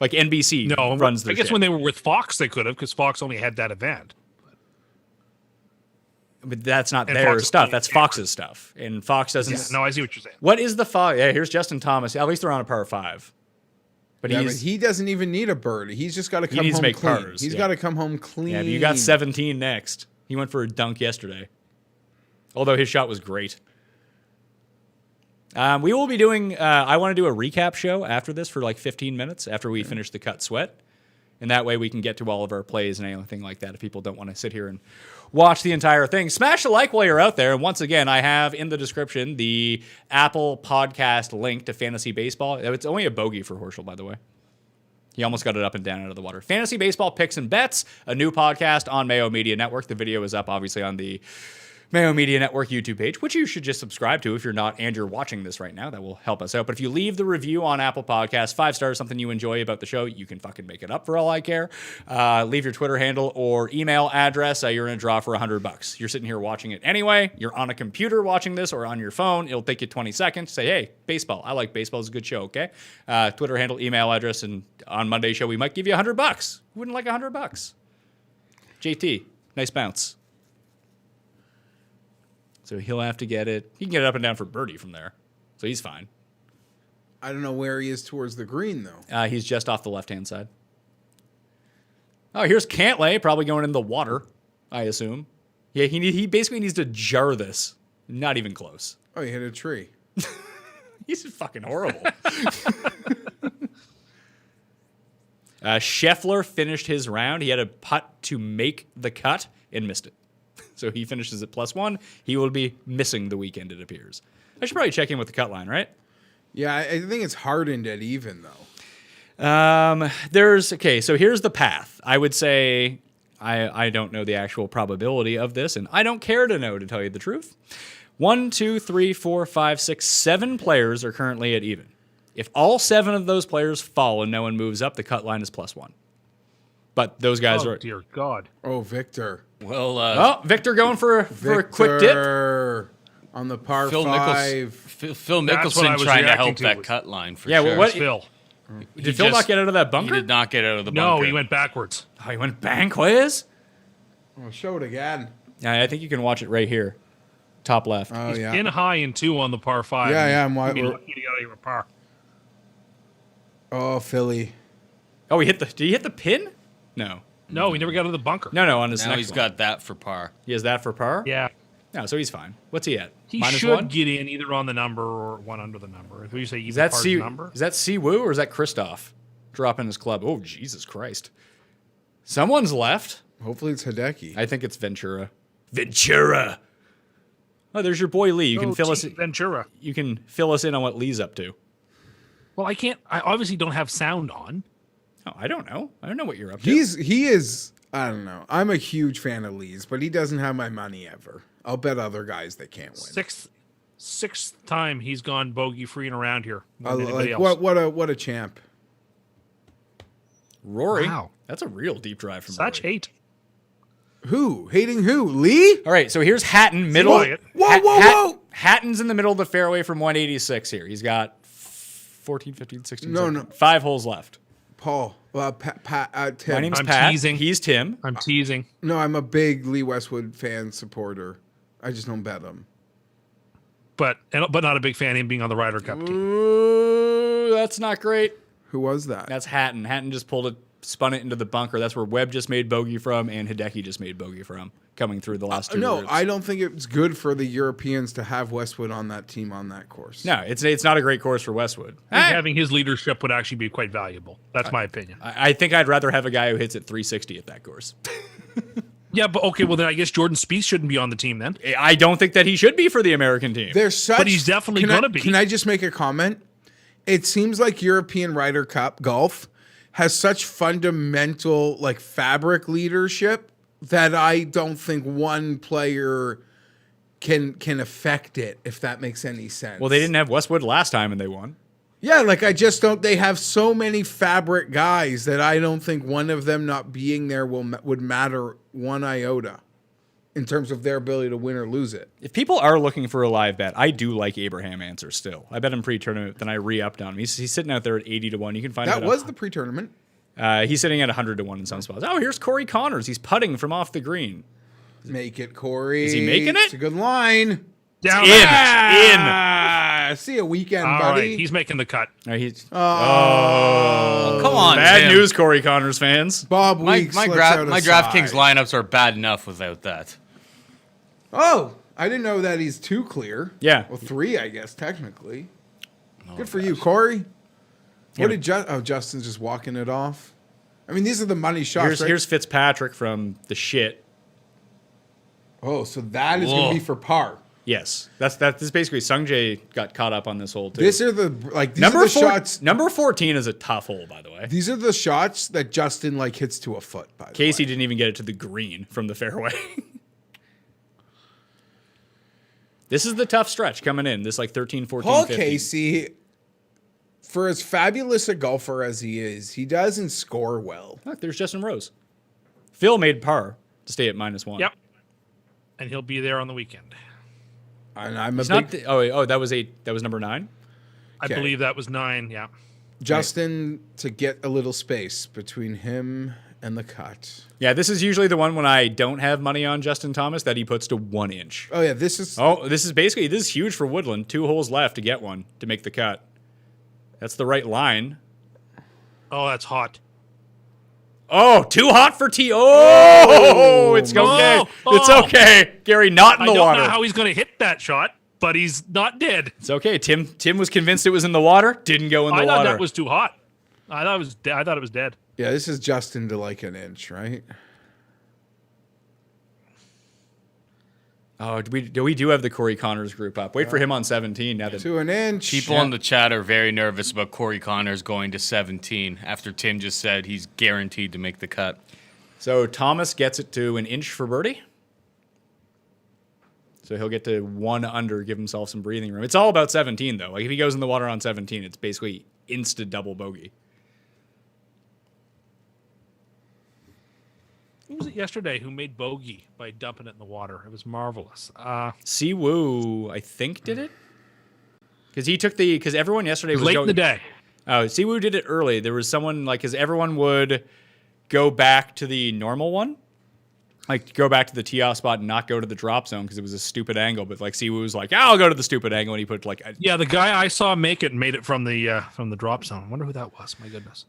Like NBC runs their I guess shit. when they were with Fox, they could have, because Fox only had that event. But that's not And their Fox is stuff. putting That's cameras. Fox's stuff. And Fox doesn't. Yeah, no, I see what you're saying. What is the Fox? Yeah, here's Justin Thomas. At least they're on a par 5. But Yeah, but he's he doesn't even need a birdie. He's just got to come needs to home make clean. pars, He's yeah. got to come home clean. yeah. But you got 17 next. He went for a dunk yesterday. Although his shot was great. We will be doing. I want to do a recap show after this for like 15 minutes after we finish the cut sweat, and that way we can get to all of our plays and anything like that. If people don't want to sit here and watch the entire thing, smash the like while you're out there. And once again, I have in the description the Apple Podcast link to Fantasy Baseball. It's only a bogey for Horschel, by the way. He almost got it up and down out of the water. Fantasy Baseball Picks and Bets, a new podcast on Mayo Media Network. The video is up, obviously, on the Mayo Media Network YouTube page, which you should just subscribe to if you're not and you're watching this right now. That will help us out. But if you leave the review on Apple Podcasts, 5 stars, something you enjoy about the show, you can fucking make it up for all I care. Leave your Twitter handle or email address. You're in a draw for $100. You're sitting here watching it anyway. You're on a computer watching this or on your phone. It'll take you 20 seconds. Say, hey, baseball. I like baseball. It's a good show, okay? Twitter handle, email address, and on Monday's show, we might give you $100. Who wouldn't like $100? JT, nice bounce. So he'll have to get it. He can get it up and down for birdie from there. So he's fine. I don't know where he is towards the green, though. He's just off the left-hand side. Oh, here's Cantlay, probably going in the water, I assume. Yeah, he basically needs to jar this. Not even close. Oh, he hit a tree. He's fucking horrible. Scheffler finished his round. He had a putt to make the cut and missed it. So he finishes at +1. He will be missing the weekend, it appears. I should probably check in with the cut line, right? Yeah, I think it's hardened at even, though. So here's the path. I would say I don't know the actual probability of this, and I don't care to know, to tell you the truth. 1, 2, 3, 4, 5, 6, 7 players are currently at even. If all 7 of those players fall and no one moves up, the cut line is +1. But those guys are. Dear God. Oh, Victor. Well, Victor going for a quick dip. Victor on the par Phil 5. That's Phil what I Mickelson was trying to reacting help to that was- cut line for Yeah, sure. well, what- Phil. Did Phil not get out of that He bunker? did not get out of the No, bunker. he went backwards. Oh, he went bankways? Oh, show it again. Yeah, I think you can watch it right here. Top left. Oh, yeah. In high and 2 on the par 5. Yeah, yeah, He'd be we're- lucky to get out of here with par. Oh, Philly. Oh, did he hit the pin? No. No, he never got out of the bunker. No, on his Now next he's one. got that for par. He has that for par? Yeah. No, so he's fine. What's he at? He -1? should get in either on the number or one under the number. Who you say Is that par's C? number? Is that Si Woo or is that Kristoff dropping his club? Oh, Jesus Christ! Someone's left. Hopefully it's Hideki. I think it's Ventura. Ventura. Oh, there's your boy Lee. You can fill us. Ventura. You can fill us in on what Lee's up to. Well, I can't. I obviously don't have sound on. Oh, I don't know. I don't know what you're up to. He is, I don't know. I'm a huge fan of Lee's, but he doesn't have my money ever. I'll bet other guys they can't win. Sixth time he's gone bogey free and around here. More than anybody Like, else. what a champ. Rory. Wow. That's a real deep drive from Such Rory. hate. Who? Hating who? Lee? All right, so here's Hatton, middle. Quiet. Whoa, whoa, whoa. Hatton's in the middle of the fairway from 186 here. He's got 14, 15, 16, No, 17. no. 5 holes left. Paul, Tim. My name's I'm Pat. teasing. He's Tim. I'm teasing. No, I'm a big Lee Westwood fan supporter. I just don't bet him. But not a big fan of him being on the Ryder Cup team. Ooh, that's not great. Who was that? That's Hatton. Hatton just spun it into the bunker. That's where Webb just made bogey from and Hideki just made bogey from, coming through the last 2 No, groups. I don't think it's good for the Europeans to have Westwood on that team on that course. No, it's not a great course for Westwood. I think having his leadership would actually be quite valuable. That's my opinion. I think I'd rather have a guy who hits at 360 at that course. Yeah, but okay, well then I guess Jordan Spieth shouldn't be on the team then. I don't think that he should be for the American team. There's such, But he's definitely gonna be. Can I just make a comment? It seems like European Ryder Cup golf has such fundamental like fabric leadership that I don't think one player can affect it, if that makes any sense. Well, they didn't have Westwood last time and they won. Yeah, like I just don't. They have so many fabric guys that I don't think one of them not being there would matter one iota in terms of their ability to win or lose it. If people are looking for a live bet, I do like Abraham Answer still. I bet him pre-tournament, then I re-upped on him. He's sitting out there at 80 to 1. You can find That was the pre-tournament. He's sitting at 100 to 1 in some spots. Oh, here's Corey Connors. He's putting from off the green. Make it, Corey. Is he making it? It's a good line. Down In. Ah, see a weekend, All buddy. right, he's making the cut. No, he's Come on, bad Tim. news, Corey Connors fans. Bob My Weeks. lets out a DraftKings sigh. lineups are bad enough without that. Oh, I didn't know that he's 2 clear. Yeah. Well, 3, I guess, technically. Good for you, Corey. What did Justin's just walking it off? I mean, these are the money shots, right? Here's Fitzpatrick from the shit. Oh, so that is going to be for par. Yes, this is basically Sungjae got caught up on this hole too. These are the shots. Number 14 is a tough hole, by the way. These are the shots that Justin like hits to a foot. By the Casey way. didn't even get it to the green from the fairway. This is the tough stretch coming in. This like 13, 14, Paul 15. Casey, for as fabulous a golfer as he is, he doesn't score well. Look, there's Justin Rose. Phil made par to stay at -1. Yep. And he'll be there on the weekend. And I'm a It's big not that was 8. That was number 9. I Okay. believe that was 9, yeah. Justin to get a little space between him and the cut. Yeah, this is usually the one when I don't have money on Justin Thomas that he puts to 1 inch. Oh yeah, this is This is huge for Woodland. 2 holes left to get one to make the cut. That's the right line. Oh, that's hot. Oh, too hot for T. Oh, it's okay. Oh, It's okay. Gary, not in I the don't water. know how he's going to hit that shot, but he's not dead. It's okay. Tim was convinced it was in the water. Didn't go in the I thought water. that was too hot. I thought it was dead. yeah, this is Justin to like an inch, right? Oh, we do have the Corey Connors group up. Wait for him on 17 now that To an inch. People in the chat are very nervous about Corey Connors going to 17 after Tim just said he's guaranteed to make the cut. So Thomas gets it to an inch for birdie. So he'll get to 1 under, give himself some breathing room. It's all about 17 though. Like if he goes in the water on 17, it's basically insta double bogey. Who was it yesterday who made bogey by dumping it in the water? It was marvelous. Siwoo, I think, did it? Because everyone yesterday was Late in going, the day. Oh, Siwoo did it early. There was someone because everyone would go back to the normal one, like go back to the tee off spot and not go to the drop zone because it was a stupid angle. But like Siwoo was like, I'll go to the stupid angle, and he put like, Yeah, the guy I saw made it from the drop zone. I wonder who that was. My goodness.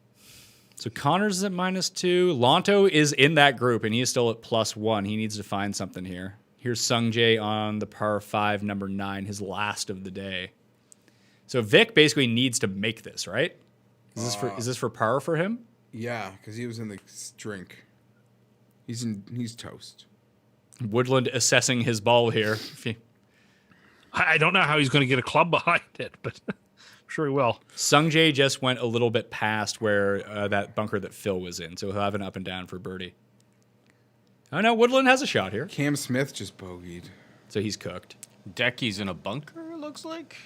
So Connors is at -2. Lonto is in that group, and he is still at +1. He needs to find something here. Here's Sungjae on the par 5, number 9, his last of the day. So Vic basically needs to make this, right? Is this for par for him? Yeah, because he was in the drink. He's toast. Woodland assessing his ball here. I don't know how he's going to get a club behind it, but I'm sure he will. Sungjae just went a little bit past where that bunker that Phil was in, so he'll have an up and down for birdie. Oh no, Woodland has a shot here, Cam Smith just bogeyed. so he's cooked. Decky's in a bunker, it looks like.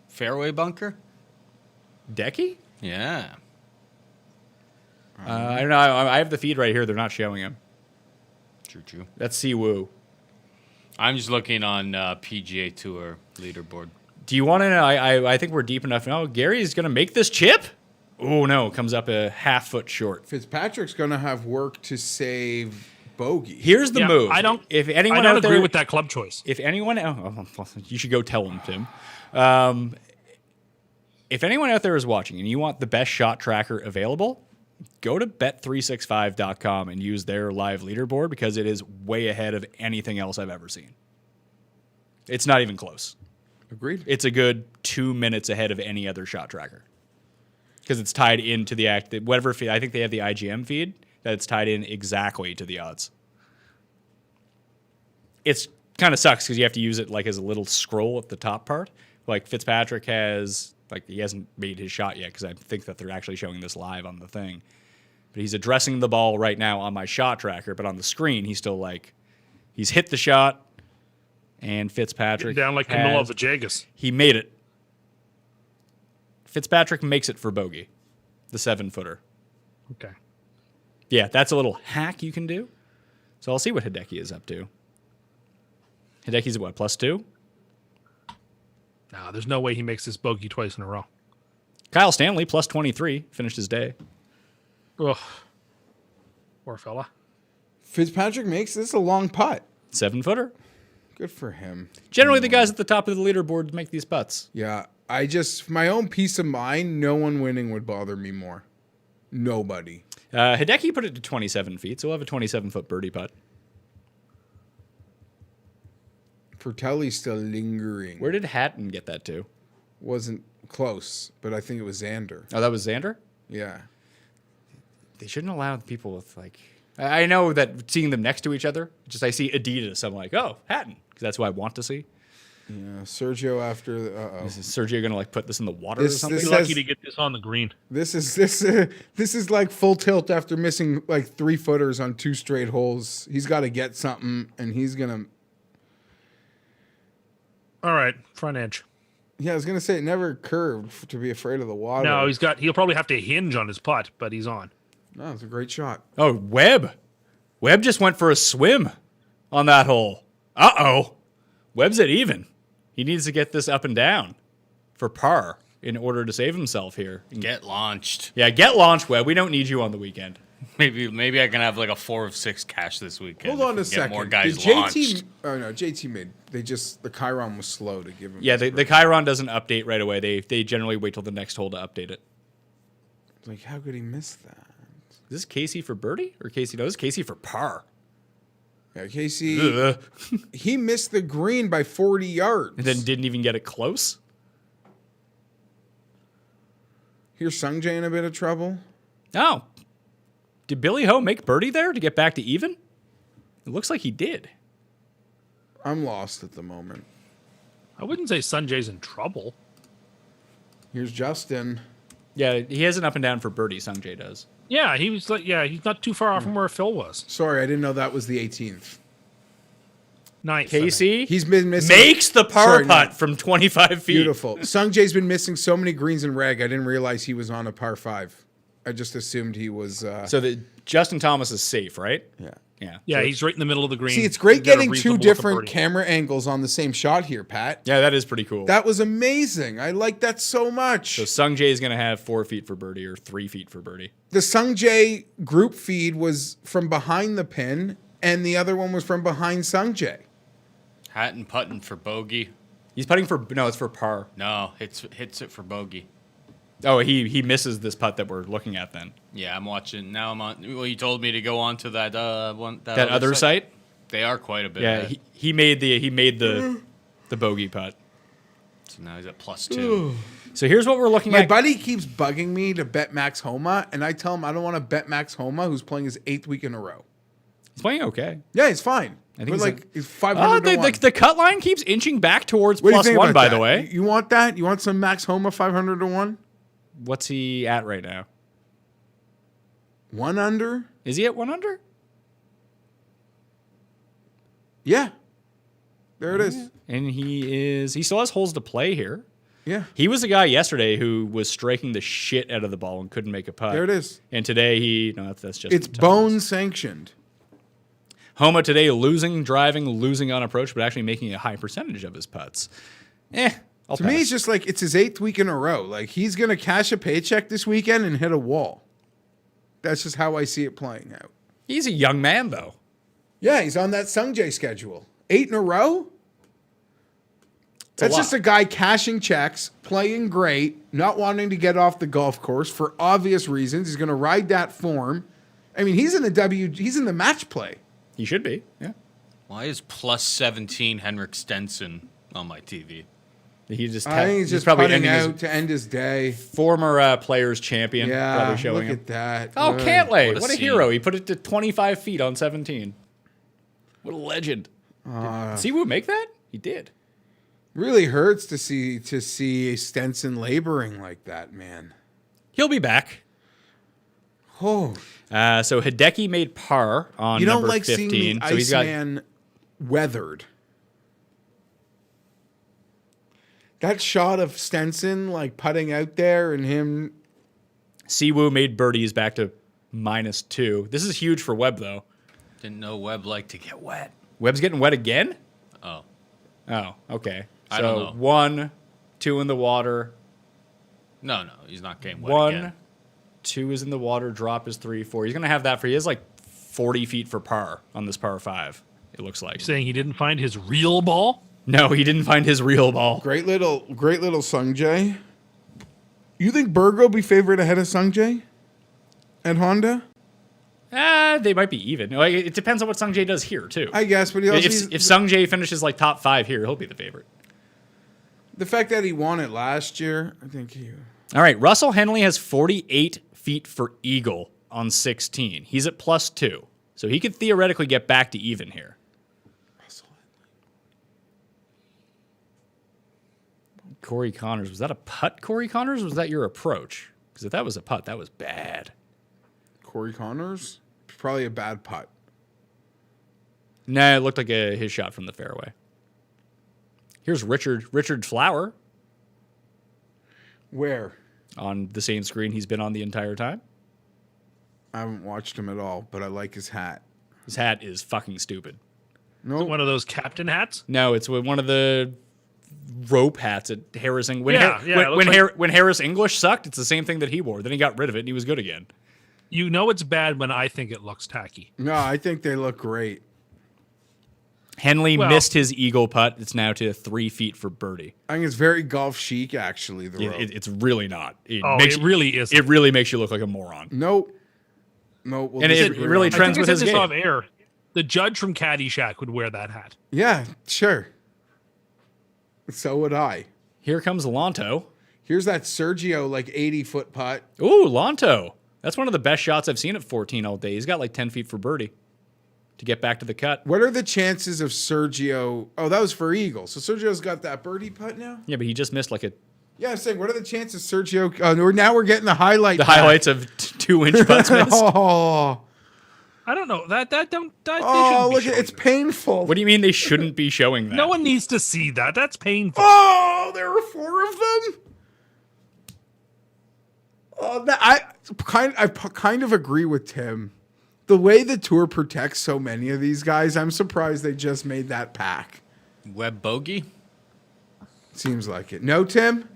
Fairway bunker? Decky? Yeah. I don't know. I have the feed right here. They're not showing him. True. That's Siwoo. I'm just looking on PGA Tour leaderboard. Do you want to know? I think we're deep enough now. Gary's going to make this chip? Oh, no. Comes up a half foot short. Fitzpatrick's going to have work to save bogey. Here's the move. I don't out agree there, with that club choice. If anyone, you should go tell him, Tim. If anyone out there is watching and you want the best shot tracker available, go to bet365.com and use their live leaderboard because it is way ahead of anything else I've ever seen. It's not even close. Agreed. It's a good 2 minutes ahead of any other shot tracker because it's tied into the whatever feed. I think they have the IGM feed that it's tied in exactly to the odds. It's kind of sucks because you have to use it like as a little scroll at the top part. Like Fitzpatrick has, like he hasn't made his shot yet because I think that they're actually showing this live on the thing. But he's addressing the ball right now on my shot tracker, but on the screen he's still like, he's hit the shot. And Fitzpatrick Down like Camilo Villegas. He made it. Fitzpatrick makes it for bogey, the 7-footer. Okay. Yeah, that's a little hack you can do. So I'll see what Hideki is up to. Hideki's at what, +2? No, there's no way he makes this bogey twice in a row. Kyle Stanley, +23, finished his day. Ugh. Poor fella. Fitzpatrick makes this a long putt. 7-footer. Good for him. Generally, the guys at the top of the leaderboard make these putts. Yeah, for my own peace of mind, no one winning would bother me more. Nobody. Hideki put it to 27 feet, so we'll have a 27-foot birdie putt. Fratelli's still lingering. Where did Hatton get that to? Wasn't close, but I think it was Xander. Oh, that was Xander? Yeah. They shouldn't allow people with, like... I know that seeing them next to each other, just I see Adidas, I'm like, oh, Hatton, because that's what I want to see. Yeah, Sergio after the, Is Sergio going to like put this in the water or something? Be lucky to get this on the green. This is like full tilt after missing like 3-footers on 2 straight holes. He's got to get something, and he's gonna. All right, front edge. Yeah, I was gonna say it never curved to be afraid of the water. No, he'll probably have to hinge on his putt, but he's on. No, it's a great shot. Oh, Webb. Webb just went for a swim on that hole. Uh-oh. Webb's at even. He needs to get this up and down for par in order to save himself here. Get launched. Yeah, get launched, Webb. We don't need you on the weekend. Maybe I can have like a 4 of 6 cash this weekend. Hold on a Get second. more guys Did launched. Oh no, JT made. The Chiron was slow to give him. Yeah, his the Chiron doesn't update right away. They generally wait till the next hole to update it. Like, how could he miss that? Is this Casey for birdie or Casey? No, this is Casey for par. Yeah, Casey. He missed the green by 40 yards. And then didn't even get it close. Here's Sungjae in a bit of trouble. Oh. Did Billy Ho make birdie there to get back to even? It looks like he did. I'm lost at the moment. I wouldn't say Sanjay's in trouble. Here's Justin. Yeah, he has an up and down for birdie, Sungjae does. Yeah, he's not too far off from where Phil was. Sorry, I didn't know that was the 18th. Ninth. Casey He's been missing. makes the par putt from 25 feet. Beautiful. Sungjae's been missing so many greens in reg. I didn't realize he was on a par 5. I just assumed he was. So Justin Thomas is safe, right? Yeah. Yeah. Yeah, he's right in the middle of the green. See, it's great He's got a getting 2 reasonable different birdie. camera angles on the same shot here, Pat. Yeah, that is pretty cool. That was amazing. I like that so much. So Sungjae is going to have 4 feet for birdie or 3 feet for birdie. The Sungjae group feed was from behind the pin, and the other one was from behind Sungjae. Hatton putting for bogey. He's putting for it's for par. No, hits it for bogey. Oh, he misses this putt that we're looking at then. Yeah, I'm watching. Now I'm on. Well, you told me to go on to that one. That other site? They are quite a bit. Yeah, ahead. he made the bogey putt. So now he's at +2. So here's what we're looking My at. buddy keeps bugging me to bet Max Homa, and I tell him I don't want to bet Max Homa, who's playing his 8th week in a row. He's playing okay. Yeah, he's fine. I think But he's like like- he's 500 to 1. The cut line keeps inching back towards What do you think +1, about by that? the way. You want that? You want some Max Homa 500 to 1? What's he at right now? 1 under? Is he at 1 under? Yeah. There it is. And he still has holes to play here. Yeah. He was the guy yesterday who was striking the shit out of the ball and couldn't make a putt. There it is. And today that's just It's bone sanctioned. Homa today losing driving, losing on approach, but actually making a high percentage of his putts. I'll To me, pass. it's just like it's his 8th week in a row. Like he's gonna cash a paycheck this weekend and hit a wall. That's just how I see it playing out. He's a young man, though. Yeah, he's on that Sungjae schedule. 8 in a row? That's lot. just a guy cashing checks, playing great, not wanting to get off the golf course for obvious reasons. He's going to ride that form. I mean, he's in the match play. He should be. Yeah. Why is plus 17 Henrik Stenson on my TV? He just. I think he's just probably putting ending out to end his day. his former players champion. Yeah, probably showing look him. at that. Oh, Good. Cantlay. What a What a scene. hero. He put it to 25 feet on 17. What a legend. Did Siwoo make that? He did. Really hurts to see Stenson laboring like that, man. He'll be back. Oh, So Hideki made par on you don't number like 15. seeing the So he's got Iceman weathered. That shot of Stenson like putting out there and him. Siwoo made birdies back to -2. This is huge for Webb, though. Didn't know Webb liked to get wet. Webb's getting wet again? Oh. Oh, okay. I don't know. 1, 2 in the water. No, he's not getting wet 1, again. 2 is in the water. Drop is 3, 4. He's going to have that for. He has like 40 feet for par on this par 5. It looks like. Saying he didn't find his real ball. No, he didn't find his real ball. Great little Sungjae. You think Berg will be favored ahead of Sungjae at Honda? They might be even. Like, it depends on what Sungjae does here too. I guess, but he also if Sungjae finishes like top 5 here, he'll be the favorite. the fact that he won it last year, I think he. All right, Russell Henley has 48 feet for eagle on 16. He's at +2, so he could theoretically get back to even here. Corey Connors, was that a putt, Corey Connors, or was that your approach? Because if that was a putt, that was bad. Corey Connors, probably a bad putt. Nah, it looked like his shot from the fairway. Here's Richard Flower Where? on the same screen he's been on the entire time. I haven't watched him at all, but I like his hat. His hat is fucking stupid. No, One of those captain hats. No, it's one of the rope hats at Harris English. Yeah, it looks When Harris English sucked, it's the same thing that he wore. Then he got rid of it and he was good again. You know it's bad when I think it looks tacky. no, I think they look great. Henley Well- missed his eagle putt. It's now to 3 feet for birdie. I think it's very golf chic, actually. The rope. It's really not. It Really is. It really makes you look like a moron. Nope. Nope. We'll And it disagree really on that. trends I with think I his said this game. off air. The judge from Caddyshack would wear that hat. Yeah, sure. So would I. Here comes Lonto. Here's that Sergio like 80-foot putt. Ooh, Lonto. That's one of the best shots I've seen at 14 all day. He's got like 10 feet for birdie to get back to the cut. What are the chances of Sergio? Oh, that was for eagle. So Sergio's got that birdie putt now. Yeah, but he just missed like Yeah, I'm saying, what are the chances Sergio? Now we're getting the highlight. the back. highlights of 2-inch putts missed. Oh, I don't know. That they shouldn't be look! showing It's that. painful. What do you mean they shouldn't be showing that? No one needs to see that. That's painful. Oh, there were 4 of them. Oh, I kind of agree with Tim. The way the tour protects so many of these guys, I'm surprised they just made that pack. Webb bogey? Seems like it. No, Tim?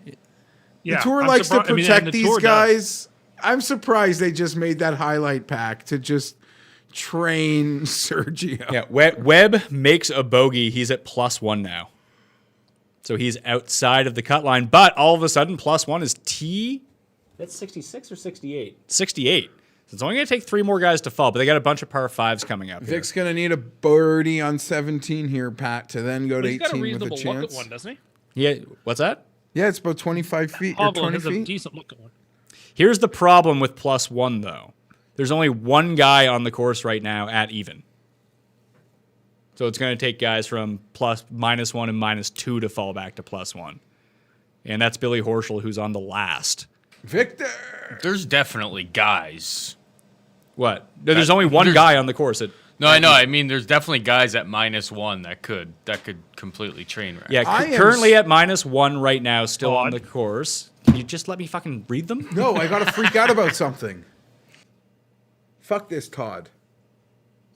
Yeah, The tour I'm likes to surpri- I mean, and protect the these tour does. guys. I'm surprised they just made that highlight pack to just train Sergio. Yeah, Webb makes a bogey. He's at +1 now. So he's outside of the cut line, but all of a sudden, +1 is T. That's 66 or 68? 68. So it's only going to take 3 more guys to fall, but they got a bunch of par 5s coming up. Vic's going to need a birdie on 17 here, Pat, to then go to He's got a 18 with a reasonable look chance. at one, doesn't he? Yeah, what's that? Yeah, it's about 25 feet or Pablo 20 has a feet. decent look at one. Here's the problem with +1, though. There's only one guy on the course right now at even. So it's going to take guys from -1 and -2 to fall back to +1. And that's Billy Horschel, who's on the last. Victor! There's definitely guys. What? No, there's only one guy on the course. No, I know. I mean, there's definitely guys at -1 that could completely train wreck. Yeah, I am currently at -1 right now, still on Odd. the course. Can you just let me fucking read them? No, I got to freak out about something. Fuck this, Todd.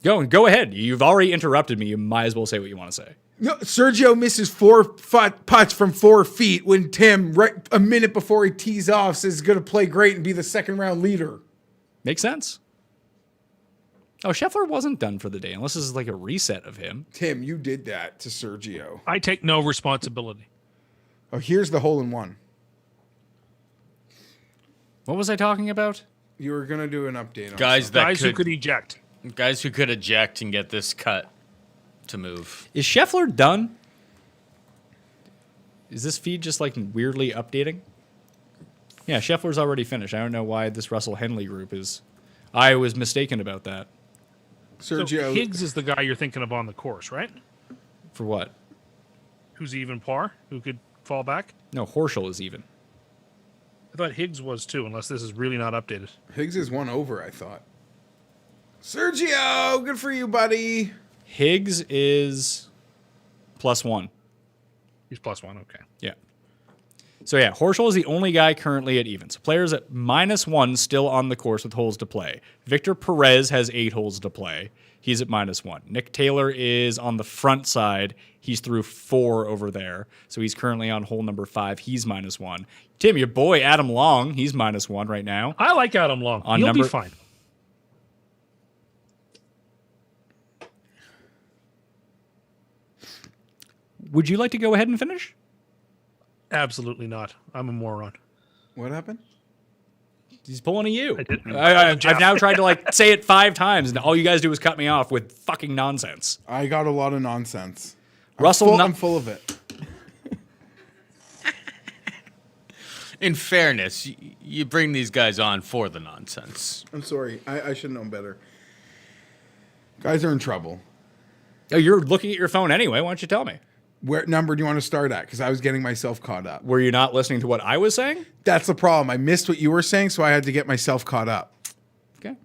Go ahead. You've already interrupted me. You might as well say what you want to say. No, Sergio misses 4 putts from 4 feet when Tim, right a minute before he tees off, says he's going to play great and be the second round leader. Makes sense. Oh, Scheffler wasn't done for the day, unless this is like a reset of him. Tim, you did that to Sergio. I take no responsibility. Oh, here's the hole in one. What was I talking about? You were going to do an update on Guys something. Guys who could eject. Guys who could eject and get this cut to move. Is Scheffler done? Is this feed just like weirdly updating? Yeah, Scheffler's already finished. I don't know why this Russell Henley group is. I was mistaken about that. Sergio. So Higgs is the guy you're thinking of on the course, right? For what? Who's even par? Who could fall back? No, Horschel is even. I thought Higgs was too, unless this is really not updated. Higgs is 1 over, I thought. Sergio, good for you, buddy. Higgs is +1. He's +1, okay. Yeah. So yeah, Horschel is the only guy currently at even. So players at -1 still on the course with holes to play. Victor Perez has 8 holes to play. He's at -1. Nick Taylor is on the front side. He's through 4 over there. So he's currently on hole number 5. He's -1. Tim, your boy Adam Long, he's -1 right now. I like Adam Long. On He'll number- be fine. Would you like to go ahead and finish? Absolutely not. I'm a moron. What happened? He's pulling a you. I didn't. I've now tried to like say it 5 times, and all you guys do is cut me off with fucking nonsense. I got a lot of nonsense. Russell, I'm full of it. In fairness, you bring these guys on for the nonsense. I'm sorry. I should have known better. Guys are in trouble. Oh, you're looking at your phone anyway. Why don't you tell me? Where number do you want to start at? Because I was getting myself caught up. Were you not listening to what I was saying? That's the problem. I missed what you were saying, so I had to get myself caught up. Okay.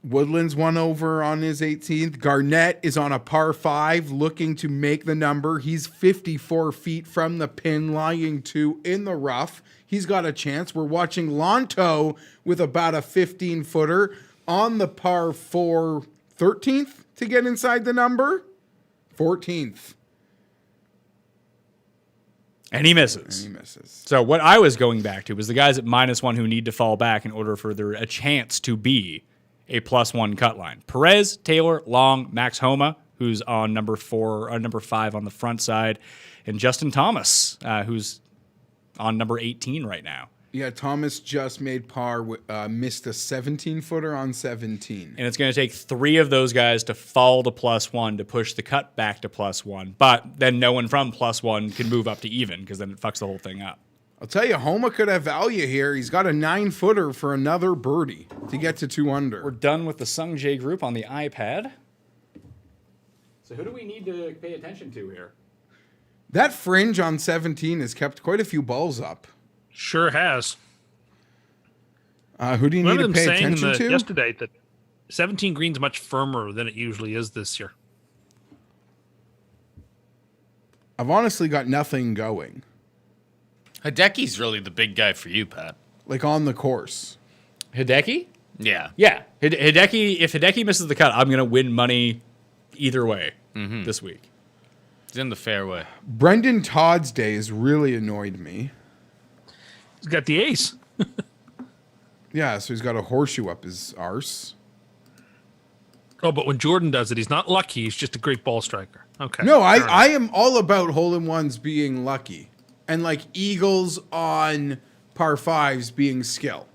Woodland's 1 over on his 18th. Garnett is on a par 5 looking to make the number. He's 54 feet from the pin, lying 2 in the rough. He's got a chance. We're watching Lonto with about a 15-footer on the par 4 13th to get inside the number. 14th. And he misses. And he misses. So what I was going back to was the guys at -1 who need to fall back in order for there a chance to be a +1 cut line. Perez, Taylor, Long, Max Homa, who's on number 5 on the front side, and Justin Thomas, who's on number 18 right now. Yeah, Thomas just made par, missed a 17-footer on 17. And it's going to take 3 of those guys to fall to +1 to push the cut back to +1. But then no one from +1 can move up to even because then it fucks the whole thing up. I'll tell you, Homa could have value here. He's got a 9-footer for another birdie to get to 2 under. We're done with the Sung Jae group on the iPad. So who do we need to pay attention to here? That fringe on 17 has kept quite a few balls up. Sure has. Who do you need to pay saying attention to? yesterday that 17 green's much firmer than it usually is this year. I've honestly got nothing going. Hideki's really the big guy for you, Pat. Like on the course. Hideki? Yeah. Yeah. Hideki, if Hideki misses the cut, I'm going to win money either way this week. He's in the fairway. Brendan Todd's day has really annoyed me. He's got the ace. Yeah, so he's got a horseshoe up his arse. Oh, but when Jordan does it, he's not lucky. He's just a great ball striker. Okay. No, fair enough. I am all about hole-in-ones being lucky. And like eagles on par 5s being skill.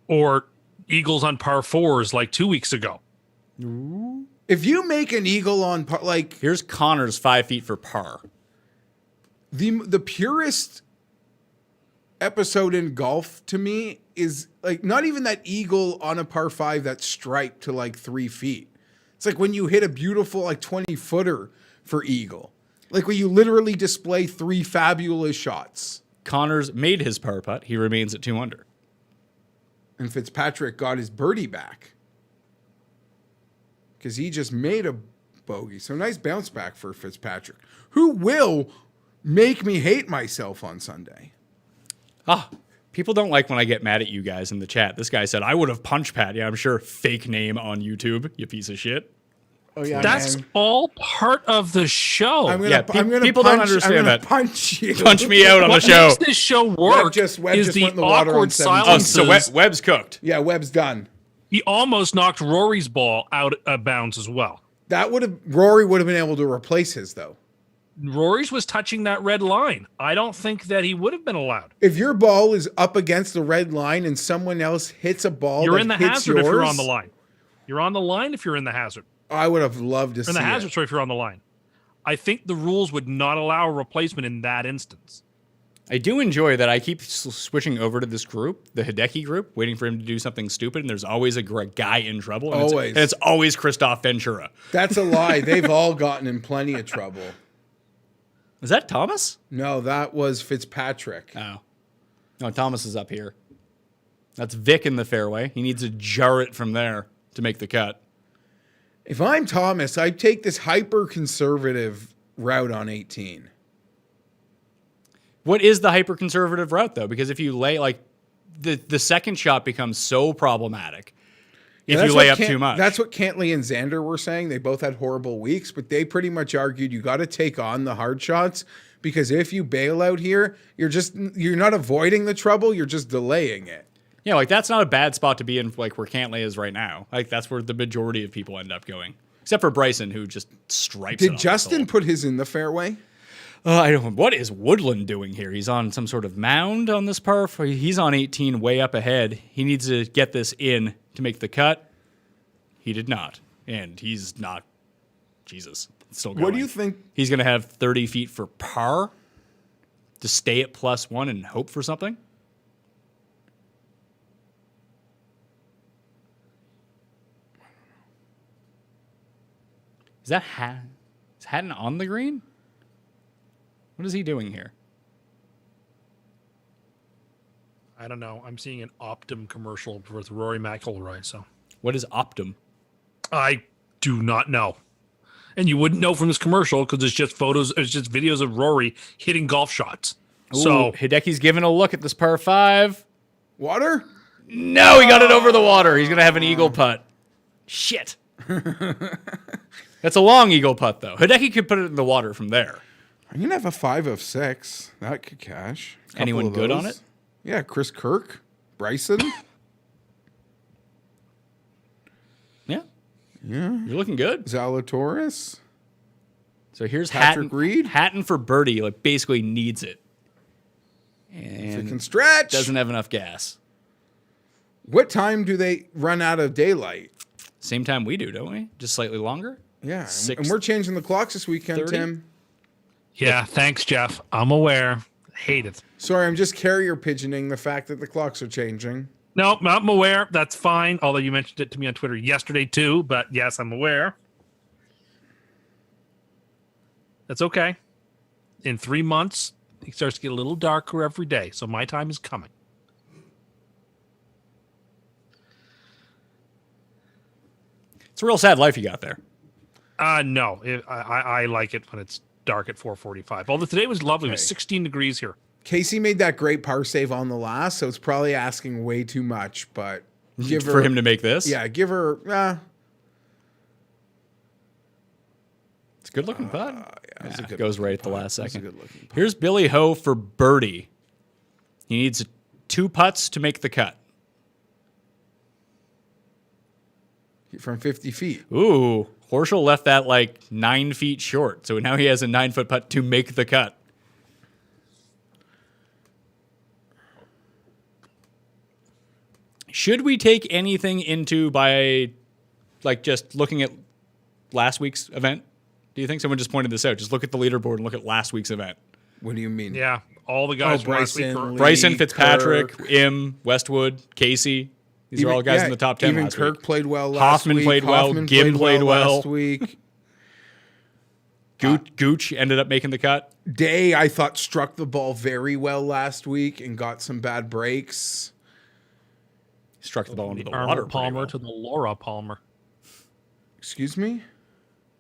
Or Eagles on par 4s like 2 weeks ago. If you make an eagle on par, like Here's Connor's 5 feet for par. the purest episode in golf to me is like not even that eagle on a par 5 that's striped to like 3 feet. It's like when you hit a beautiful like 20-footer for eagle. Like when you literally display 3 fabulous shots. Connor's made his par putt. He remains at 2 under. And Fitzpatrick got his birdie back. Because he just made a bogey. So nice bounce back for Fitzpatrick. Who will make me hate myself on Sunday. People don't like when I get mad at you guys in the chat. This guy said, I would have punched Pat. Yeah, I'm sure. Fake name on YouTube, you piece of shit. Oh yeah, That's man. all part of the show. I'm gonna, Yeah, I'm gonna people punch, don't understand I'm gonna that. Punch you. Punch me out on the what show. makes this show work Webb just is the went in the water on awkward 17. Oh, silences. so Webb's cooked. Yeah, Webb's done. He almost knocked Rory's ball out of bounds as well. Rory would have been able to replace his though. Rory's was touching that red line. I don't think that he would have been allowed. If your ball is up against the red line and someone else hits a ball, You're that in the hits hazard if you're yours, on the line. You're on the line if you're in the hazard. I would have loved to You're see in the hazard, it. sorry, if you're on the line. I think the rules would not allow a replacement in that instance. I do enjoy that I keep switching over to this group, the Hideki group, waiting for him to do something stupid, and there's always a guy in trouble. And Always. It's always Christoph Ventura. That's a lie. They've all gotten in plenty of trouble. Is that Thomas? No, that was Fitzpatrick. Oh. No, Thomas is up here. That's Vic in the fairway. He needs to jar it from there to make the cut. If I'm Thomas, I'd take this hyper-conservative route on 18. What is the hyper-conservative route, though? Because if you lay, like, the second shot becomes so problematic if That's you lay what up too much. That's what Cantley and Xander were saying. They both had horrible weeks, but they pretty much argued you got to take on the hard shots because if you bail out here, you're not avoiding the trouble, you're just delaying it. Yeah, like, that's not a bad spot to be in, like, where Cantley is right now. Like, that's where the majority of people end up going. Except for Bryson, who just stripes it Did off the Justin hole. put his in the fairway? I don't. What is Woodland doing here? He's on some sort of mound on this par. He's on 18, way up ahead. He needs to get this in to make the cut. He did not, and he's not. Jesus, it's still going. What do you think? He's going to have 30 feet for par to stay at +1 and hope for something. Is that is Hatton on the green? What is he doing here? I don't know. I'm seeing an Optum commercial with Rory McIlroy, so What is Optum? I do not know. And you wouldn't know from this commercial because it's just videos of Rory hitting golf shots. So Ooh, Hideki's giving a look at this par 5. Water? No, he got it over the water. He's going to have an eagle putt. Shit. That's a long eagle putt, though. Hideki could put it in the water from there. I'm going to have a 5 of 6. That could cash. Couple Anyone of good on those. it? Yeah, Chris Kirk, Bryson. Yeah. Yeah. You're looking good. Zalatoris. So here's Patrick Hatton. Reed? Hatton for birdie, like, basically needs it. If it And can stretch. doesn't have enough gas. What time do they run out of daylight? Same time we do, don't we? Just slightly longer? Yeah. Six- And we're changing the clocks this weekend, 30? Tim. yeah, thanks, Jeff. I'm aware. Hate it. Sorry, I'm just carrier pigeoning the fact that the clocks are changing. No, I'm aware. That's fine. Although you mentioned it to me on Twitter yesterday too. But yes, I'm aware. That's okay. In 3 months, it starts to get a little darker every day. So my time is coming. It's a real sad life you got there. No, I like it when it's dark at 4:45. Although today was lovely. It was 16 degrees here. Casey made that great par save on the last, so it's probably asking way too much, but give her For him to make this? Yeah, give her It's a good looking putt. yeah, it's a good goes right at the putt. last It's a second. good looking putt. Here's Billy Ho for birdie. He needs 2 putts to make the cut. From 50 feet. Ooh, Horschel left that like 9 feet short. So now he has a 9-foot putt to make the cut. Should we take anything into by like just looking at last week's event? Do you think someone just pointed this out? Just look at the leaderboard and look at last week's event. What do you mean? Yeah, all the guys from last week. Bryson, Are, Lee, Bryson, Fitzpatrick, Kirk. Im, Westwood, Casey. These are all guys in the top 10 Even last Kirk week. played well last Hoffman week. played well. Hoffman Gim played well. last week. Gooch ended up making the cut. Day, I thought, struck the ball very well last week and got some bad breaks. Struck the ball into the Arnold water. Palmer Well. to the Laura Palmer. Excuse me?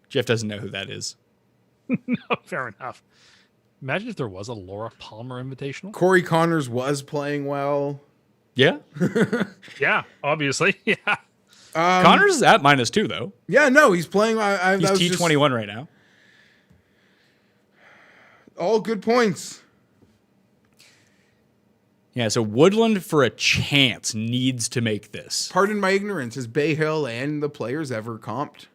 Jeff doesn't know who that is. Fair enough. Imagine if there was a Laura Palmer Invitational. Corey Connors was playing well. Yeah? Yeah, obviously. Yeah. Connors is at -2 though. Yeah, no, he's playing. He's T21 right now. All good points. Yeah, so Woodland for a chance needs to make this. Pardon my ignorance. Has Bay Hill and the players ever comped?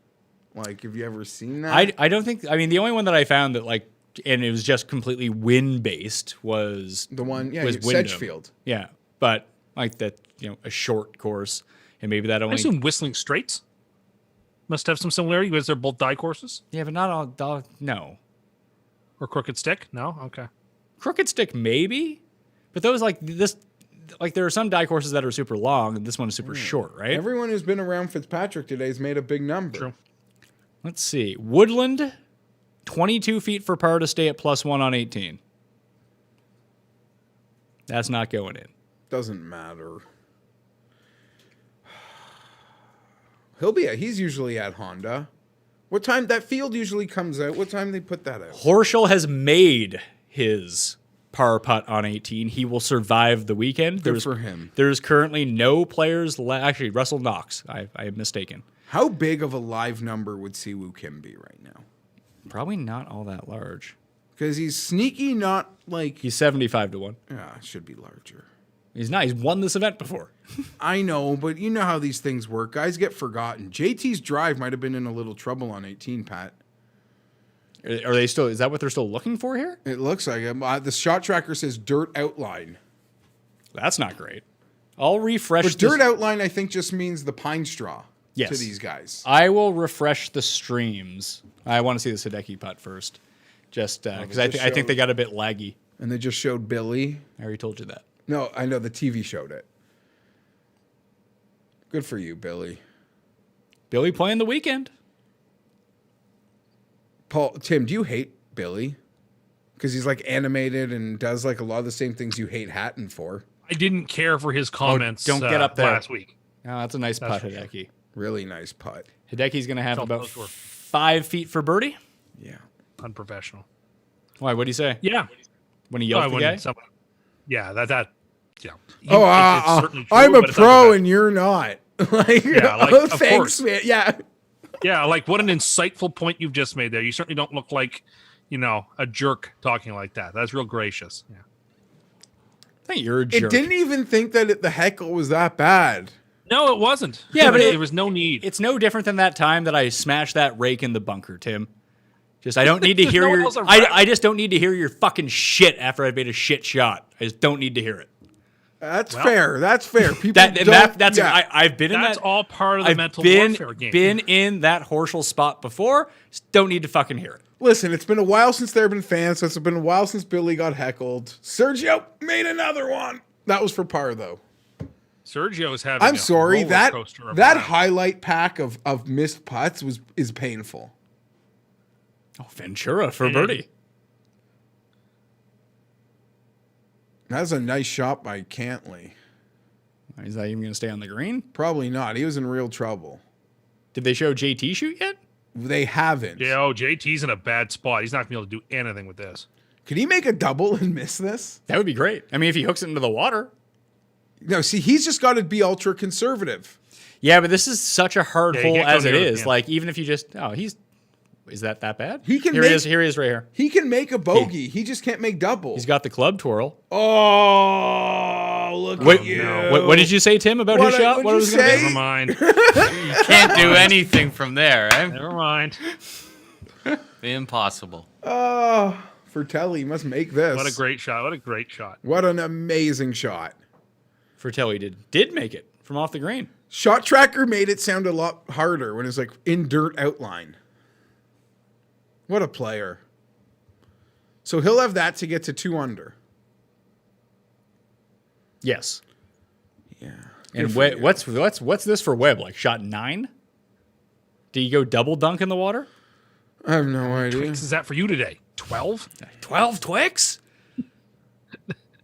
Like, have you ever seen that? I don't think. I mean, the only one that I found that like, and it was just completely win based was The one, yeah, was Wyndham. Sedgefield. Yeah, but like that, a short course, and maybe that I only. assume Whistling Straits must have some similarity because they're both die courses. Yeah, but not all. No, Or Crooked Stick? No? Okay. Crooked Stick maybe, but those like this, like there are some die courses that are super long, and this one is super short, right? Everyone who's been around Fitzpatrick today has made a big number. True. Let's see, Woodland, 22 feet for par to stay at +1 on 18. That's not going in. Doesn't matter. He's usually at Honda. What time that field usually comes out? What time they put that out? Horschel has made his par putt on 18. He will survive the weekend. Good for him. There's currently no players actually, Russell Knox. I am mistaken. How big of a live number would Siwoo Kim be right now? Probably not all that large. Because he's sneaky, not like... He's 75-1. Yeah, it should be larger. He's not. He's won this event before. I know, but you know how these things work. Guys get forgotten. JT's drive might have been in a little trouble on 18, Pat. Are they still? Is that what they're still looking for here? It looks like it. The shot tracker says dirt outline. That's not great. I'll refresh. But dirt outline, I think, just means the pine straw Yes. to these guys. I will refresh the streams. I want to see the Hideki putt first, just because I think they got a bit laggy. And they just showed Billy. I already told you that. No, I know the TV showed it. Good for you, Billy. Billy playing the weekend. Tim, do you hate Billy? Because he's like animated and does like a lot of the same things you hate Hatton for. I didn't care for his comments don't get up there. last week. Oh, that's a nice putt, for sure. Hideki. Really nice putt. Hideki's going to have Felt about those were- 5 feet for birdie. Yeah. Unprofessional. Why? What do you say? Yeah. When he yelled at the guy? Yeah, that. Yeah. Oh, certainly true, I'm a but it's not pro bad. and you're not. Like, Yeah, like, oh, of thanks, course. man. Yeah. Yeah, like what an insightful point you've just made there. You certainly don't look like, a jerk talking like that. That's real gracious. Yeah. I think you're a It jerk. didn't even think that the heckle was that bad. No, it wasn't. Yeah, but there was no need. It's no different than that time that I smashed that rake in the bunker, Tim. Just I don't need to hear no one your. else around. I just don't need to hear your fucking shit after I made a shit shot. I just don't need to hear it. That's fair. That's fair. People That's yeah. I've been in That's that. all part of the I've mental been warfare game. been in that Horschel spot before. Just don't need to fucking hear it. Listen, it's been a while since there have been fans. So it's been a while since Billy got heckled. Sergio made another one. That was for par though. Sergio is having. I'm a sorry roller that coaster of that a round. highlight pack of missed putts is painful. Oh, Ventura for birdie. That's a nice shot by Cantley. Is that even going to stay on the green? Probably not. He was in real trouble. Did they show JT shoot yet? They haven't. Yeah, JT's in a bad spot. He's not going to be able to do anything with this. Could he make a double and miss this? That would be great. I mean, if he hooks it into the water. No, see, he's just got to be ultra conservative. Yeah, but this is such a hard Yeah, you hole can't go as it near the is. pin. Like, even if you just, is that bad? He can Here make- he is. Here he is right here. He can make a bogey. He just can't make double. He's got the club twirl. Oh, look What, at you. what did you say, Tim, about his shot? what'd was you gonna say? be? Never mind. Can't do anything from there. Eh? Never mind. Impossible. Oh, Fratelli must make this. What a great shot. What a great shot. What an amazing shot. Fratelli did make it from off the green. Shot tracker made it sound a lot harder when it's like in dirt outline. What a player. So he'll have that to get to 2 under. Yes. Yeah. And Good for you. what's this for Webb? Like shot 9? Did you go double dunk in the water? I have no idea. Twix is that for you today? 12? 12 Twix?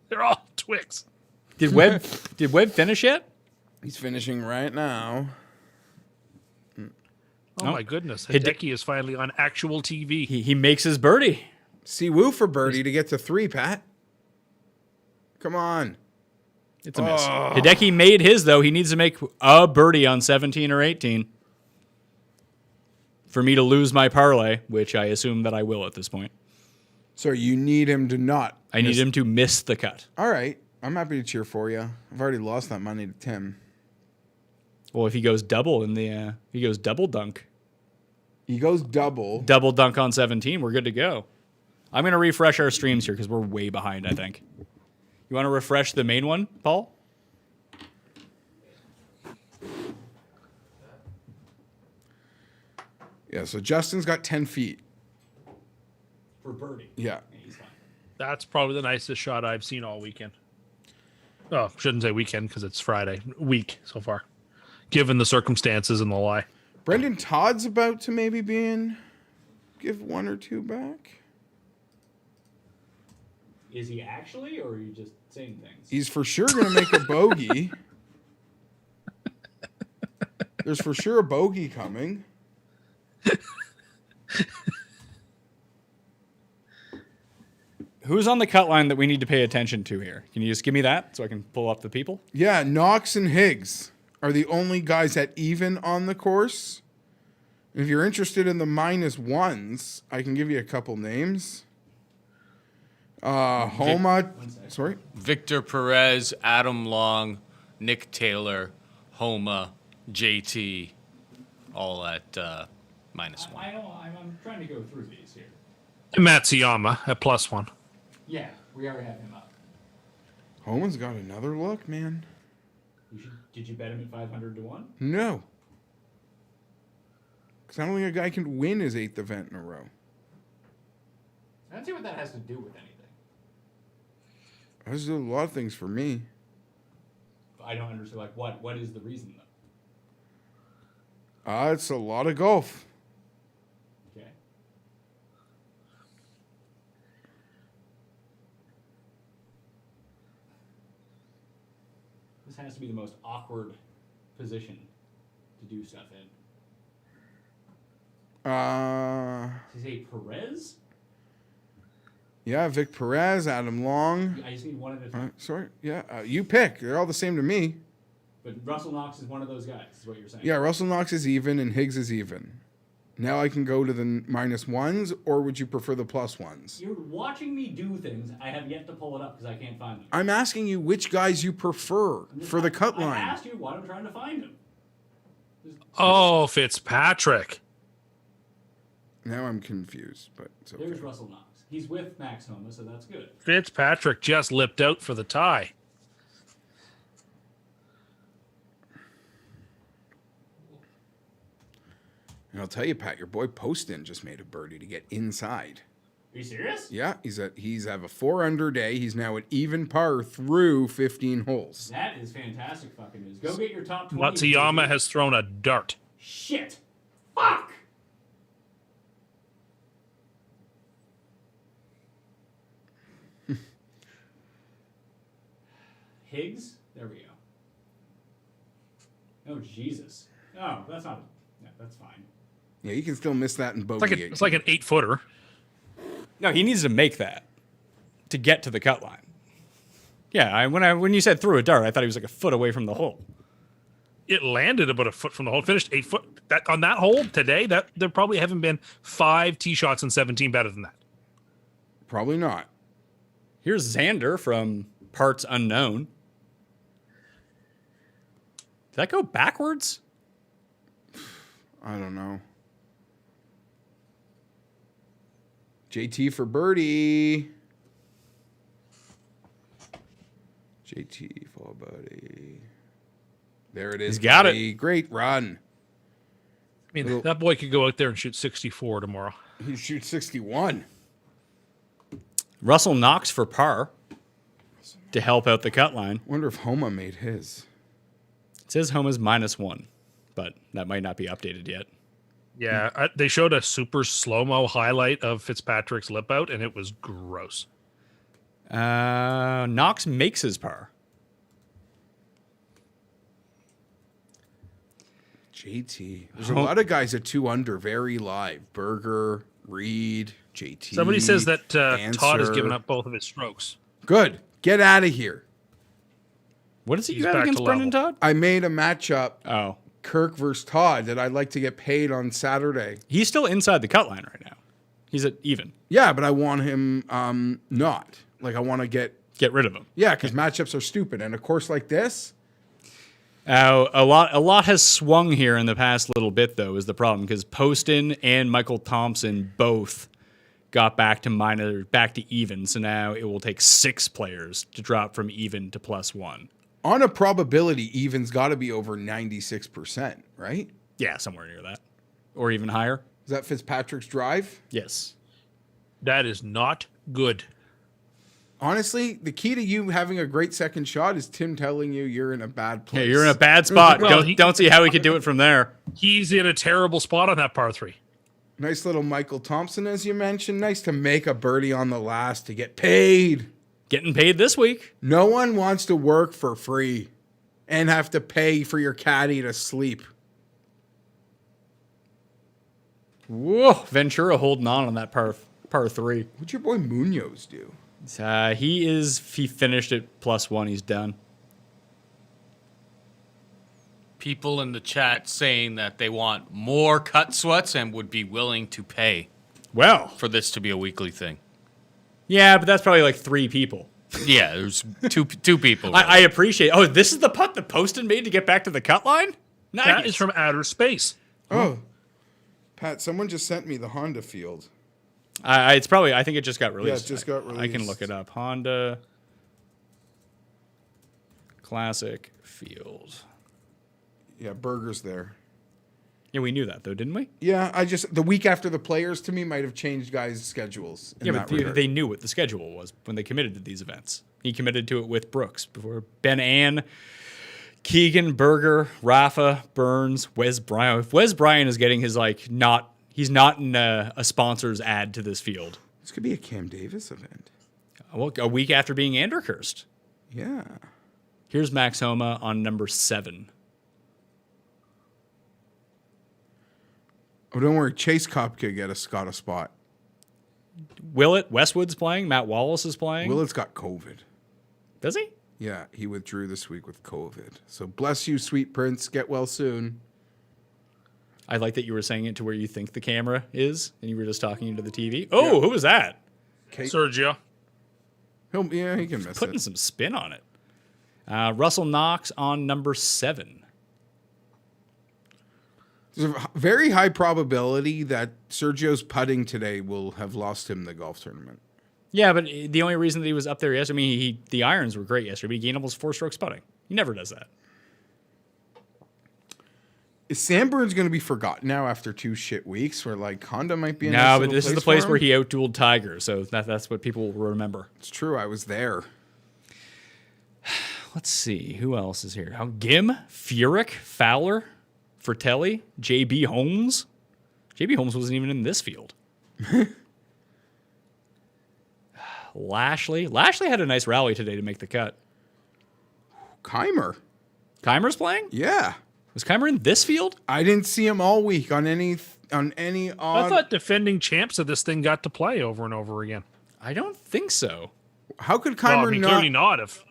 They're all Twix. Did Webb finish yet? He's finishing right now. Oh, No. my goodness. Hide- Hideki is finally on actual TV. He makes his birdie. See Woo for birdie to get to 3, Pat. Come on. It's a miss. Hideki made his, though. He needs to make a birdie on 17 or 18 for me to lose my parlay, which I assume that I will at this point. So you need him to not. I need him to miss the cut. All right. I'm happy to cheer for you. I've already lost that money to Tim. Well, if he goes double in the, he goes double dunk. He goes double. Double dunk on 17, we're good to go. I'm going to refresh our streams here because we're way behind, I think. You want to refresh the main one, Paul? Yeah, so Justin's got 10 feet. For birdie. Yeah. He's fine. That's probably the nicest shot I've seen all weekend. Oh, shouldn't say weekend because it's Friday. Week so far, given the circumstances and the lie. Brendan Todd's about to maybe give one or two back. Is he actually, or are you just saying things? He's for sure going to make a bogey. There's for sure a bogey coming. Who's on the cut line that we need to pay attention to here? Can you just give me that so I can pull up the people? Yeah, Knox and Higgs are the only guys at even on the course. If you're interested in the -1s, I can give you a couple names. Homa, sorry. Victor Perez, Adam Long, Nick Taylor, Homa, JT, all at -1. I'm trying to go through these here. Matsuyama at +1. Yeah, we already have him up. Homa's got another look, man. Did you bet him at 500 to 1? No. Because I don't think a guy can win his 8th event in a row. I don't see what that has to do with anything. That's a lot of things for me. I don't understand. Like, what is the reason, though? It's a lot of golf. Okay. This has to be the most awkward position to do stuff in. Did you say Perez? Yeah, Vic Perez, Adam Long. I just need one at a time. Sorry, yeah, you pick. They're all the same to me. But Russell Knox is one of those guys, is what you're saying. Yeah, Russell Knox is even and Higgs is even. Now I can go to the -1s, or would you prefer the +1s? You're watching me do things. I have yet to pull it up because I can't find them. I'm asking you which guys you prefer for the cut I line. asked you what I'm trying to find him. Oh, Fitzpatrick. Now I'm confused, but it's okay. There's Russell Knox. He's with Max Homa, so that's good. Fitzpatrick just lipped out for the tie. And I'll tell you, Pat, your boy Poston just made a birdie to get inside. Are you serious? Yeah, he's have a 4-under day. He's now at even par through 15 holes. That is fantastic fucking news. Go get your top 20. Matsuyama has thrown a dart. Shit. Fuck. Higgs? There we go. Oh, Jesus. Oh, that's not... Yeah, that's fine. Yeah, you can still miss that in bogey. It's like an 8-footer. No, he needs to make that to get to the cut line. Yeah, when you said threw a dart, I thought he was like a foot away from the hole. It landed about a foot from the hole. Finished 8 foot. That on that hole today. That there probably haven't been 5 tee shots in 17 better than that. Probably not. Here's Xander from Parts Unknown. Did that go backwards? I don't know. JT for birdie. JT for birdie. There it is. He's got buddy. Great run. I mean, that boy could go out there and shoot 64 tomorrow. He shoots 61. Russell Knox for par to help out the cut line. Wonder if Homa made his. It says Homa's -1, but that might not be updated yet. Yeah, they showed a super slow-mo highlight of Fitzpatrick's lip out, and it was gross. Knox makes his par. JT. There's a lot of guys at 2-under, very live. Berger, Reed, JT. Somebody says that Todd has Dancer. given up both of his strokes. Good. Get out of here. What is it He's you have back to against Brendan level. Todd? I made a matchup, Oh. Kirk versus Todd, that I'd like to get paid on Saturday. He's still inside the cut line right now. He's at even. Yeah, but I want him not. Like, I want to get... Get rid of him. Yeah, because matchups are stupid. And a course like this... A lot has swung here in the past little bit, though, is the problem, because Poston and Michael Thompson both got back to even. So now it will take 6 players to drop from even to +1. On a probability, even's got to be over 96%, right? Yeah, somewhere near that, or even higher. Is that Fitzpatrick's drive? Yes. That is not good. Honestly, the key to you having a great second shot is Tim telling you you're in a bad place. Yeah, you're in a bad spot. Well, don't see how he could do it from there. He's in a terrible spot on that par 3. Nice little Michael Thompson, as you mentioned. Nice to make a birdie on the last to get paid. Getting paid this week. No one wants to work for free and have to pay for your caddy to sleep. Whoa, Ventura holding on that par 3. What'd your boy Munoz do? He finished at +1. He's done. People in the chat saying that they want more cut sweats and would be willing to pay Well, for this to be a weekly thing. yeah, but that's probably like 3 people. Yeah, there's two people. I appreciate. Oh, this is the putt that Poston made to get back to the cut line. Nice. That is from outer space. Oh, Pat, someone just sent me the Honda field. It's probably. I think it just got released. Yeah, it just got I can released. look it up. Honda Classic Field. Yeah, Berger's there. Yeah, we knew that though, didn't we? Yeah, the week after the players to me might have changed guys' schedules. In Yeah, that but regard. they knew what the schedule was when they committed to these events. He committed to it with Brooks before Ben Ann, Keegan, Berger, Rafa, Burns, Wes Bryan. If Wes Bryan is getting his he's not in a sponsor's ad to this field. This could be a Cam Davis event. Well, a week after being Anderhurst. Yeah. Here's Max Homa on number 7. Oh, don't worry. Chase Kopka got a spot. Willett, Westwood's playing. Matt Wallace is playing. Willett's got COVID. Does he? Yeah, he withdrew this week with COVID. So bless you, sweet prince. Get well soon. I like that you were saying it to where you think the camera is, and you were just talking into the TV. Oh, who was that? Sergio. He can miss Putting it. some spin on it. Russell Knox on number 7. There's a very high probability that Sergio's putting today will have lost him the golf tournament. Yeah, but the only reason that he was up there yesterday, I mean, the irons were great yesterday, but he gained almost 4 strokes putting. He never does that. Is Sandburn's going to be forgotten now after 2 shit weeks where, like, Honda might be in No, but this is the place where he outdueled Tiger, so that's what people will remember. It's true. I was there. Let's see. Who else is here? Gim, Furyk, Fowler, Fratelli, J.B. Holmes. J.B. Holmes wasn't even in this field. Lashley. Lashley had a nice rally today to make the cut. Keimer. Keimer's playing? Yeah. Was Keimer in this field? I didn't see him all week on any I odd. thought defending champs of this thing got to play over and over again. I don't think so. How could Well, Keimer I mean, not? clearly not. If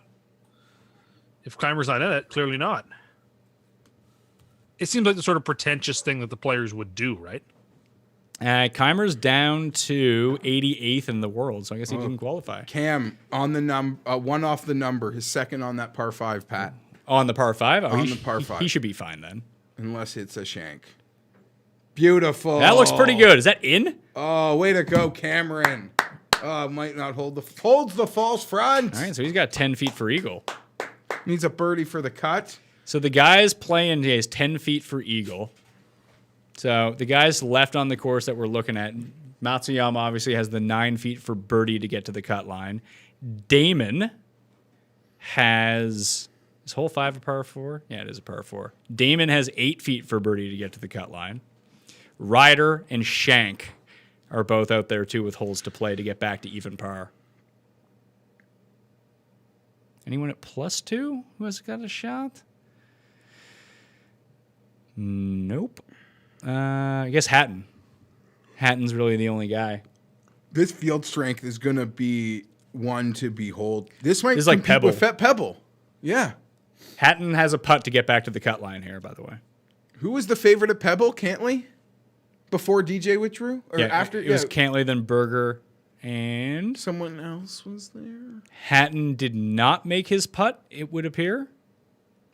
Keimer's not in it, clearly not. It seems like the sort of pretentious thing that the players would do, right? Keimer's down to 88th in the world, so I guess he didn't qualify. Cam on the one off the number, his second on that par 5, Pat. On the par 5? On the par 5. He should be fine then. Unless it's a shank. Beautiful. That looks pretty good. Is that in? Oh, way to go, Cameron. Might not holds the false front. All right, so he's got 10 feet for eagle. Needs a birdie for the cut. So the guy's playing, he has 10 feet for eagle. So the guys left on the course that we're looking at, Matsuyama obviously has the 9 feet for birdie to get to the cut line. Damon has, is hole 5 a par 4? Yeah, it is a par 4. Damon has 8 feet for birdie to get to the cut line. Ryder and Shank are both out there too with holes to play to get back to even par. Anyone at +2 who has got a shot? Nope. I guess Hatton. Hatton's really the only guy. This field strength is going to be one to behold. This might This is like compete with Pebble. Pebble. Yeah. Hatton has a putt to get back to the cut line here, by the way. Who was the favorite at Pebble? Cantley? Before DJ withdrew? Or after? It was Cantley, then Berger, and Someone else was there? Hatton did not make his putt, it would appear.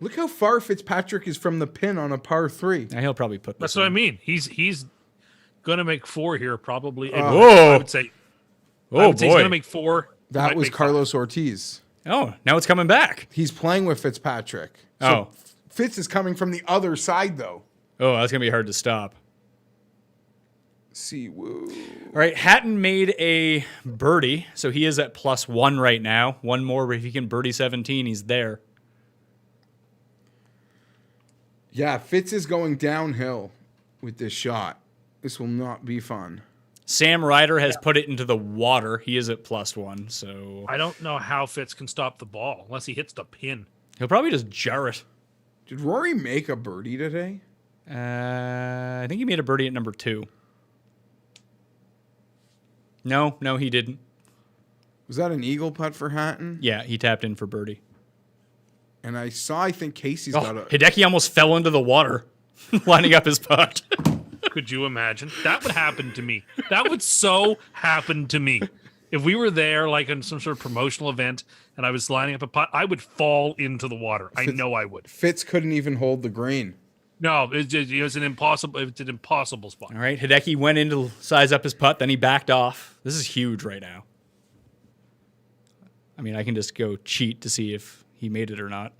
Look how far Fitzpatrick is from the pin on a par 3. Now he'll probably put this That's what I mean. He's gonna make 4 here probably. And Whoa. I would say Oh, he's gonna make 4. That might was make Carlos Ortiz. Oh, now it's coming back. He's playing with Fitzpatrick. So Oh. Fitz is coming from the other side, though. Oh, that's going to be hard to stop. See, woo. All right, Hatton made a birdie, so he is at +1 right now. One more, if he can birdie 17, he's there. Yeah, Fitz is going downhill with this shot. This will not be fun. Sam Ryder has put it into the water. He is at +1, so I don't know how Fitz can stop the ball unless he hits the pin. he'll probably just jar it. Did Rory make a birdie today? I think he made a birdie at number 2. No, he didn't. Was that an eagle putt for Hatton? Yeah, he tapped in for birdie. And I think Casey's Oh, got a... Hideki almost fell into the water, lining up his putt. Could you imagine? That would happen to me. That would so happen to me. If we were there, like in some sort of promotional event, and I was lining up a putt, I would fall into the water. I know I would. Fitz couldn't even hold the green. No, it was an impossible spot. All right, Hideki went in to size up his putt, then he backed off. This is huge right now. I mean, I can just go cheat to see if he made it or not.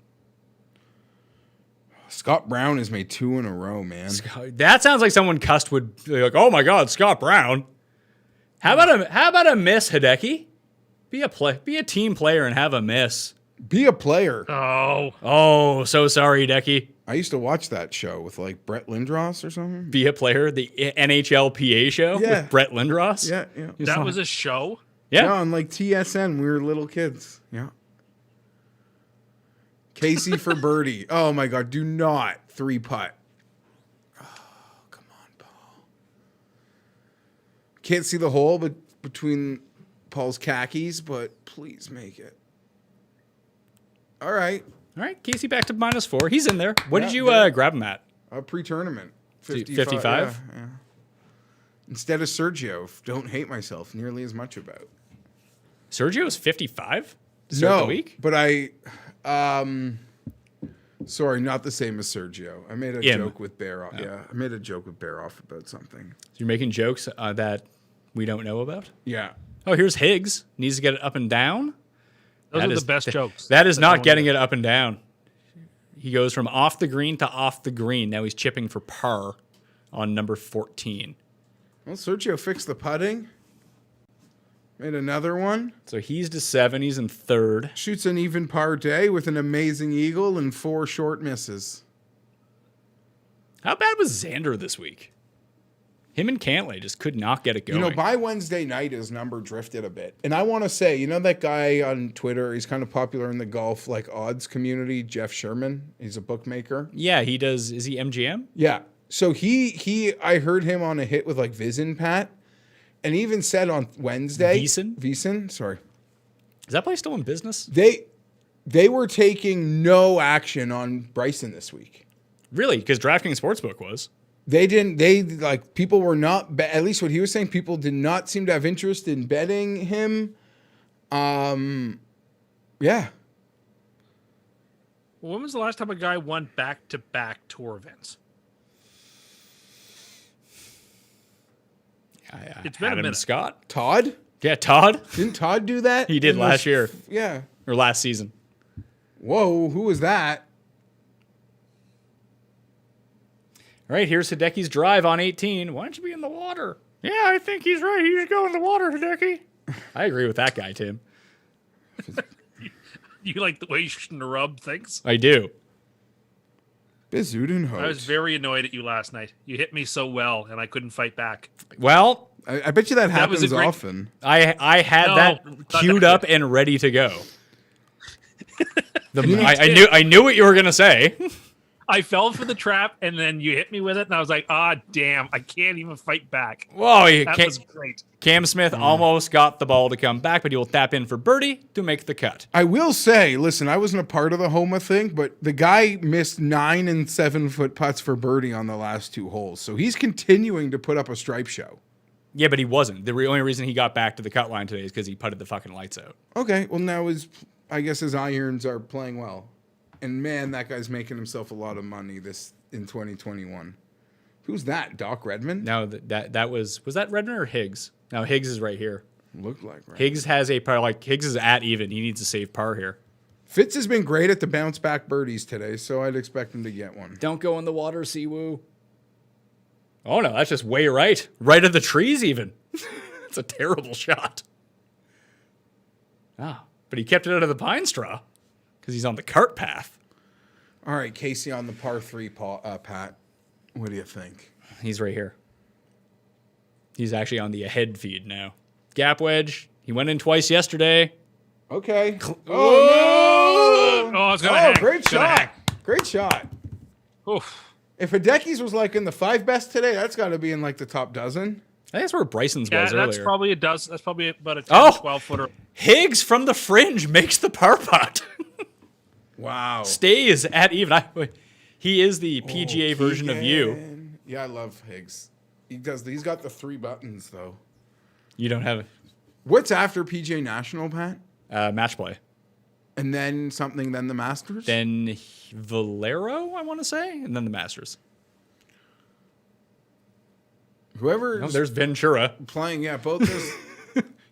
Scott Brown has made 2 in a row, man. That sounds like someone cussed would be like, "Oh my God, Scott Brown." How about a miss, Hideki? Be a team player and have a miss. Be a player. Oh, so sorry, Hideki. I used to watch that show with like Brett Lindros or something. Be a player, the NHL PA show Yeah. with Brett Lindros. Yeah. That was a show? Yeah. Yeah, on like TSN, we were little kids. Yeah. Casey for birdie. Oh my God, do not 3-putt. Oh, come on, Paul. Can't see the hole between Paul's khakis, but please make it. All right. All right, Casey back to -4. He's in there. What did Yeah, you grab him at? Pre-tournament. 55? Yeah. Instead of Sergio, don't hate myself nearly as much about. Sergio's 55 to start the week? But sorry, not the same as Sergio. I made a joke with Bear. Yeah, I made a joke with Bear off about something. So you're making jokes that we don't know about? Yeah. Oh, here's Higgs. Needs to get it up and down. Those are the best jokes. That is not getting it up and down. He goes from off the green to off the green. Now he's chipping for par on number 14. Well, Sergio fixed the putting. Made another one. So he's to 7. He's in 3rd. Shoots an even par day with an amazing eagle and 4 short misses. How bad was Xander this week? Him and Cantley just could not get it going. You know, by Wednesday night, his number drifted a bit. And I want to say, you know that guy on Twitter, he's kind of popular in the golf odds community, Jeff Sherman. He's a bookmaker. Yeah, he does. Is he MGM? Yeah. So I heard him on a hit with Vizin Pat, and he even said on Wednesday. Vizin, sorry. Is that place still in business? They were taking no action on Bryson this week. Really? Because DraftKings Sportsbook was. People were not, at least what he was saying, people did not seem to have interest in betting him. Yeah. Well, when was the last time a guy won back-to-back tour events? It's been a minute. Scott? Todd? Yeah, Todd. Didn't Todd do that? He did last year. Yeah. Or last season. Whoa, who was that? All right, here's Hideki's drive on 18. Why don't you be in the water? Yeah, I think he's right. You should go in the water, Hideki. I agree with that guy, Tim. You like the way you shouldn't rub things? I do. Bizuden I was very annoyed at you last night. You hit me so well, and I couldn't fight back. Well, I bet you that happens was a great- often. I had No, that not queued that up and ready to go. You I knew what you were gonna say. I fell for the trap, and then you hit me with it, and I was like, damn, I can't even fight back. Whoa, That was great. Cam Smith almost got the ball to come back, but he will tap in for birdie to make the cut. I will say, listen, I wasn't a part of the Homa thing, but the guy missed 9 and 7 foot putts for birdie on the last 2 holes. So he's continuing to put up a stripe show. Yeah, but he wasn't. The only reason he got back to the cut line today is because he putted the fucking lights out. Okay, well now I guess his irons are playing well. And man, that guy's making himself a lot of money in 2021. Who's that? Doc Redman? No, that was that Redmond or Higgs? No, Higgs is right here. Looked like right. Higgs has a par, like Higgs is at even. He needs to save par here. Fitz has been great at the bounce back birdies today, so I'd expect him to get one. Don't go in the water, Siwoo. Oh no, that's just way right. Right of the trees even. It's a terrible shot. But he kept it out of the pine straw because he's on the cart path. All right, Casey on the par 3, Pat. What do you think? He's right here. He's actually on the ahead feed now. Gap wedge. He went in twice yesterday. Okay. Oh, it's going to hang. Great It's gonna shot. hang. Great shot. Oof. If Hideki's was like in the 5 best today, that's got to be in like the top dozen. I think that's where Bryson's Yeah, was that's earlier. probably That's probably about a 10, Oh! 12 footer. Higgs from the fringe makes the par putt. Wow. Stays at even. He is the PGA version of you. Keegan. Yeah, I love Higgs. He's got the 3 buttons though. You don't have What's after Pga National, Pat? match play. And then something, then the Masters? Then Valero, I want to say, and then the Masters. Whoever's Oh, there's Ventura. playing, both those.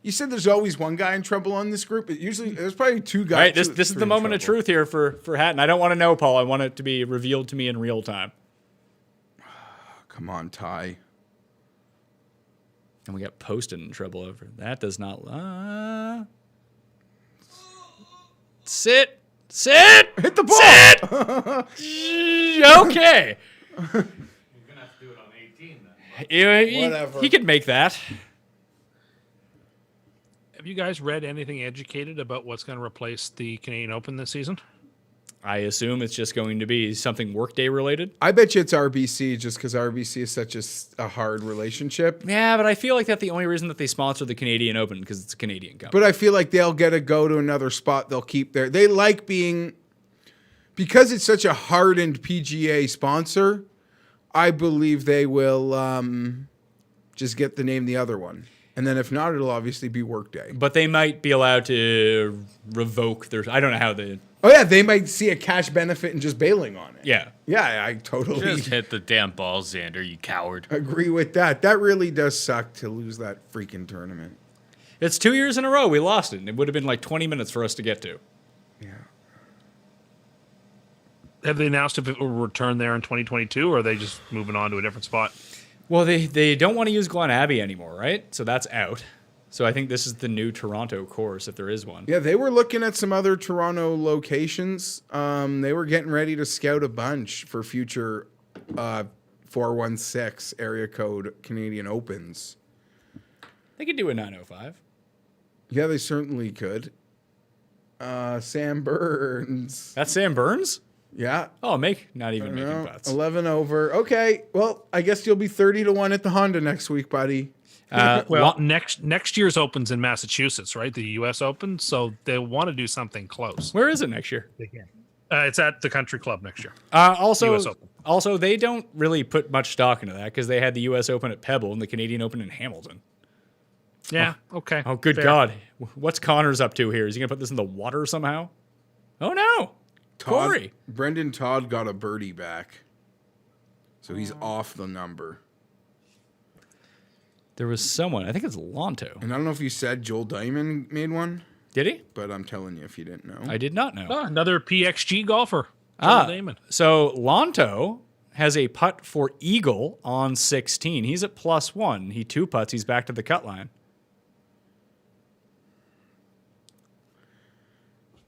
You said there's always one guy in trouble on this group. There's probably 2 guys. All right, this 2 is the moment of truth here for Hatton. I don't want to know, Paul. I want it to be revealed to me in real time. Come on, Ty. And we got Poston in trouble over that. Does not. Sit. Hit the ball. Sit. Okay. You're gonna have to do it on 18 then. Whatever. He could make that. Have you guys read anything educated about what's going to replace the Canadian Open this season? I assume it's just going to be something workday related. I bet you it's RBC just because RBC is such a hard relationship. Yeah, but I feel like that's the only reason that they sponsor the Canadian Open because it's a Canadian company. But I feel like they'll get a go to another spot. They'll keep there. They like being, because it's such a hardened PGA sponsor, I believe they will just get the name the other one. And then if not, it'll obviously be Workday. But they might be allowed to revoke their. I don't know how they. Oh, yeah, they might see a cash benefit in just bailing on it. Yeah. Yeah, I totally Just hit the damn ball, Xander, you coward. agree with that. That really does suck to lose that freaking tournament. It's 2 years in a row we lost it. And it would have been like 20 minutes for us to get to. Yeah. Have they announced if it will return there in 2022, or are they just moving on to a different spot? Well, they don't want to use Glen Abbey anymore, right? So that's out. So I think this is the new Toronto course, if there is one. Yeah, they were looking at some other Toronto locations. They were getting ready to scout a bunch for future 416 area code Canadian Opens. They could do a 905. Yeah, they certainly could. Sam Burns. That's Sam Burns? Yeah. Oh, not even making No, bets. 11 over. Okay, well, I guess you'll be 30-1 at the Honda next week, buddy. Well, next year's Open's in Massachusetts, right? The U.S. Open, so they want to do something close. Where is it next year? They can. It's at the Country Club next year. Also, US Open. also, they don't really put much stock into that because they had the U.S. Open at Pebble and the Canadian Open in Hamilton. Yeah. Okay. Oh, good fair. God. What's Connors up to here? Is he going to put this in the water somehow? Oh, no. Corey. Brendan Todd got a birdie back. So he's off the number. There was someone, I think it's Lonto. And I don't know if you said Joel Diamond made one, Did he? but I'm telling you if you didn't know. I did not know. Oh, another PXG golfer. Joel Damon. So Lonto has a putt for eagle on 16. He's at +1. He 2 putts. He's back to the cut line.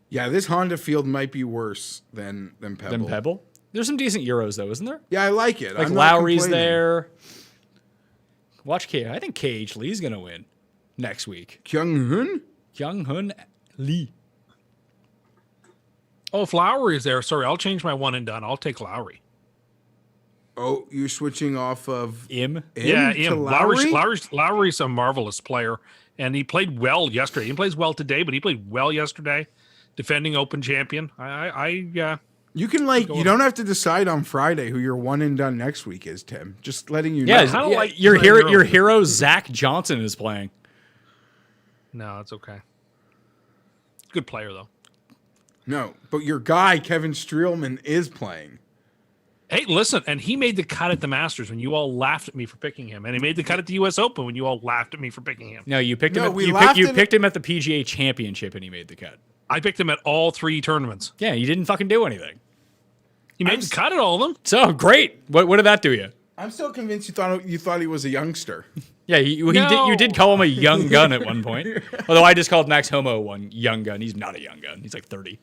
Yeah, this Honda field might be worse than Pebble. Then Pebble. There's some decent Euros, though, isn't there? Yeah, I like it. Like I'm not Lowry's complaining. there. Watch K. I think KH Lee's going to win next week. Kyung Hoon? Kyung Hoon Lee. Oh, if Lowry is there, sorry, I'll change my one and done. I'll take Lowry. Oh, you're switching off of Im. Yeah, to Lowry? Lowry? Lowry's a marvelous player, and he played well yesterday. He plays well today, but he played well yesterday, defending Open champion. You can you don't have to decide on Friday who your one and done next week is, Tim. Just letting you know. Yeah, I don't like your my hero, hero. your hero Zach Johnson is playing. No, it's okay. Good player though. No, but your guy Kevin Streelman is playing. Hey, listen, and he made the cut at the Masters when you all laughed at me for picking him, and he made the cut at the U.S. Open when you all laughed at me for picking him. No, you picked him. No, At, we you laughed picked, you at- picked him at the PGA Championship, and he made the cut. I picked him at all 3 tournaments. Yeah, you didn't fucking do anything. He made the cut at all of them. So great. What did that do you? I'm still convinced you thought he was a youngster. Yeah, you did call him a young gun at one point. Although I just called Max Homo one young gun. He's not a young gun. He's like 30.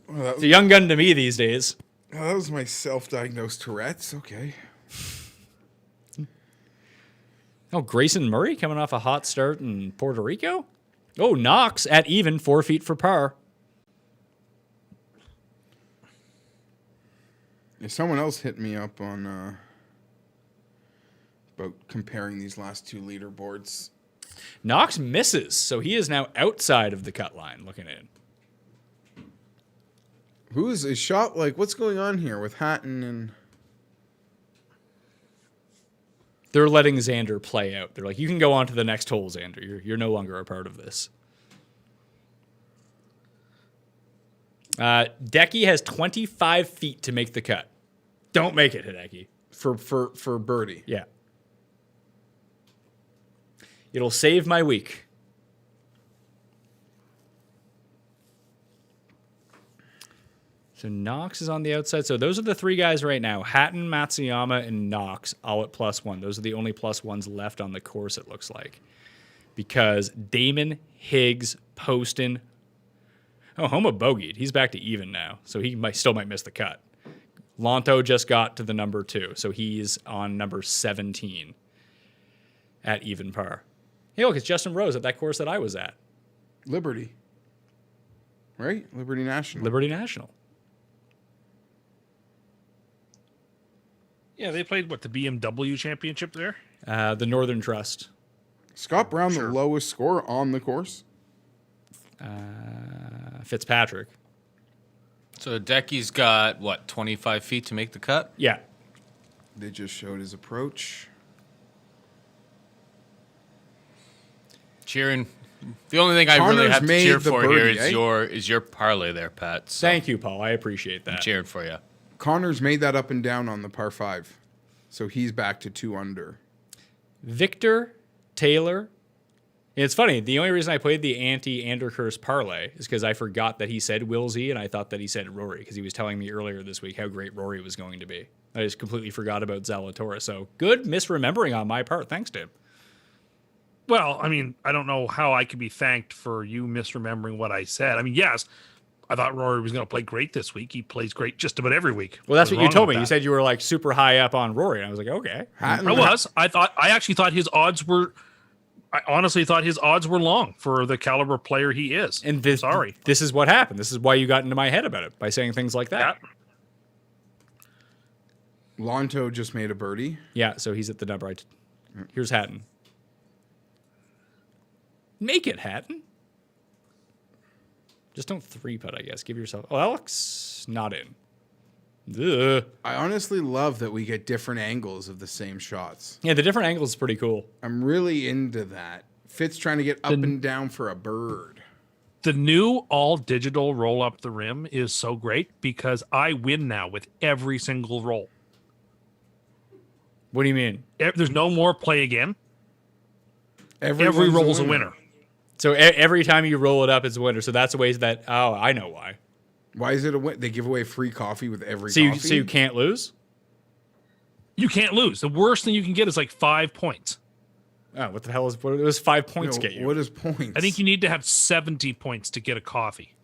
Well, It's a young gun to me these days. that was my self-diagnosed Tourette's. Okay. Oh, Grayson Murray coming off a hot start in Puerto Rico. Oh, Knox at even 4 feet for par. Yeah, someone else hit me up on about comparing these last 2 leaderboards. Knox misses, so he is now outside of the cut line looking in. Who is a shot what's going on here with Hatton and They're letting Xander play out. They're like, you can go on to the next hole, Xander. You're no longer a part of this. Decky has 25 feet to make the cut. Don't make it, Hideki. for birdie? Yeah. It'll save my week. So Knox is on the outside. So those are the 3 guys right now. Hatton, Matsuyama, and Knox all at +1. Those are the only +1s left on the course, it looks like. Because Damon, Higgs, Poston. Oh, Homa bogeyed. He's back to even now. So he still might miss the cut. Lonto just got to the number 2. So he's on number 17 at even par. Hey, look, it's Justin Rose at that course that I was at. Liberty. Right? Liberty National. Liberty National. Yeah, they played, the BMW Championship there? The Northern Trust. Scott Brown, the lowest score on the course. Fitzpatrick. So Decky's got, 25 feet to make the cut? Yeah. They just showed his approach. Cheering. The only thing I really Connor's have to made cheer the for birdie, here eh? is your parlay there, Pat. So Thank you, Paul. I appreciate I'm that. cheering for you. Connor's made that up and down on the par 5. So he's back to 2 under. Victor Taylor. It's funny. The only reason I played the anti-Anderkurst parlay is because I forgot that he said Willsey, and I thought that he said Rory because he was telling me earlier this week how great Rory was going to be. I just completely forgot about Zalatoris. So good misremembering on my part. Thanks, Tim. Well, I mean, I don't know how I could be thanked for you misremembering what I said. I mean, yes, I thought Rory was going to play great this week. He plays great just about every week. Well, that's What's what you wrong told with me. You that? said you were like super high up on Rory. And I was like, okay. Hatton, I actually thought his odds were. I honestly thought his odds were long for the caliber player he is. And this is what happened. This is why you got into my head about it by saying things like that. Lonto just made a birdie. Yeah, so he's at the number. Here's Hatton. Make it, Hatton. Just don't 3-putt, I guess. Give yourself... Oh, Alex, not in. Ugh. I honestly love that we get different angles of the same shots. Yeah, the different angles is pretty cool. I'm really into that. Fitz trying to get up and down for a bird. The new all digital roll up the rim is so great because I win now with every single roll. What do you mean? There's no more play again. Every Everyone's roll's a winner. So every time you roll it up, it's a winner. So that's the ways that... Oh, I know why. Why is it a win? They give away free coffee with every So coffee? you can't lose? You can't lose. The worst thing you can get is like 5 points. Oh, what the hell is... What does 5 points get you? What is points? I think you need to have 70 points to get a coffee.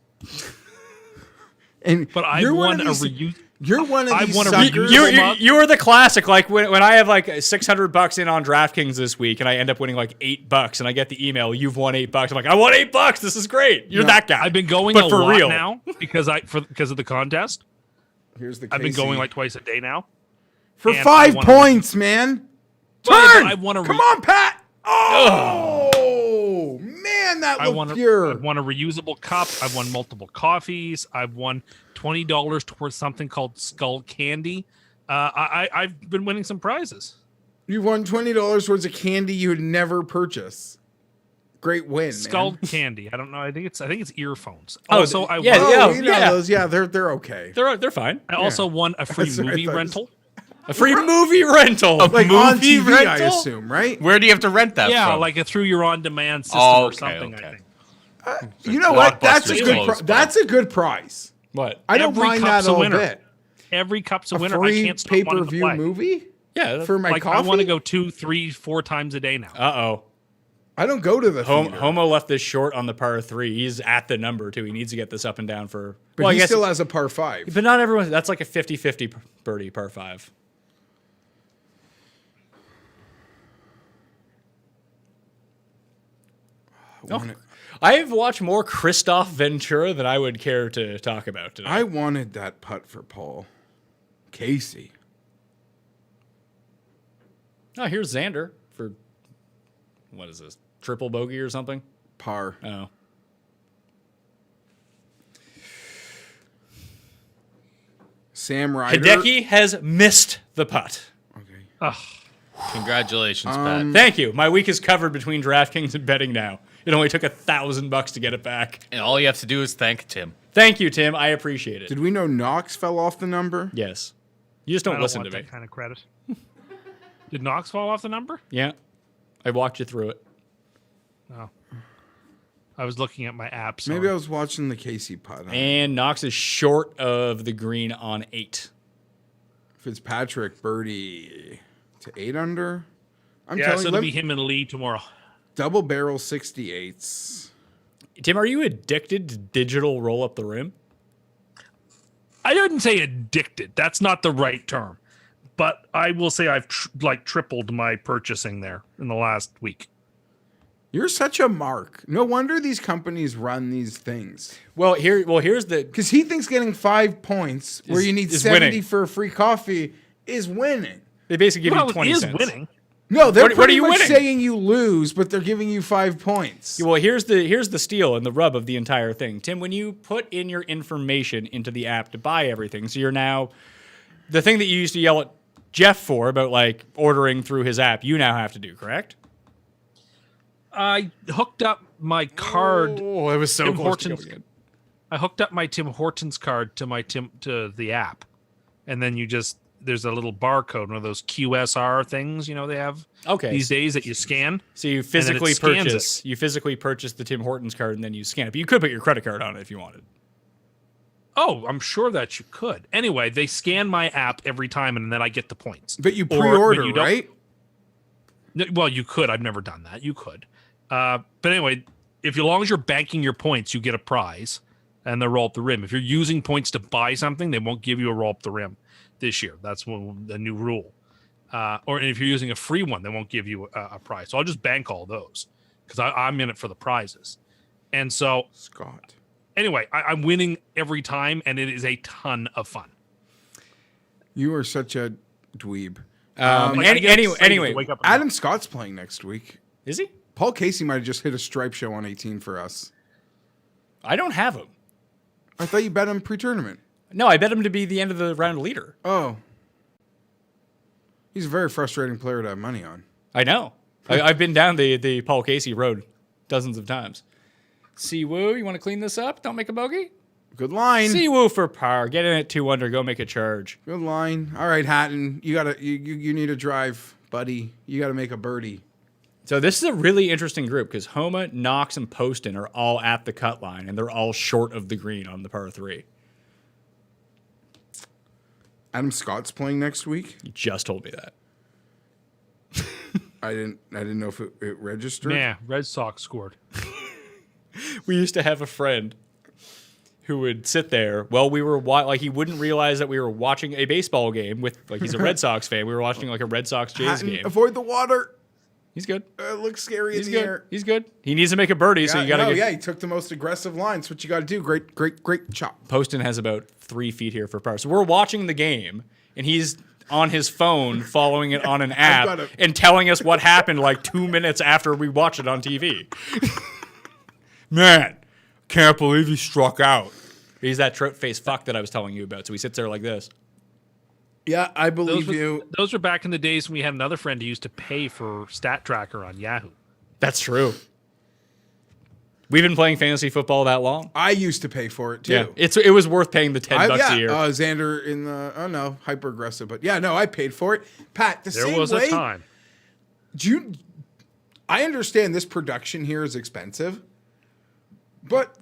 And But I you're one won of a these- You're one of I these wanna suckers. You're the classic. Like when I have like $600 in on DraftKings this week, and I end up winning like $8, and I get the email, "You've won $8." I'm like, I won $8. This is great. You're that guy. I've been going but a for lot real now because of the contest. Here's the I've been Casey. going like twice a day now. for and 5 I wanna- points, man. Well, Turn. I wanna Come re- on, Pat. Oh man, that I looked won pure. I won a reusable cup. I've won multiple coffees. I've won $20 towards something called Skull Candy. I've been winning some prizes. You won $20 towards a candy you would never purchase. Great win, Skull man. Candy. I don't know. I think it's earphones. Oh, Also, I yeah, won, yeah. Oh, you know those. Yeah, they're okay. they're fine. I also won a free That's what I movie thought. rental. A free movie rental. Like on Movie TV, I rental? assume, right? Where do you have to rent that Yeah, from? like through your on-demand system Oh, or okay, something. okay. I think. You know what? That's a Blockbuster's good. closed, That's a good prize. What? I don't Every mind cup's that a a winner. bit. Every cup's a A winner. I free can't stop wanting to pay-per-view play. movie Yeah. for my Like coffee. I want to go 2, 3, 4 times a day now. Uh-oh. I don't go to the theater, Homo left this short on the par 3. He's at the number, too. He needs to get this up and down for... but well, I he guess, still has a par 5. but not everyone... That's like a 50-50 birdie par 5. I've watched more Christoph Ventura than I would care to talk about today. I wanted that putt for Paul Casey. Oh, here's Xander for... What is this? Triple bogey or something? Par. Oh. Sam Ryder. Hideki has missed the putt. Okay. Congratulations, Pat. Thank you. My week is covered between DraftKings and betting now. It only took $1,000 to get it back. And all you have to do is thank Tim. Thank you, Tim. I appreciate it. Did we know Knox fell off the number? Yes. You just I don't don't listen want to me. that kind of credit. Did Knox fall off the number? Yeah. I walked you through it. No. I was looking at my app. Maybe I was watching the Casey putt. And Knox is short of the green on 8. Fitzpatrick birdie to 8 under. I'm Yeah, telling so you, it'll be him and Lee tomorrow. double barrel 68s. Tim, are you addicted to digital roll up the rim? I wouldn't say addicted. That's not the right term. But I will say I've tripled my purchasing there in the last week. You're such a mark. No wonder these companies run these things. Here's the... Because he thinks getting 5 points where you need is 70 winning. for a free coffee is winning. They basically give Well, you it 20 is cents. winning. No, they're What are pretty you much winning? saying you lose, but they're giving you 5 points. Well, here's the steal and the rub of the entire thing. Tim, when you put in your information into the app to buy everything, so you're now... The thing that you used to yell at Jeff for about like ordering through his app, you now have to do, correct? I hooked up my card. Oh, it was so Tim close to Hortons. going in. I hooked up my Tim Hortons card to the app, and then there's a little barcode, one of those QSR things, they have these days that you scan. So you it physically scans purchase the Tim Hortons card and then you scan it. But you could put your credit card on it if you wanted. Oh, I'm sure that you could. Anyway, they scan my app every time, and then I get the points. But you Or when pre-order, you don't- right? No, well, you could. I've never done that. You could. But anyway, as long as you're banking your points, you get a prize and they roll up the rim. If you're using points to buy something, they won't give you a roll up the rim this year. That's the new rule. Or if you're using a free one, they won't give you a prize. So I'll just bank all those because I'm in it for the prizes. And so Scott. anyway, I'm winning every time, and it is a ton of fun. You are such a dweeb. Like, I get excited to anyway, wake up and Adam Scott's playing next week. is he? Paul Casey might have just hit a stripe show on 18 for us. I don't have him. I thought you bet him pre-tournament. No, I bet him to be the end of the round leader. Oh. He's a very frustrating player to have money on. I know. I've been down the Paul Casey road dozens of times. Siwoo, you want to clean this up? Don't make a bogey? Good line. Siwoo for par. Get in at 2 under. Go make a charge. Good line. All right, Hatton. You need a drive, buddy. You gotta make a birdie. So this is a really interesting group because Homa, Knox, and Poston are all at the cut line, and they're all short of the green on the par 3. Adam Scott's playing next week. You just told me that. I didn't know if it registered. Yeah, Red Sox scored. We used to have a friend who would sit there while we were like he wouldn't realize that we were watching a baseball game with like he's a Red Sox fan. We were watching like a Red Sox Jays game. Avoid the water. He's good. It looks scary He's in the good. air. He's good. He needs to make a birdie, so you got to he took the most aggressive line. That's what you got to do. Great chop. Poston has about 3 feet here for par. So we're watching the game, and he's on his phone following it on an app and telling us what happened like 2 minutes after we watched it on TV. Man, can't believe he struck out. He's that trout face fuck that I was telling you about. So he sits there like this. Yeah, I believe you. Those were back in the days when we had another friend who used to pay for Stat Tracker on Yahoo. That's true. We've been playing fantasy football that long. I used to pay for it too. Yeah, it was worth paying the $10 a year. Xander in the hyper aggressive, but yeah, no, I paid for it. Pat, there was a time. I understand this production here is expensive, but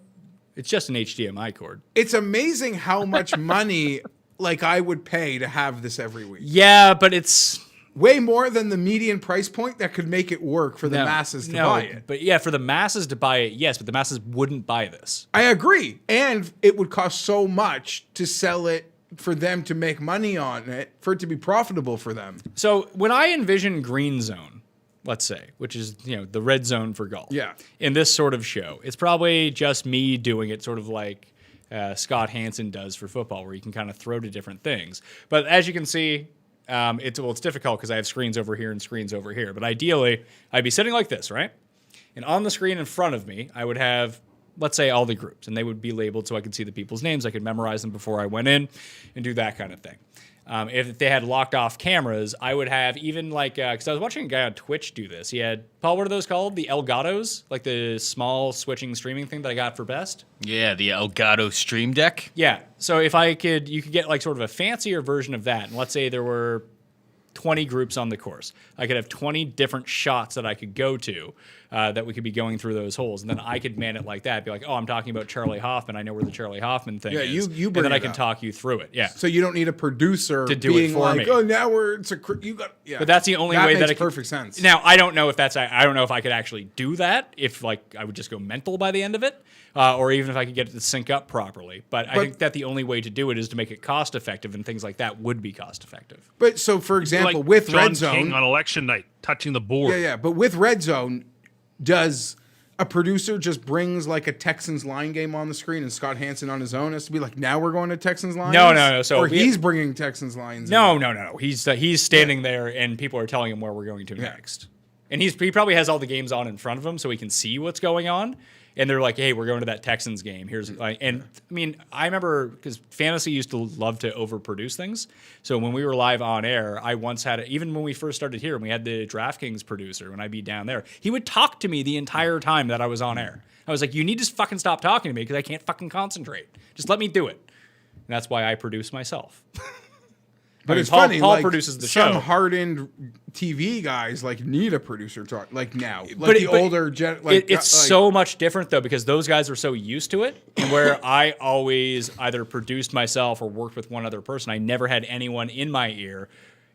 it's just an HDMI cord. It's amazing how much money like I would pay to have this every week. Yeah, but it's way more than the median price point that could make it work for the masses to buy it. But yeah, for the masses to buy it, yes, but the masses wouldn't buy this. I agree. And it would cost so much to sell it for them to make money on it, for it to be profitable for them. So when I envision Green Zone, let's say, which is, the red zone for golf. Yeah. In this sort of show, it's probably just me doing it sort of like Scott Hansen does for football, where you can kind of throw to different things. But as you can see, it's difficult because I have screens over here and screens over here. But ideally, I'd be sitting like this, right? And on the screen in front of me, I would have, let's say, all the groups, and they would be labeled so I could see the people's names. I could memorize them before I went in and do that kind of thing. If they had locked off cameras, I would have even because I was watching a guy on Twitch do this. He had, Paul, what are those called? The Elgatos? Like the small switching streaming thing that I got for best? Yeah, the Elgato Stream Deck. Yeah. So if you could get like sort of a fancier version of that. And let's say there were 20 groups on the course. I could have 20 different shots that I could go to that we could be going through those holes. And then I could man it like that. Be like, oh, I'm talking about Charlie Hoffman. I know where the Charlie Hoffman thing is. You bring and then I it can up. talk you through it. Yeah. So you don't need a producer to do being it for like, me. oh, now But that's the only way that makes perfect sense. Now, I don't know if I don't know if I could actually do that, if I would just go mental by the end of it. Or even if I could get it to sync up properly. But I think that the only way to do it is to make it cost effective, and things like that would be cost effective. But so, for example, like with John Red Zone, King on election night, touching the board. Yeah. But with Red Zone, does a producer just brings like a Texans line game on the screen, and Scott Hansen on his own has to be like, now we're going to Texans lines? No. So or he's bringing Texans lines. No. He's standing there, and people are telling him where we're going to next. And he probably has all the games on in front of him, so he can see what's going on. And they're like, hey, we're going to that Texans game. I remember because fantasy used to love to overproduce things. So when we were live on air, I once had, even when we first started here, and we had the DraftKings producer, when I'd be down there, he would talk to me the entire time that I was on air. I was like, you need to fucking stop talking to me because I can't fucking concentrate. Just let me do it. And that's why I produce myself. But it's Paul, funny. Paul like, produces the some show. hardened TV guys need a producer talk now. Like older gen. It's so much different though because those guys are so used to it. And where I always either produced myself or worked with one other person, I never had anyone in my ear.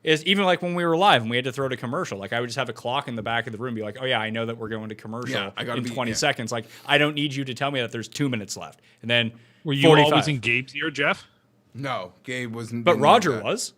Is even like when we were live and we had to throw to commercial. Like I would just have a clock in the back of the room, and be like, "Oh yeah, I know that we're going to commercial in 20 seconds." Like I don't need you to tell me that there's 2 minutes left. And then were you 45. always in Gabe's ear, Jeff? No, Gabe wasn't. But Roger was.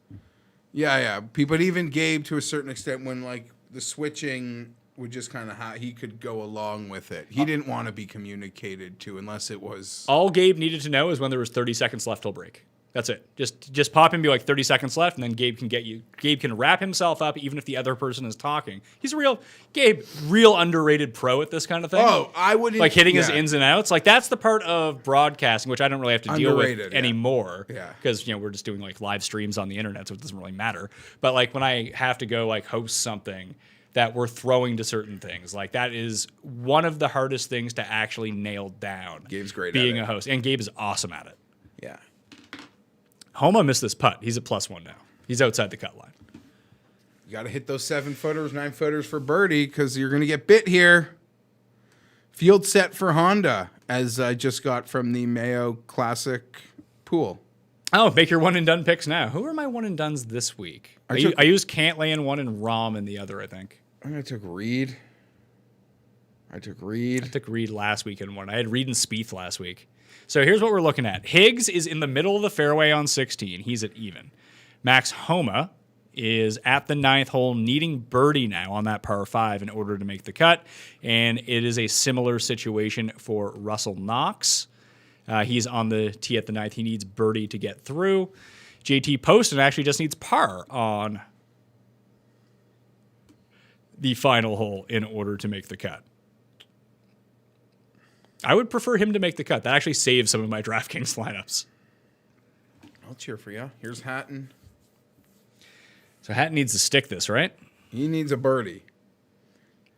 Yeah. But even Gabe, to a certain extent, when like the switching would just kind of he could go along with it. He didn't want to be communicated to unless it was. All Gabe needed to know is when there was 30 seconds left till break. That's it. Just pop in and be like 30 seconds left, and then Gabe can get you. Gabe can wrap himself up even if the other person is talking. He's a real underrated pro at this kind of thing. Oh, I wouldn't. Like hitting his ins and outs. Like that's the part of broadcasting, which I don't really have to deal with anymore. Yeah. Because, we're just doing like live streams on the internet, so it doesn't really matter. But like when I have to go like host something that we're throwing to certain things, like that is one of the hardest things to actually nail down. Gabe's great being at it. a host. And Gabe is awesome at it. Yeah. Homa missed this putt. He's at +1 now. He's outside the cut line. You got to hit those 7-footers, 9-footers for birdie because you're going to get bit here. Field set for Honda, as I just got from the Mayo Classic pool. Oh, make your one and done picks now. Who are my one and dones this week? I used Cantley in one and Rahm in the other, I think. I took Reed. I took Reed last week in one. I had Reed and Spieth last week. So here's what we're looking at. Higgs is in the middle of the fairway on 16. He's at even. Max Homa is at the 9th hole, needing birdie now on that par 5 in order to make the cut. And it is a similar situation for Russell Knox. He's on the tee at the 9th. He needs birdie to get through. JT Poston actually just needs par on the final hole in order to make the cut. I would prefer him to make the cut. That actually saves some of my DraftKings lineups. I'll cheer for you. Here's Hatton. So Hatton needs to stick this, right? He needs a birdie.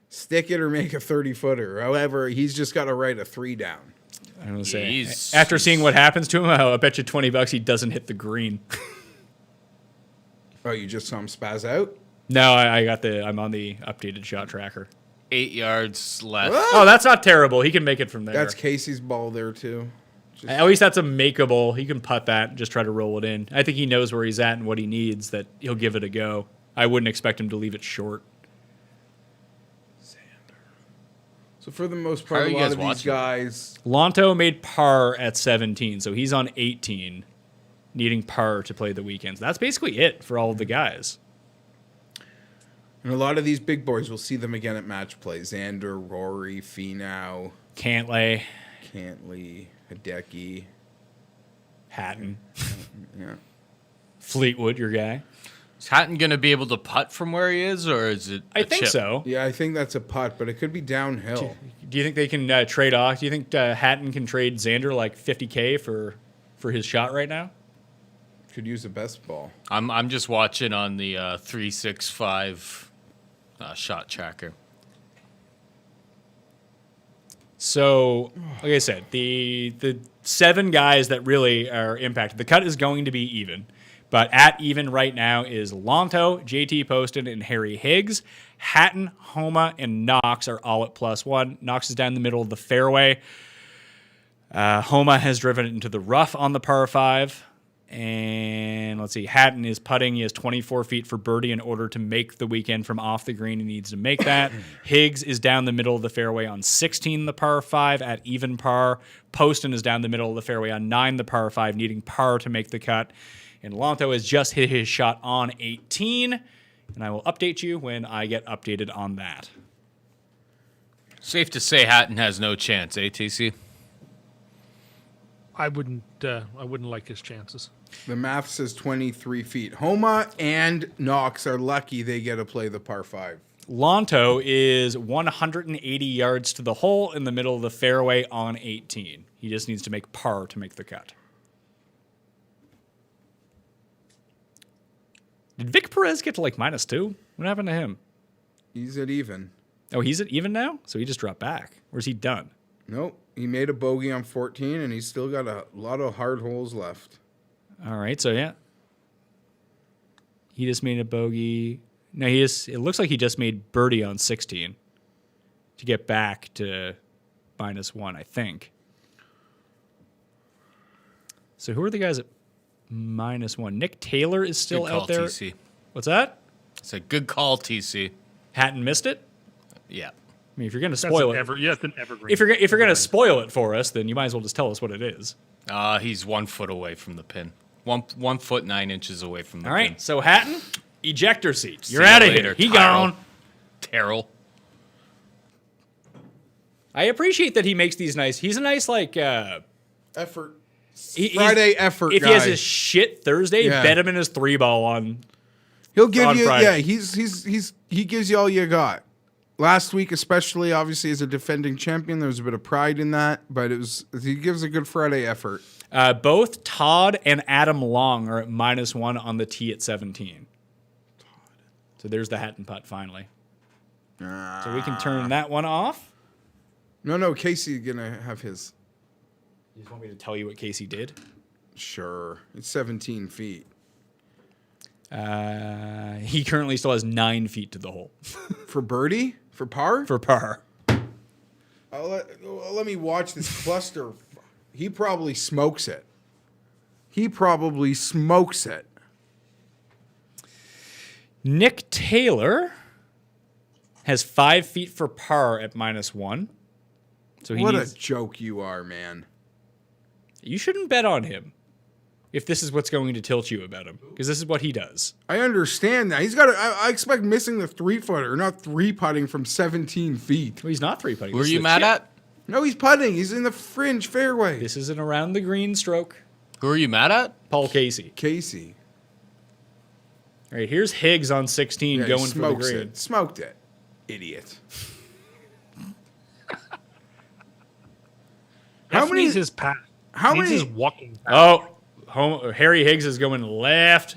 Stick it or make a 30-footer. However, he's just got to write a 3 down. I'm going to say, after seeing what happens to him, I bet you $20 he doesn't hit the green. Oh, you just saw him spaz out? No, I'm on the updated shot tracker. 8 yards left. Oh, that's not terrible. He can make it from there. That's Casey's ball there, too. At least that's a makeable. He can putt that and just try to roll it in. I think he knows where he's at and what he needs, that he'll give it a go. I wouldn't expect him to leave it short. So for the most part, a lot of these guys... Lonto made par at 17, so he's on 18, needing par to play the weekends. That's basically it for all of the guys. And a lot of these big boys, we'll see them again at match play. Xander, Rory, Finau. Cantlay. Hideki. Hatton. Yeah. Fleetwood, your guy. Is Hatton going to be able to putt from where he is, or is it I think chip? so. Yeah, I think that's a putt, but it could be downhill. Do you think they can trade off? Do you think Hatton can trade Xander like $50K for his shot right now? Could use a best ball. I'm just watching on the 365 shot tracker. So, like I said, the 7 guys that really are impacted, the cut is going to be even. But at even right now is Lonto, JT Poston, and Harry Higgs. Hatton, Homa, and Knox are all at +1. Knox is down the middle of the fairway. Homa has driven it into the rough on the par 5. And let's see, Hatton is putting. He has 24 feet for birdie in order to make the weekend from off the green. He needs to make that. Higgs is down the middle of the fairway on 16, the par 5 at even par. Poston is down the middle of the fairway on 9, the par 5, needing par to make the cut. And Lonto has just hit his shot on 18. And I will update you when I get updated on that. Safe to say Hatton has no chance, TC? I wouldn't like his chances. The math says 23 feet. Homa and Knox are lucky they get to play the par 5. Lonto is 180 yards to the hole in the middle of the fairway on 18. He just needs to make par to make the cut. Did Vic Perez get to like -2? What happened to him? He's at even. Oh, he's at even now? So he just dropped back. Or is he done? Nope. He made a bogey on 14, and he's still got a lot of hard holes left. All right, so yeah. He just made a bogey. No, it looks like he just made birdie on 16 to get back to -1, I think. So who are the guys at -1? Nick Taylor is still Good call, out there. TC. What's that? It's a good call, TC. Hatton missed it? Yeah. I mean, if you're going to spoil it, It's an evergreen. if you're going to spoil it for us, then you might as well just tell us what it is. He's 1 foot away from the pin. 1 foot 9 inches away from the All pin. right, so Hatton, ejector seats. You're See you out of later, here. He Tyrell. gone. Terrell. I appreciate that he makes these nice. He's a nice Effort. he's- Friday effort If guy. he has his shit Thursday, Yeah. bet him in his 3-ball on. He'll give on you, Friday. yeah, he gives you all you got. Last week, especially, obviously, as a defending champion, there was a bit of pride in that, but he gives a good Friday effort. Both Todd and Adam Long are at -1 on the tee at 17. So there's the Hatton putt finally. So we can turn that one off. No, Casey's going to have his. You just want me to tell you what Casey did? Sure. It's 17 feet. He currently still has 9 feet to the hole For birdie? For par? for par. Let me watch this cluster. He probably smokes it. Nick Taylor has 5 feet for par at -1. So he What needs, a joke you are, man. You shouldn't bet on him if this is what's going to tilt you about him, because this is what he does. I understand that. He's got. I expect missing the 3-footer, not 3-putting from 17 feet. Well, he's not 3-putting. Who are you mad at? No, he's putting. He's in the fringe fairway. This is an around the green stroke. Who are you mad at? Paul Casey. Casey. All right, here's Higgs on 16 Yeah, going he for the smokes green. it. Smoked it. Idiot. How many- many? His path. how Needs many- his walking path. Harry Higgs is going left.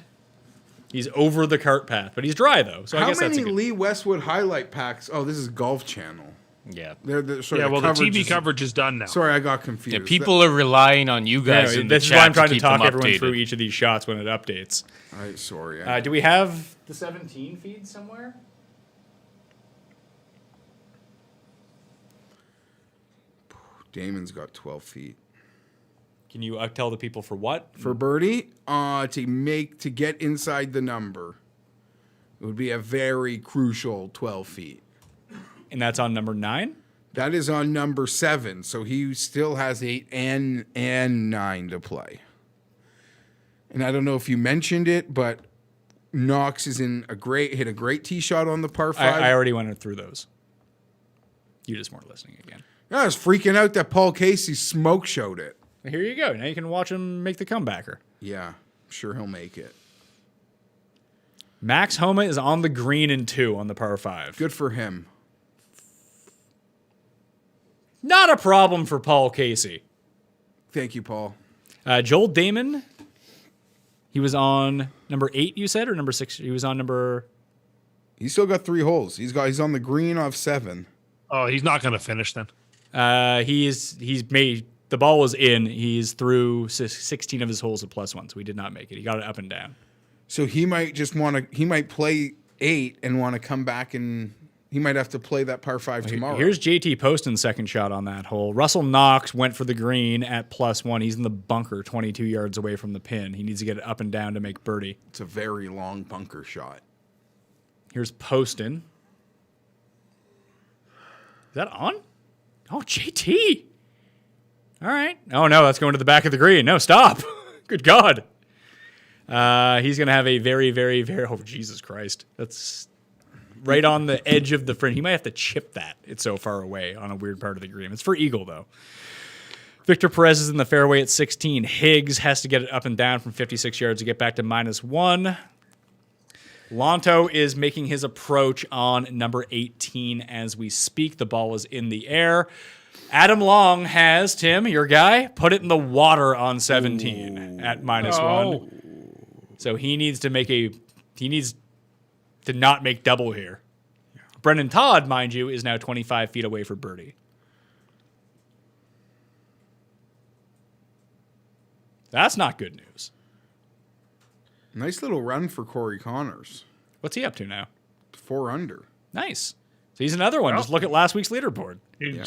He's over the cart path, but he's dry though. So I How guess that's many a good. Lee Westwood highlight packs? Oh, this is Golf Channel. Yeah. Sorry, Yeah, well, the coverage TV is- coverage is done now. Sorry, I got confused. Yeah, people are relying on you guys in the this is chat why I'm trying to keep talk them everyone updated. through each of these shots when it updates. Sorry. Do we have the 17 feed somewhere? Damon's got 12 feet. Can you tell the people for what? For birdie, to get inside the number, it would be a very crucial 12 feet. And that's on number 9? That is on number 7, so he still has 8 and 9 to play. And I don't know if you mentioned it, but Knox is hit a great tee shot on the par 5. I already went through those. You just weren't listening again. I was freaking out that Paul Casey smoke showed it. Here you go. Now you can watch him make the comebacker. Yeah, I'm sure he'll make it. Max Homa is on the green in 2 on the par 5. Good for him. Not a problem for Paul Casey. Thank you, Paul. Joel Damon, he was on number 8, you said, or number 6? He was on number... He's still got 3 holes. He's on the green off 7. Oh, he's not going to finish then. He's made... The ball was in. He's through 16 of his holes at +1, so he did not make it. He got it up and down. So he might he might play 8 and want to come back, and he might have to play that par 5 tomorrow. Here's JT Poston's second shot on that hole. Russell Knox went for the green at +1. He's in the bunker 22 yards away from the pin. He needs to get it up and down to make birdie. It's a very long bunker shot. Here's Poston. Is that on? Oh, JT. All right. Oh, no, that's going to the back of the green. No, stop. Good God. He's going to have a very, very, very... Oh, Jesus Christ. That's right on the edge of the fringe. He might have to chip that. It's so far away on a weird part of the green. It's for eagle, though. Victor Perez is in the fairway at 16. Higgs has to get it up and down from 56 yards to get back to -1. Lonto is making his approach on number 18 as we speak. The ball is in the air. Adam Long has, Tim, your guy, put it in the water on 17 at -1. So he needs to not make double here. Brendan Todd, mind you, is now 25 feet away for birdie. That's not good news. Nice little run for Corey Connors. What's he up to now? 4 under. Nice. So he's another one. Well, Just look at last week's leaderboard. I'm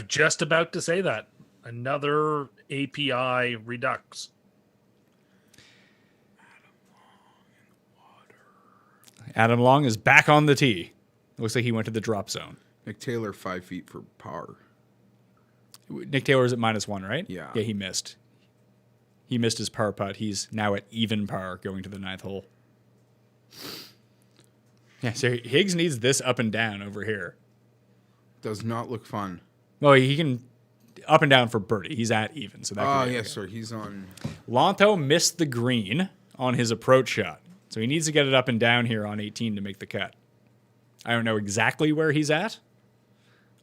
just about to say that. Another API redux. Adam Long is back on the tee. Looks like he went to the drop zone. Nick Taylor 5 feet for par. Nick Taylor's at -1, right? Yeah. Yeah, he missed. He missed his par putt. He's now at even par going to the 9th hole. Yeah, so Higgs needs this up and down over here. Does not look fun. Well, he can up and down for birdie. He's at even. So that. Oh, could be yes, okay. sir. He's on. Lonto missed the green on his approach shot. So he needs to get it up and down here on 18 to make the cut. I don't know exactly where he's at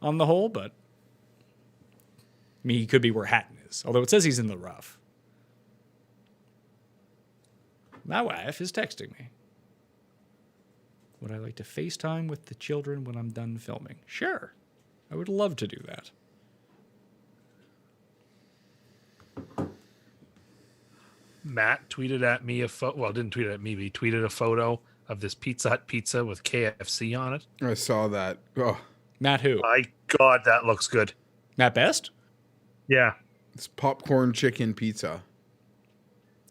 on the hole, but I mean, he could be where Hatton is. Although it says he's in the rough. My wife is texting me. Would I like to FaceTime with the children when I'm done filming? Sure. I would love to do that. Matt tweeted at me didn't tweet at me, but he tweeted a photo of this Pizza Hut pizza with KFC on it. I saw that. Oh, Matt who? My God, that looks good. Matt Best? Yeah. it's popcorn chicken pizza.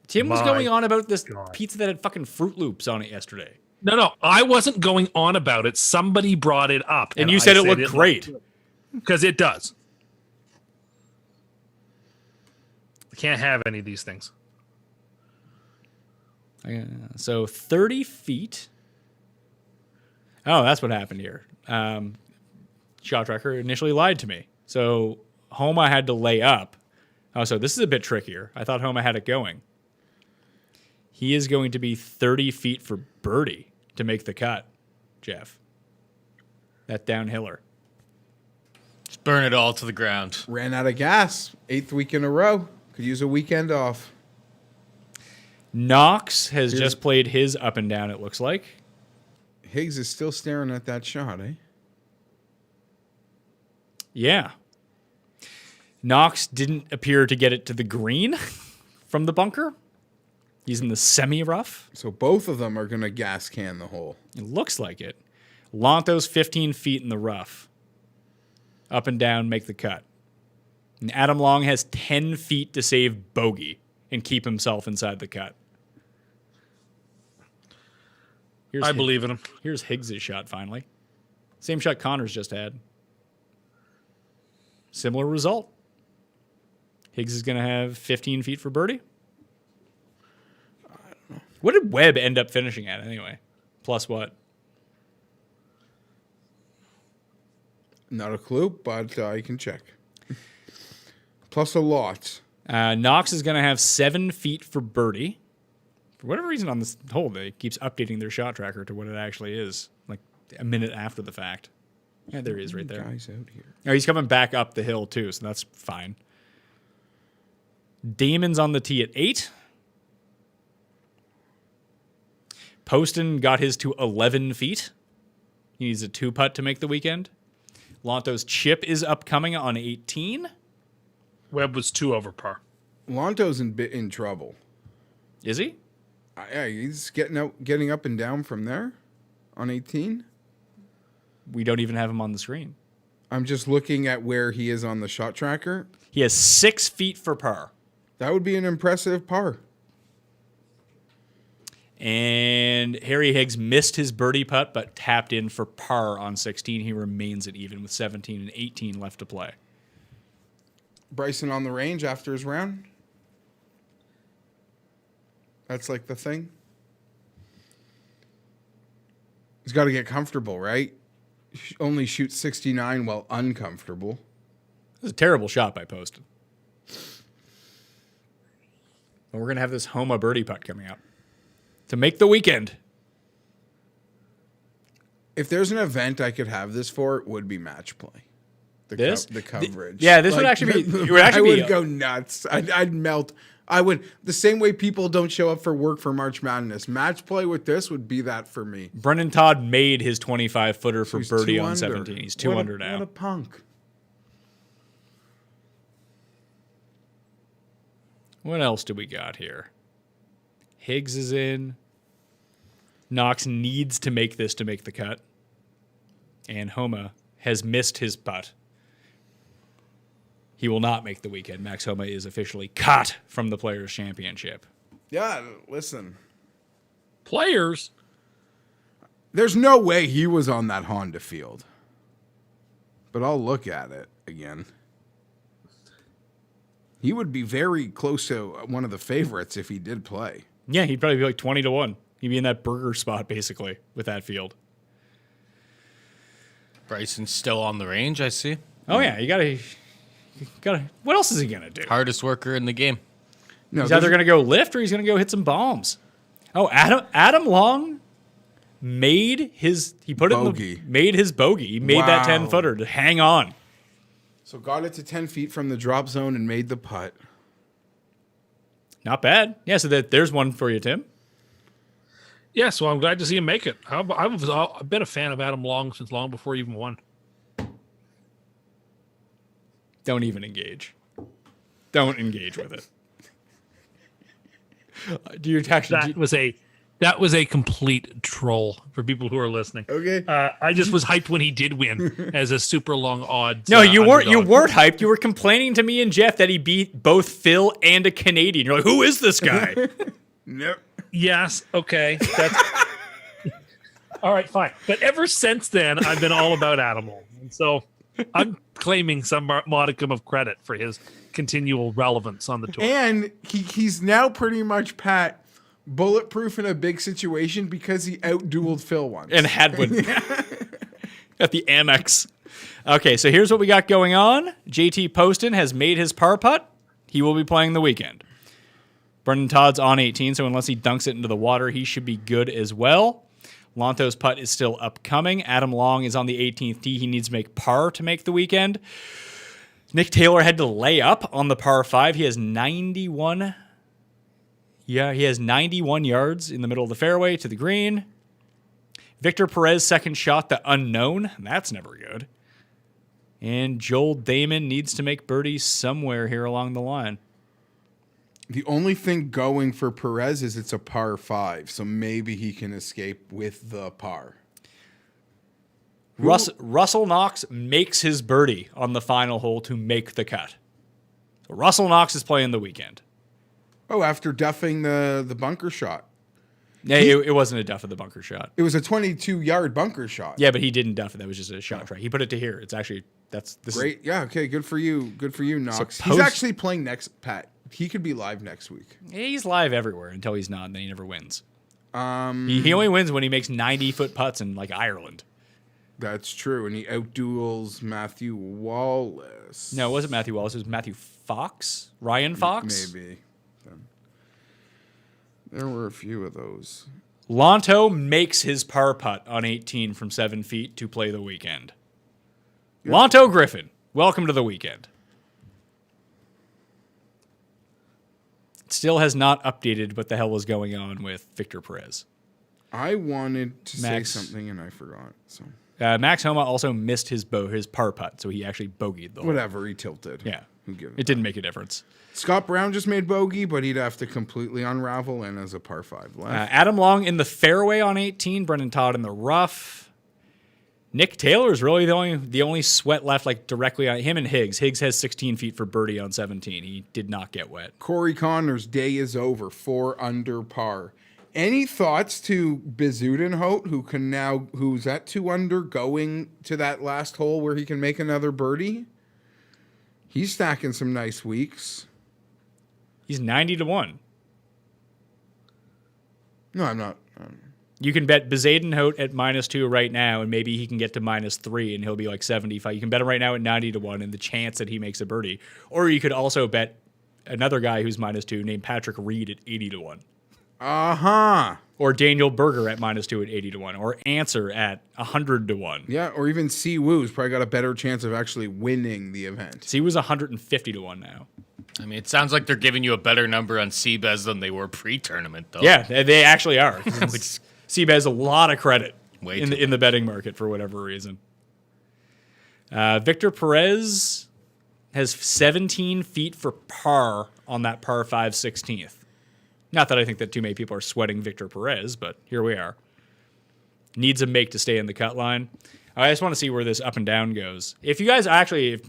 Tim was My going on about this God. pizza that had fucking Fruit Loops on it yesterday. No, I wasn't going on about it. Somebody brought it up. And you said it looked great. Because it does. Can't have any of these things. So 30 feet. Oh, that's what happened here. Shot tracker initially lied to me. So Homa had to lay up. Oh, so this is a bit trickier. I thought Homa had it going. He is going to be 30 feet for birdie to make the cut, Jeff. That downhiller. Just burn it all to the ground. Ran out of gas. 8th week in a row. Could use a weekend off. Knox has just played his up and down, it looks like. Higgs is still staring at that shot, eh? Yeah. Knox didn't appear to get it to the green from the bunker. He's in the semi-rough. So both of them are going to gas can the hole. It looks like it. Lonto's 15 feet in the rough. Up and down, make the cut. And Adam Long has 10 feet to save bogey and keep himself inside the cut. I believe in him. Here's Higgs' shot, finally. Same shot Connor's just had. Similar result. Higgs is going to have 15 feet for birdie. I don't know. What did Webb end up finishing at, anyway? Plus what? Not a clue, but I can check. Plus a lot. Knox is going to have 7 feet for birdie. For whatever reason on this hole, they keeps updating their shot tracker to what it actually is, like a minute after the fact. Yeah, there he is right there. Guys out here. Oh, he's coming back up the hill, too, so that's fine. Damon's on the tee at 8. Poston got his to 11 feet. He needs a 2-putt to make the weekend. Lonto's chip is upcoming on 18. Webb was 2 over par. Lonto's in trouble. Is he? Yeah, he's getting up and down from there on 18. We don't even have him on the screen. I'm just looking at where he is on the shot tracker. He has 6 feet for par. That would be an impressive par. And Harry Higgs missed his birdie putt, but tapped in for par on 16. He remains at even with 17 and 18 left to play. Bryson on the range after his round. That's like the thing. He's got to get comfortable, right? Only shoot 69 while uncomfortable. This is a terrible shot by Poston. And we're going to have this Homa birdie putt coming up to make the weekend. If there's an event I could have this for, it would be match play. The coverage. This would actually be. It would actually I would go nuts. I'd melt. I would, the same way people don't show up for work for March Madness. Match play with this would be that for me. Brendan Todd made his 25-footer for He's birdie 2 on under. 17. He's 2 under now. What a punk. What else do we got here? Higgs is in. Knox needs to make this to make the cut. And Homa has missed his putt. He will not make the weekend. Max Homa is officially cut from the Players' Championship. Yeah, listen. Players? There's no way he was on that Honda field. But I'll look at it again. He would be very close to one of the favorites if he did play. Yeah, he'd probably be like 20-1. He'd be in that burger spot, basically, with that field. Bryson's still on the range, I see. Oh, yeah, you gotta. What else is he gonna do? Hardest worker in the game. No, He's either gonna go lift or he's gonna go hit some bombs. Oh, Adam Long made his. He put Bogey. it in made his bogey. He made that Wow. 10-footer to hang on. So got it to 10 feet from the drop zone and made the putt. Not bad. Yeah, so there's one for you, Tim. Yeah, so I'm glad to see him make it. I've been a fan of Adam Long since long before he even won. Don't even engage. Don't engage with it. Do you actually? That was a complete troll for people who are listening. Okay. I just was hyped when he did win as a super long odds. No, you weren't. You underdog. weren't hyped. You were complaining to me and Jeff that he beat both Phil and a Canadian. You're like, who is this guy? Nope. Yes. Okay. That's all right. Fine. But ever since then, I've been all about Adam Long. And so I'm claiming some modicum of credit for his continual relevance on the tour. And he's now pretty much, Pat, bulletproof in a big situation because he outdueled Phil once. And Hadwin at the Amex. Okay, so here's what we got going on. JT Poston has made his par putt. He will be playing the weekend. Brendan Todd's on 18, so unless he dunks it into the water, he should be good as well. Lonto's putt is still upcoming. Adam Long is on the 18th tee. He needs to make par to make the weekend. Nick Taylor had to lay up on the par 5. He has 91. Yeah, he has 91 yards in the middle of the fairway to the green. Victor Perez, second shot, the unknown. That's never good. And Joel Damon needs to make birdie somewhere here along the line. The only thing going for Perez is it's a par 5, so maybe he can escape with the par. Russell Knox makes his birdie on the final hole to make the cut. So Russell Knox is playing the weekend. Oh, after duffing the bunker shot. Yeah, it wasn't a duff of the bunker shot. It was a 22-yard bunker shot. Yeah, but he didn't duff it. That was just a shot try. He put it to here. It's actually this great. Yeah, okay, good for you. Good for you, Knox. Suppose- He's actually playing next, Pat. He could be live next week. He's live everywhere until he's not, and then he never wins. He only wins when he makes 90-foot putts in like Ireland. That's true, and he outduels Matthew Wallace. No, it wasn't Matthew Wallace. It was Matthew Fox? Ryan Fox? Maybe. There were a few of those. Lonto makes his par putt on 18 from 7 feet to play the weekend. Yeah. Lonto Griffin, welcome to the weekend. Still has not updated what the hell was going on with Victor Perez. I wanted to say something and I forgot. So Max Homa also missed his par putt, so he actually bogeyed the hole. Whatever, he tilted. Yeah, it didn't make a difference. Scott Brown just made bogey, but he'd have to completely unravel and as a par 5 left. Adam Long in the fairway on 18, Brendan Todd in the rough. Nick Taylor is really the only sweat left, like directly on him and Higgs. Higgs has 16 feet for birdie on 17. He did not get wet. Corey Connors' day is over, 4 under par. Any thoughts to Bizudenhout, who's at 2 under, going to that last hole where he can make another birdie? He's stacking some nice weeks. He's 90-1. No, I'm not. You can bet Bizudenhout at -2 right now, and maybe he can get to -3, and he'll be like 75. You can bet him right now at 90-1, and the chance that he makes a birdie. Or you could also bet another guy who's -2 named Patrick Reed at 80-1. Or Daniel Berger at -2 at 80-1, or Answer at 100-1. Yeah, or even Siwoo's probably got a better chance of actually winning the event. Siwoo's 150-1 now. I mean, it sounds like they're giving you a better number on Seabez than they were pre-tournament, though. Yeah, they actually are. Seabez has a lot of credit Way in the betting market for whatever reason. Victor Perez has 17 feet for par on that par 5 16th. Not that I think that too many people are sweating Victor Perez, but here we are. Needs a make to stay in the cut line. I just want to see where this up and down goes. If you guys actually,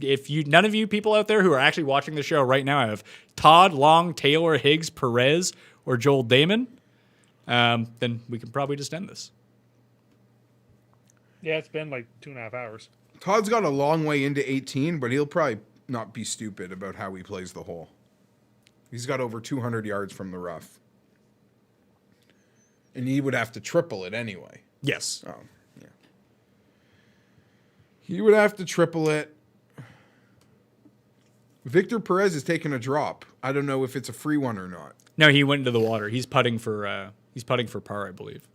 none of you people out there who are actually watching the show right now have Todd, Long, Taylor, Higgs, Perez, or Joel Damon, then we can probably just end this. Yeah, it's been like 2.5 hours. Todd's got a long way into 18, but he'll probably not be stupid about how he plays the hole. He's got over 200 yards from the rough. And he would have to triple it anyway. Yes. Oh, yeah. He would have to triple it. Victor Perez is taking a drop. I don't know if it's a free one or not. No, he went into the water. He's putting for par, I believe.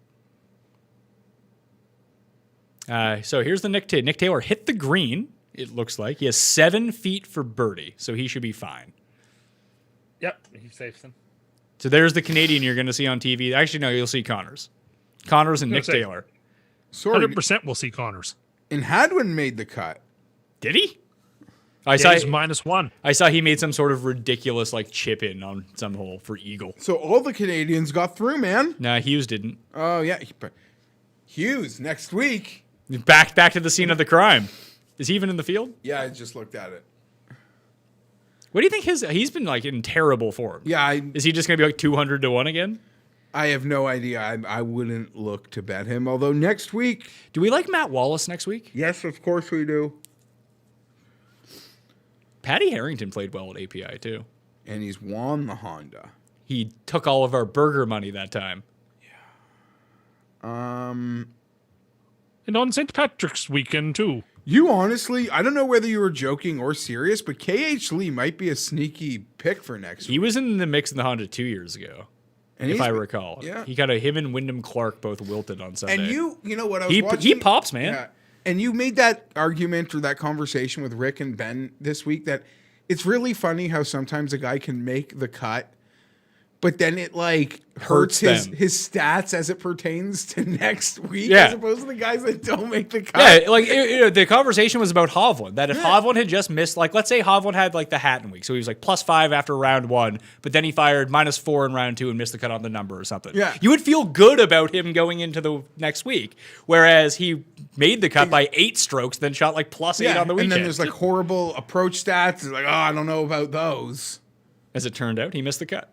So here's the Nick Taylor. Nick Taylor hit the green, it looks like. He has 7 feet for birdie, so he should be fine. Yep, he's safe then. So there's the Canadian you're going to see on TV. Actually, no, you'll see Connors. Connors and Nick Taylor. Sorry. 100% we'll see Connors. And Hadwin made the cut. Did he? He's -1. I saw he made some sort of ridiculous like chip in on some hole for eagle. So all the Canadians got through, man. Nah, Hughes didn't. Oh, yeah. Hughes, next week. Back to the scene of the crime. Is he even in the field? Yeah, I just looked at it. What do you think he's been like in terrible form? Yeah. Is he just going to be like 200-1 again? I have no idea. I wouldn't look to bet him. Although next week. Do we like Matt Wallace next week? Yes, of course we do. Patty Harrington played well at API too. And he's won the Honda. He took all of our burger money that time. And on St. Patrick's weekend, too. You honestly, I don't know whether you were joking or serious, but KH Lee might be a sneaky pick for next He week. was in the mix in the Honda 2 years ago, And if he's- I recall. yeah. He got him and Wyndham Clark both wilted on Sunday. And you know what I was he watching? pops, man. Yeah. And you made that argument or that conversation with Rick and Ben this week that it's really funny how sometimes a guy can make the cut, but then it like hurts Hurts them. his stats as it pertains to next week, Yeah. as opposed to the guys that don't make the cut. Yeah, like the conversation was about Hovland. That if Hovland had just missed, like, let's say Hovland had like the Hatton week, so he was like +5 after round 1, but then he fired -4 in round 2 and missed the cut on the number or something. Yeah. You would feel good about him going into the next week, whereas he made the cut by 8 strokes, then shot like +8 on the weekend. And then there's like horrible approach stats. It's like, oh, I don't know about those. As it turned out, he missed the cut.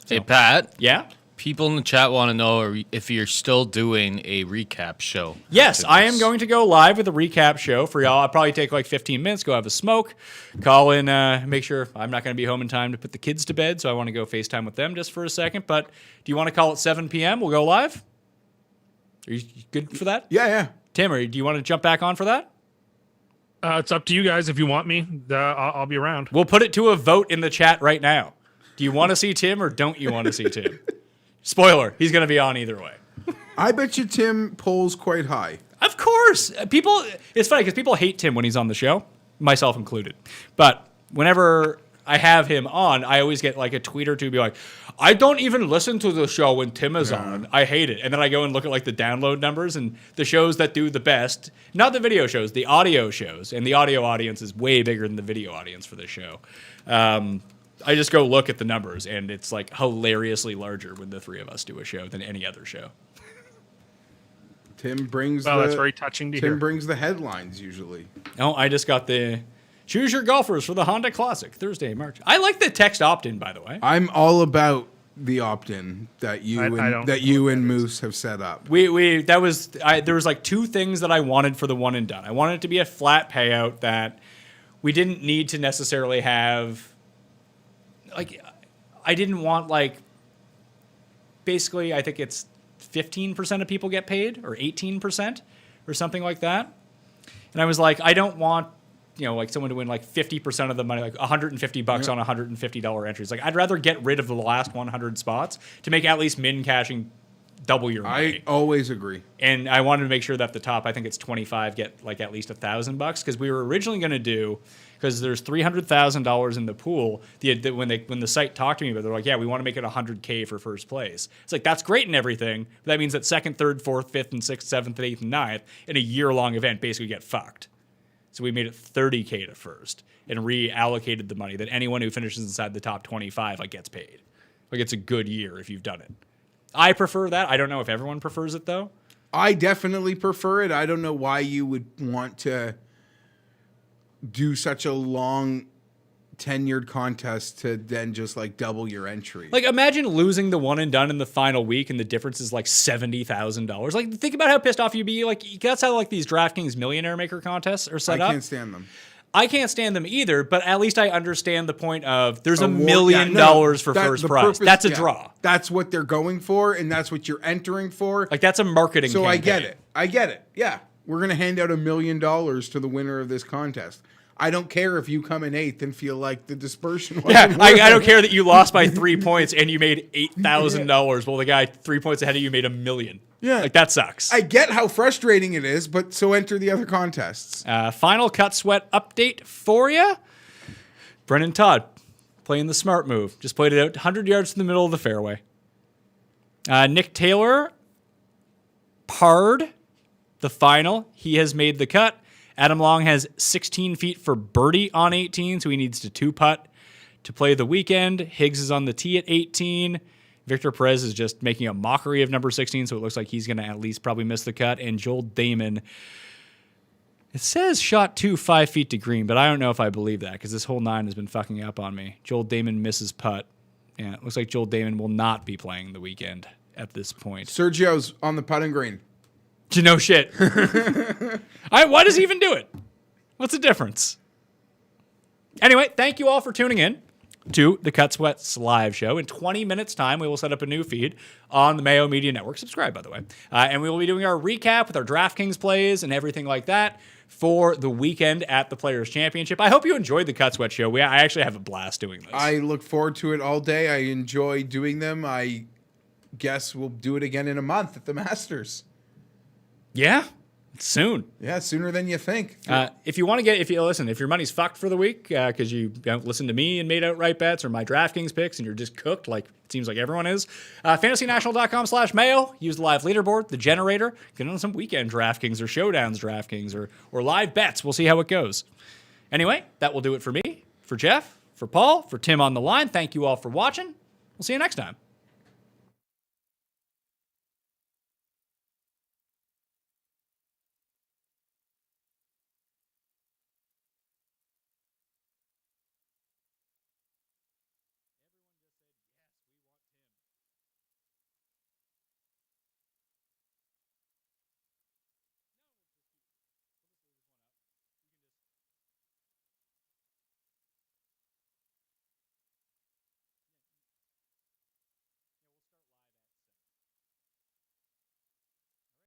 Hey, Pat. Yeah. People in the chat want to know if you're still doing a recap show. Yes, after I am this. going to go live with a recap show for y'all. I'll probably take like 15 minutes, go have a smoke, call in, make sure I'm not going to be home in time to put the kids to bed, so I want to go FaceTime with them just for a second. But do you want to call it 7 p.m.? We'll go live? Are you good for that? Yeah. Tim, do you want to jump back on for that? It's up to you guys. If you want me, I'll be around. We'll put it to a vote in the chat right now. Do you want to see Tim or don't you want to see Tim? Spoiler, he's going to be on either way. I bet you Tim pulls quite high. Of course. It's funny because people hate Tim when he's on the show, myself included. But whenever I have him on, I always get like a tweet or two be like, I don't even listen to the show when Tim is on. I hate it. And then I go and look at like the download numbers and the shows that do the best, not the video shows, the audio shows. And the audio audience is way bigger than the video audience for this show. I just go look at the numbers and it's like hilariously larger when the three of us do a show than any other show. Tim brings That's very touching to hear. Tim brings the headlines usually. No, I just got the choose your golfers for the Honda Classic Thursday, March. I like the text opt-in, by the way. I'm all about the opt-in that you I don't and Moose have set up. There was like 2 things that I wanted for the one and done. I wanted it to be a flat payout that we didn't need to necessarily have. Like, I didn't want like. Basically, I think it's 15% of people get paid or 18% or something like that. And I was like, I don't want, like someone to win like 50% of the money, like $150 on $150 entries. Like, I'd rather get rid of the last 100 spots to make at least min cashing double your money. I always agree. And I wanted to make sure that the top, I think it's 25, get like at least $1,000 because we were originally going to do, because there's $300,000 in the pool. When the site talked to me about it, they're like, yeah, we want to make it $100K for first place. It's like, that's great and everything, but that means that second, third, fourth, fifth, and sixth, seventh, eighth, and ninth in a year-long event basically get fucked. So we made it $30K to first and reallocated the money that anyone who finishes inside the top 25 gets paid. Like, it's a good year if you've done it. I prefer that. I don't know if everyone prefers it though. I definitely prefer it. I don't know why you would want to do such a long tenured contest to then just like double your entry. Like, imagine losing the one and done in the final week and the difference is like $70,000. Like, think about how pissed off you'd be. Like, that's how like these DraftKings Millionaire Maker contests are set up. I can't stand them. I can't stand them either, but at least I understand the point of there's $1 Yeah, million for first the prize. purpose- That's a yeah, draw. That's what they're going for, and that's what you're entering for. Like, that's a marketing So I campaign. get it. Yeah. We're going to hand out $1 million to the winner of this contest. I don't care if you come in 8th and feel like the dispersion Yeah, wasn't I worth don't it. care that you lost by 3 points and you made $8,000 while the guy 3 points ahead of you made $1 million. Yeah. Like, that sucks. I get how frustrating it is, but so enter the other contests. Final cut sweat update for you. Brennan Todd playing the smart move. Just played it out 100 yards to the middle of the fairway. Nick Taylor parred the final. He has made the cut. Adam Long has 16 feet for birdie on 18, so he needs to 2-putt to play the weekend. Higgs is on the tee at 18. Victor Perez is just making a mockery of number 16, so it looks like he's going to at least probably miss the cut. And Joel Damon, it says shot 5 feet to green, but I don't know if I believe that because this whole 9 has been fucking up on me. Joel Damon misses putt. Yeah, it looks like Joel Damon will not be playing the weekend at this point. Sergio's on the putting green. No shit. Why does he even do it? What's the difference? Anyway, thank you all for tuning in to the Cut Sweats live show. In 20 minutes' time, we will set up a new feed on the Mayo Media Network. Subscribe, by the way. And we will be doing our recap with our DraftKings plays and everything like that for the weekend at the Players' Championship. I hope you enjoyed the Cut Sweat show. I actually have a blast doing this. I look forward to it all day. I enjoy doing them. I guess we'll do it again in a month at the Masters. Yeah, soon. Yeah, sooner than you think. If you want to if your money's fucked for the week because you don't listen to me and made outright bets or my DraftKings picks and you're just cooked like it seems like everyone is, fantasynational.com/Mayo. Use the live leaderboard, the generator. Get on some weekend DraftKings or Showdowns DraftKings or live bets. We'll see how it goes. Anyway, that will do it for me, for Jeff, for Paul, for Tim on the line. Thank you all for watching. We'll see you next time.